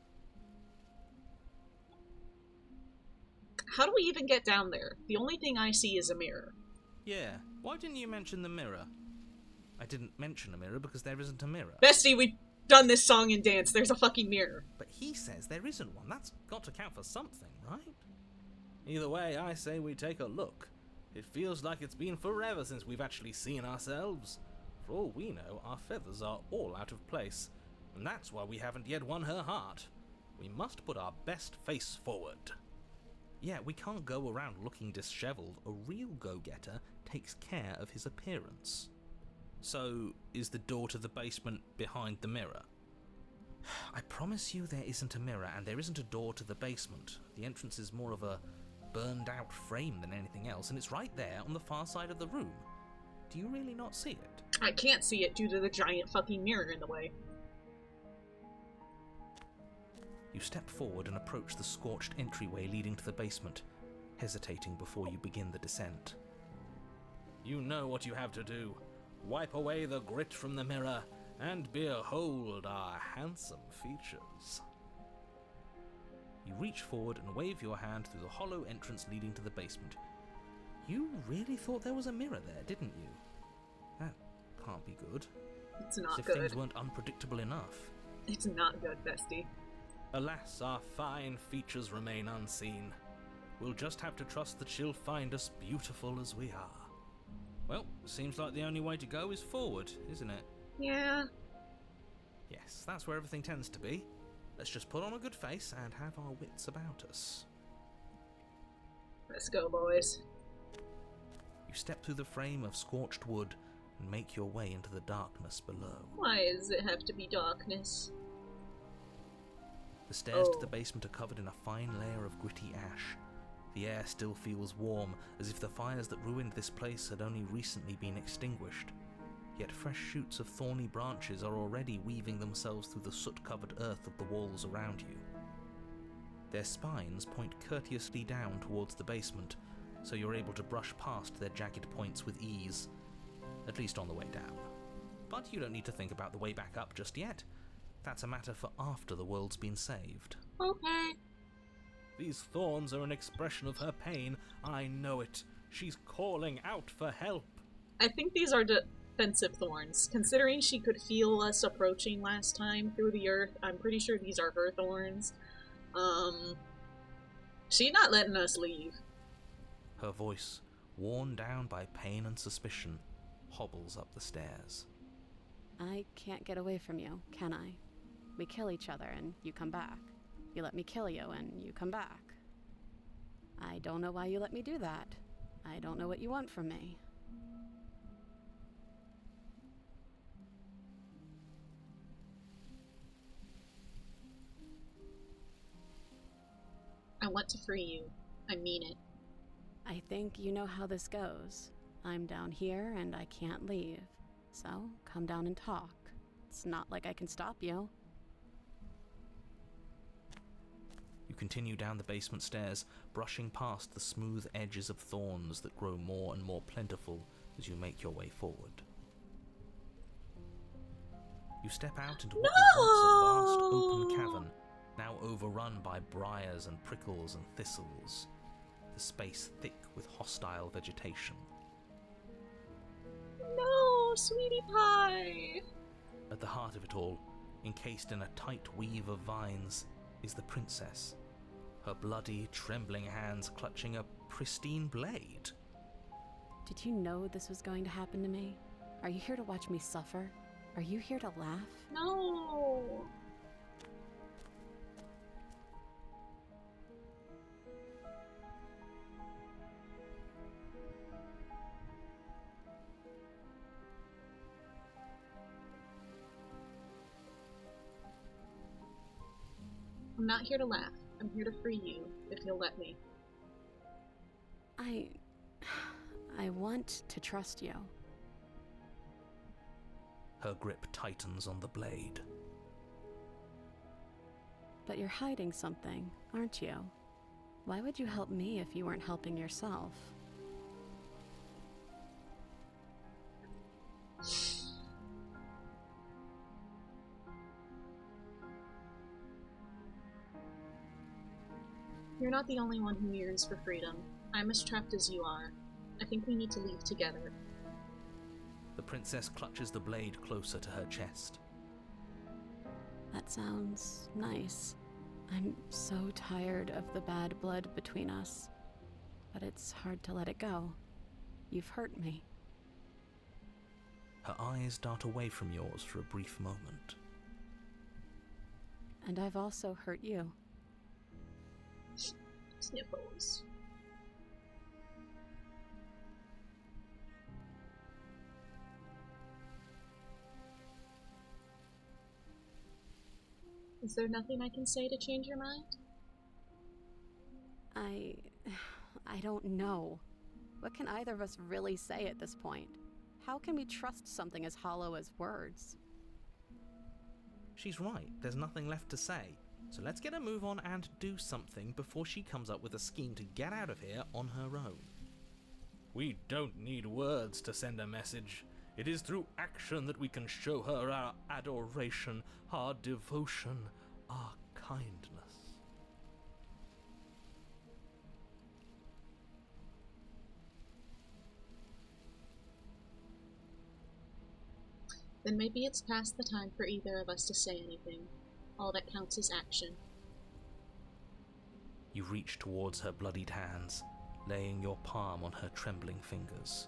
How do we even get down there? The only thing I see is a mirror. Yeah, why didn't you mention the mirror? I didn't mention a mirror because there isn't a mirror. Bestie, we've done this song and dance. There's a fucking mirror. But he says there isn't one. That's got to count for something, right? Either way, I say we take a look. It feels like it's been forever since we've actually seen ourselves. For all we know, our feathers are all out of place. And that's why we haven't yet won her heart. We must put our best face forward. Yeah, we can't go around looking disheveled. A real go-getter takes care of his appearance. So, is the door to the basement behind the mirror? I promise you there isn't a mirror, and there isn't a door to the basement. The entrance is more of a burned-out frame than anything else, and it's right there on the far side of the room. Do you really not see it? I can't see it due to the giant fucking mirror in the way. You step forward and approach the scorched entryway leading to the basement, hesitating before you begin the descent. You know what you have to do. Wipe away the grit from the mirror, and behold our handsome features. You reach forward and wave your hand through the hollow entrance leading to the basement. You really thought there was a mirror there, didn't you? That can't be good. It's not As if good. things weren't unpredictable enough. It's not good, bestie. Alas, our fine features remain unseen. We'll just have to trust that she'll find us beautiful as we are. Well, seems like the only way to go is forward, isn't it? Yeah. Yes, that's where everything tends to be. Let's just put on a good face and have our wits about us. Let's go, boys. You step through the frame of scorched wood and make your way into the darkness below. Why does it have to be darkness? The stairs to the basement are covered in a fine layer of gritty ash. The air still feels warm, as if the fires that ruined this place had only recently been extinguished. Yet fresh shoots of thorny branches are already weaving themselves through the soot-covered earth of the walls around you. Their spines point courteously down towards the basement, so you're able to brush past their jagged points with ease, at least on the way down. But you don't need to think about the way back up just yet. That's a matter for after the world's been saved. Okay. These thorns are an expression of her pain. I know it. She's calling out for help. I think these are defensive thorns. Considering she could feel us approaching last time through the earth, I'm pretty sure these are her thorns. She's not letting us leave. Her voice, worn down by pain and suspicion, hobbles up the stairs. I can't get away from you, can I? We kill each other and you come back. You let me kill you and you come back. I don't know why you let me do that. I don't know what you want from me. I want to free you. I mean it. I think you know how this goes. I'm down here and I can't leave. So, come down and talk. It's not like I can stop you. You continue down the basement stairs, brushing past the smooth edges of thorns that grow more and more plentiful as you make your way forward. You step out into what was once a vast open cavern, now overrun by briars and prickles and thistles, the space thick with hostile vegetation. No, sweetie pie! At the heart of it all, encased in a tight weave of vines, is the princess, her bloody, trembling hands clutching a pristine blade. Did you know this was going to happen to me? Are you here to watch me suffer? Are you here to laugh? No! I'm not here to laugh. I'm here to free you, if you'll let me. I want to trust you. Her grip tightens on the blade. But you're hiding something, aren't you? Why would you help me if you weren't helping yourself? You're not the only one who yearns for freedom. I'm as trapped as you are. I think we need to leave together. The princess clutches the blade closer to her chest. That sounds nice. I'm so tired of the bad blood between us. But it's hard to let it go. You've hurt me. Her eyes dart away from yours for a brief moment. And I've also hurt you. Sniffles. Is there nothing I can say to change your mind? I don't know. What can either of us really say at this point? How can we trust something as hollow as words? She's right, there's nothing left to say. So let's get a move on and do something before she comes up with a scheme to get out of here on her own. We don't need words to send a message. It is through action that we can show her our adoration, our devotion, our kindness. Then maybe it's past the time for either of us to say anything. All that counts is action. You reach towards her bloodied hands, laying your palm on her trembling fingers.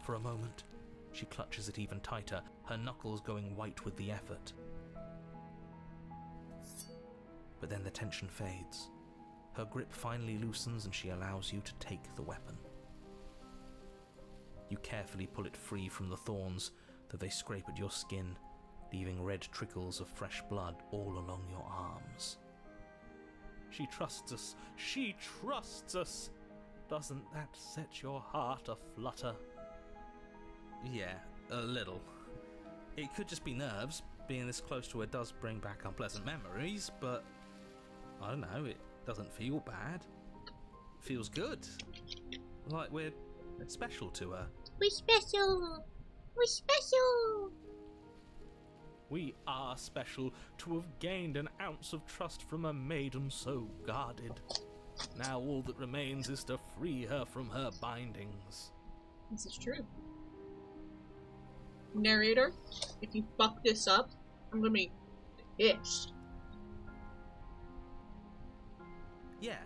For a moment, she clutches it even tighter, her knuckles going white with the effort. But then the tension fades. Her grip finally loosens and she allows you to take the weapon. You carefully pull it free from the thorns, though they scrape at your skin, leaving red trickles of fresh blood all along your arms. She trusts us! She trusts us! Doesn't that set your heart aflutter? Yeah, a little. It could just be nerves. Being this close to her does bring back unpleasant memories, but I don't know, it doesn't feel bad. It feels good. Like we're special to her. We're special! We're special! We are special to have gained an ounce of trust from a maiden so guarded. Now all that remains is to free her from her bindings. This is true. Narrator, if you fuck this up, I'm gonna be pissed. Yeah,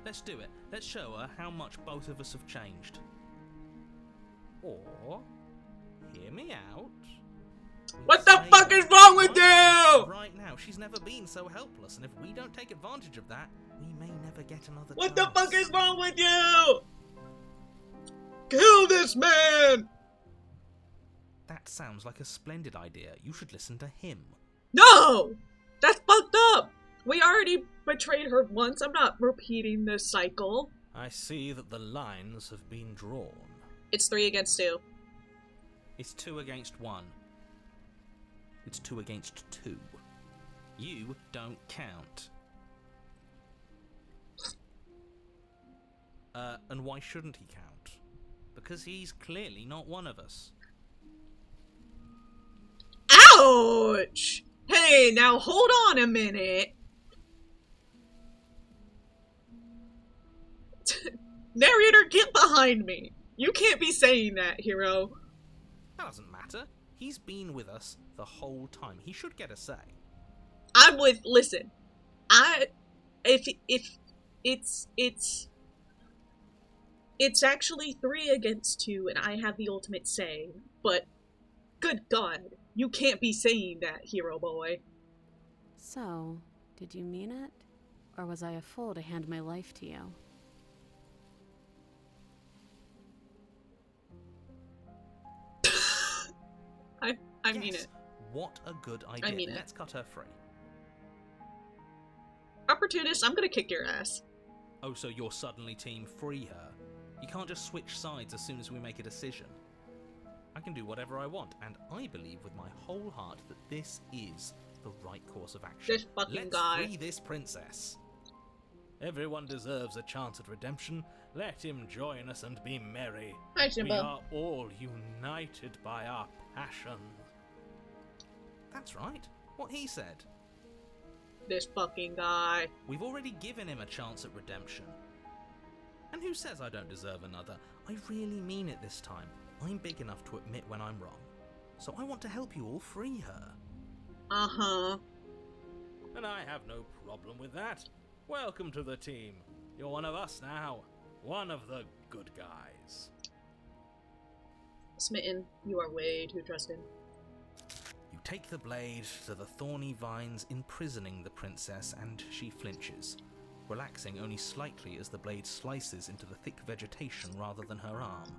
let's do it. Let's show her how much both of us have changed. Or, hear me out. What the fuck is wrong with you? Right now, she's never been so helpless, and if we don't take advantage of that, we may never get another What chance. the fuck is wrong with you? Kill this man! That sounds like a splendid idea. You should listen to him. No! That's fucked up! We already betrayed her once. I'm not repeating this cycle. I see that the lines have been drawn. It's 3 against 2. It's 2 against 1. It's 2 against 2. You don't count. And why shouldn't he count? Because he's clearly not one of us. Ouch! Hey, now hold on a minute. Narrator, get behind me. You can't be saying that, hero. That doesn't matter. He's been with us the whole time. He should get a say. I'm with, listen. If it's actually 3 against 2 and I have the ultimate say, but good God, you can't be saying that, hero boy. So, did you mean it? Or was I a fool to hand my life to you? I mean it. What a good idea. I mean it. Let's cut her free. Opportunist, I'm gonna kick your ass. Oh, so you're suddenly team free her? You can't just switch sides as soon as we make a decision. I can do whatever I want, and I believe with my whole heart that this is the right course of action. This fucking Let's guy. free this princess. Everyone deserves a chance at redemption. Let him join us and be merry. Hi, We Simba. are all united by our passion. That's right. What he said. This fucking guy. We've already given him a chance at redemption. And who says I don't deserve another? I really mean it this time. I'm big enough to admit when I'm wrong. So I want to help you all free her. Uh-huh. And I have no problem with that. Welcome to the team. You're one of us now. One of the good guys. Smitten, you are way too trusting. You take the blade to the thorny vines imprisoning the princess, and she flinches, relaxing only slightly as the blade slices into the thick vegetation rather than her arm.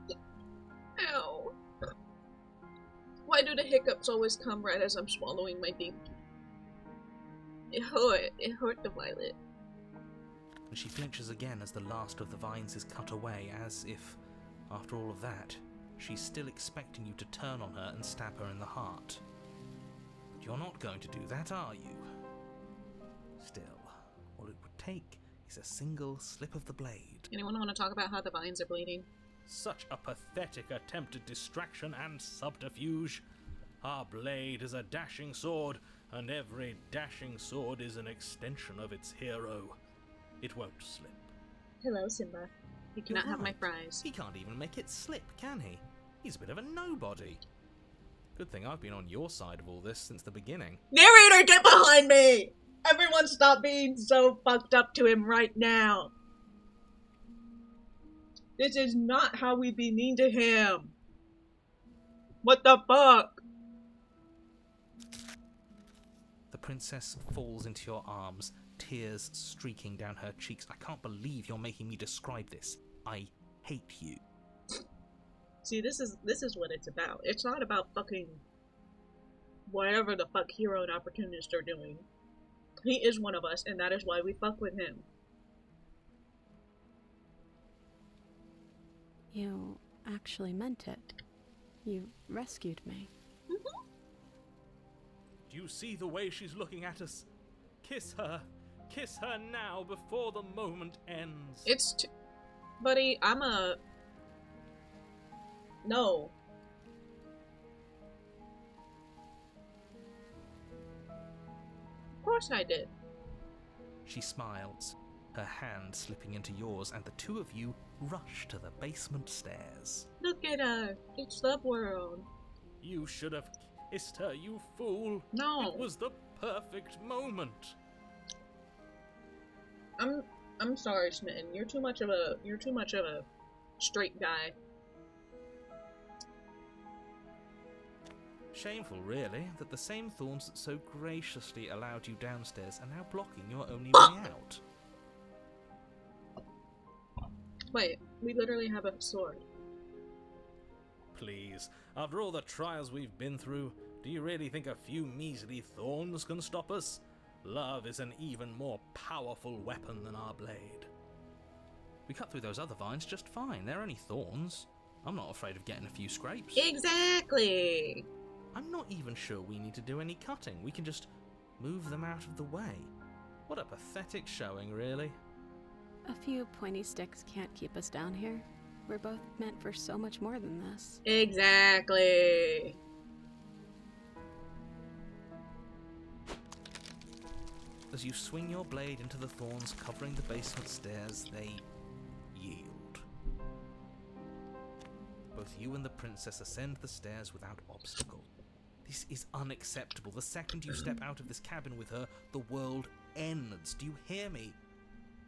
Ow. Why do the hiccups always come right as I'm swallowing my deep? It hurt the violet. And she flinches again as the last of the vines is cut away, as if, after all of that, she's still expecting you to turn on her and stab her in the heart. But you're not going to do that, are you? Still, all it would take is a single slip of the blade. Anyone want to talk about how the vines are bleeding? Such a pathetic attempt at distraction and subterfuge. Our blade is a dashing sword, and every dashing sword is an extension of its hero. It won't slip. Hello, Simba. You cannot have my fries. He can't even make it slip, can he? He's a bit of a nobody. Good thing I've been on your side of all this since the beginning. Narrator, get behind me! Everyone stop being so fucked up to him right now. This is not how we be mean to him. What the fuck? The princess falls into your arms, tears streaking down her cheeks. I can't believe you're making me describe this. I hate you. See, this is what it's about. It's not about fucking whatever the fuck hero and opportunist are doing. He is one of us, and that is why we fuck with him. You actually meant it. You rescued me. Do you see the way she's looking at us? Kiss her. Kiss her now before the moment ends. Buddy, No. Of course I did. She smiles, her hand slipping into yours, and the two of you rush to the basement stairs. Look at her. It's Subworld. You should have kissed her, you fool. No. It was the perfect moment. I'm sorry, Smitten. You're too much of a straight guy. Shameful, really, that the same thorns that so graciously allowed you downstairs are now blocking your only way out. Wait, we literally have a sword. Please, after all the trials we've been through, do you really think a few measly thorns can stop us? Love is an even more powerful weapon than our blade. We cut through those other vines just fine. They're only thorns. I'm not afraid of getting a few scrapes. Exactly! I'm not even sure we need to do any cutting. We can just move them out of the way. What a pathetic showing, really. A few pointy sticks can't keep us down here. We're both meant for so much more than this. Exactly! As you swing your blade into the thorns covering the basement stairs, they yield. Both you and the princess ascend the stairs without obstacle. This is unacceptable. The second you step out of this cabin with her, the world ends. Do you hear me?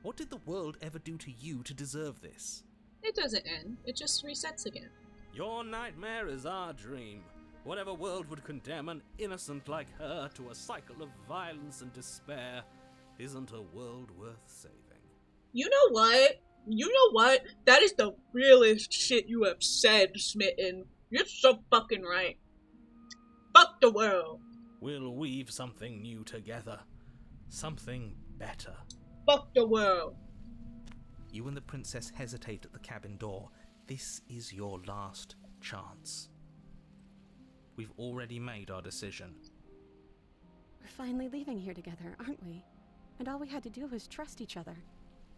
What did the world ever do to you to deserve this? It doesn't end. It just resets again. Your nightmare is our dream. Whatever world would condemn an innocent like her to a cycle of violence and despair isn't a world worth saving. You know what? You know what? That is the realest shit you have said, Smitten. You're so fucking right. Fuck the world. We'll weave something new together. Something better. Fuck the world. You and the princess hesitate at the cabin door. This is your last chance. We've already made our decision. We're finally leaving here together, aren't we? And all we had to do was trust each other.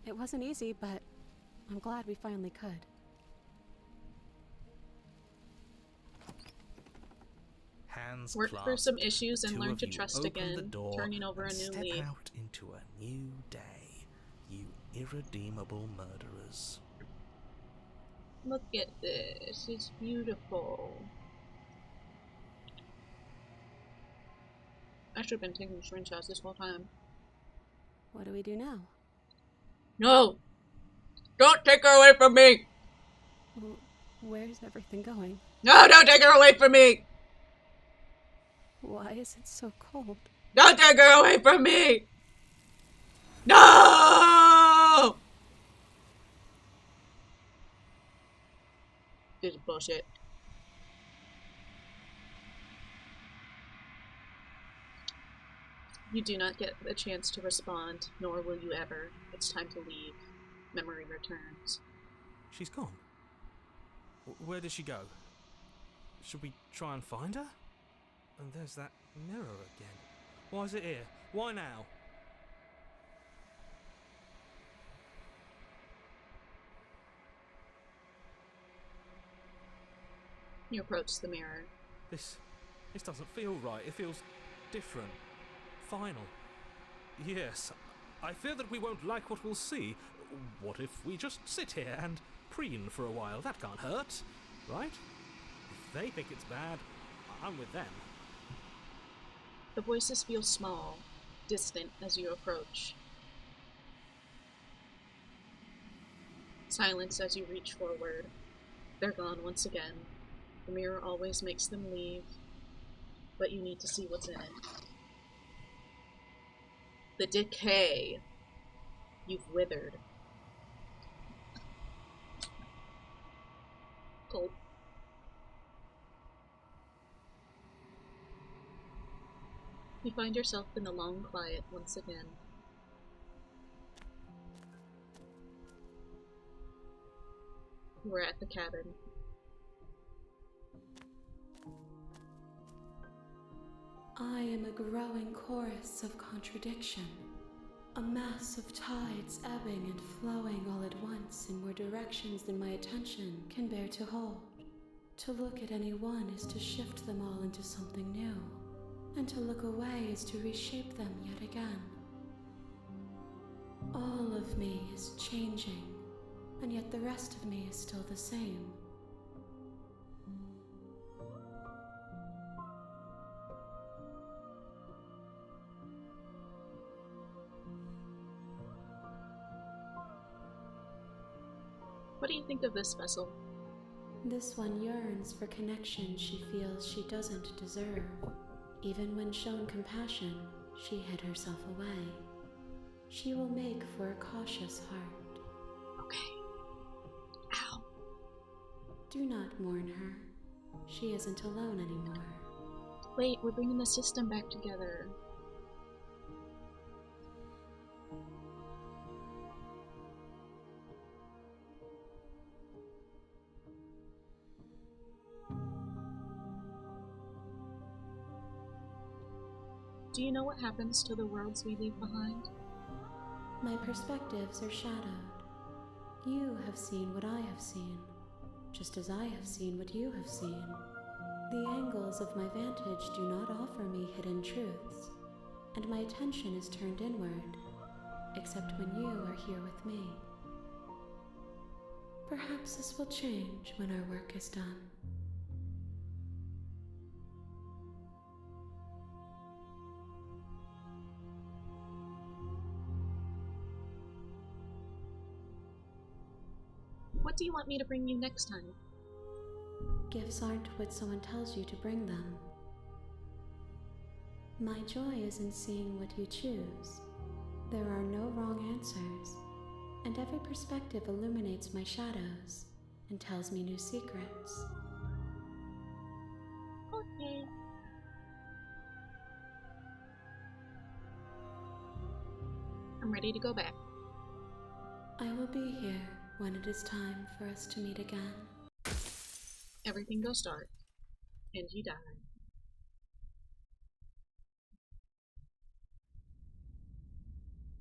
It wasn't easy, but I'm glad we finally could. Hands Work clasped, through some issues and two learn of to you trust open again, the door turning over a and new step leaf. out into a new day, you irredeemable murderers. Look at this. It's beautiful. I should have been taking screenshots this whole time. What do we do now? No! Don't take her away from me! Where's everything going? No, don't take her away from me! Why is it so cold? Don't take her away from me! No! This is bullshit. You do not get a chance to respond, nor will you ever. It's time to leave. Memory returns. She's gone. Where did she go? Should we try and find her? And there's that mirror again. Why is it here? Why now? You approach the mirror. This doesn't feel right. It feels different. Final. Yes, I fear that we won't like what we'll see. What if we just sit here and preen for a while? That can't hurt, right? If they think it's bad, I'm with them. The voices feel small, distant as you approach. Silence as you reach forward. They're gone once again. The mirror always makes them leave, but you need to see what's in it. The decay. You've withered. Cold. You find yourself in the long quiet once again. You are at the cabin. I am a growing chorus of contradiction, a mass of tides ebbing and flowing all at once in more directions than my attention can bear to hold. To look at any one is to shift them all into something new, and to look away is to reshape them yet again. All of me is changing, and yet the rest of me is still the same. What do you think of this vessel? This one yearns for connection she feels she doesn't deserve. Even when shown compassion, she hid herself away. She will make for a cautious heart. Okay. Ow. Do not mourn her. She isn't alone anymore. Wait, we're bringing the system back together. Do you know what happens to the worlds we leave behind? My perspectives are shadowed. You have seen what I have seen, just as I have seen what you have seen. The angles of my vantage do not offer me hidden truths, and my attention is turned inward, except when you are here with me. Perhaps this will change when our work is done. What do you want me to bring you next time? Gifts aren't what someone tells you to bring them. My joy is in seeing what you choose. There are no wrong answers, and every perspective illuminates my shadows and tells me new secrets. Okay. I'm ready to go back. I will be here when it is time for us to meet again. Everything goes dark, and you die.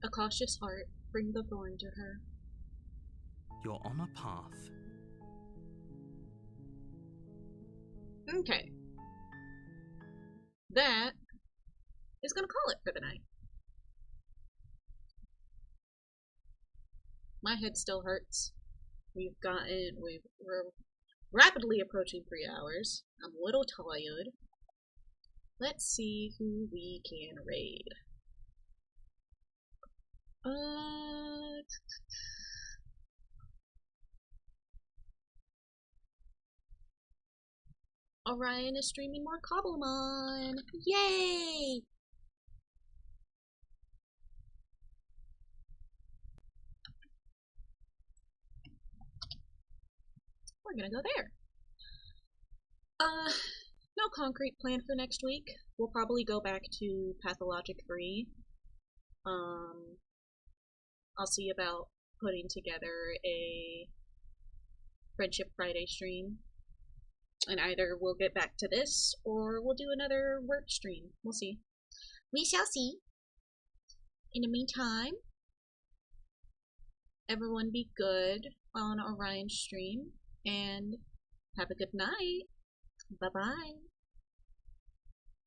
A cautious heart, bring the thorn to her. You're on a path. Okay. That is gonna call it for the night. My head still hurts. We're rapidly approaching 3 hours. I'm a little tired. Let's see who we can raid. Orion is streaming more Cobblemon! Yay! We're gonna go there. No concrete plan for next week. We'll probably go back to Pathologic 3. I'll see about putting together a Friendship Friday stream. And either we'll get back to this, or we'll do another work stream. We'll see. We shall see. In the meantime, everyone be good on Orion's stream, and have a good night. Bye-bye.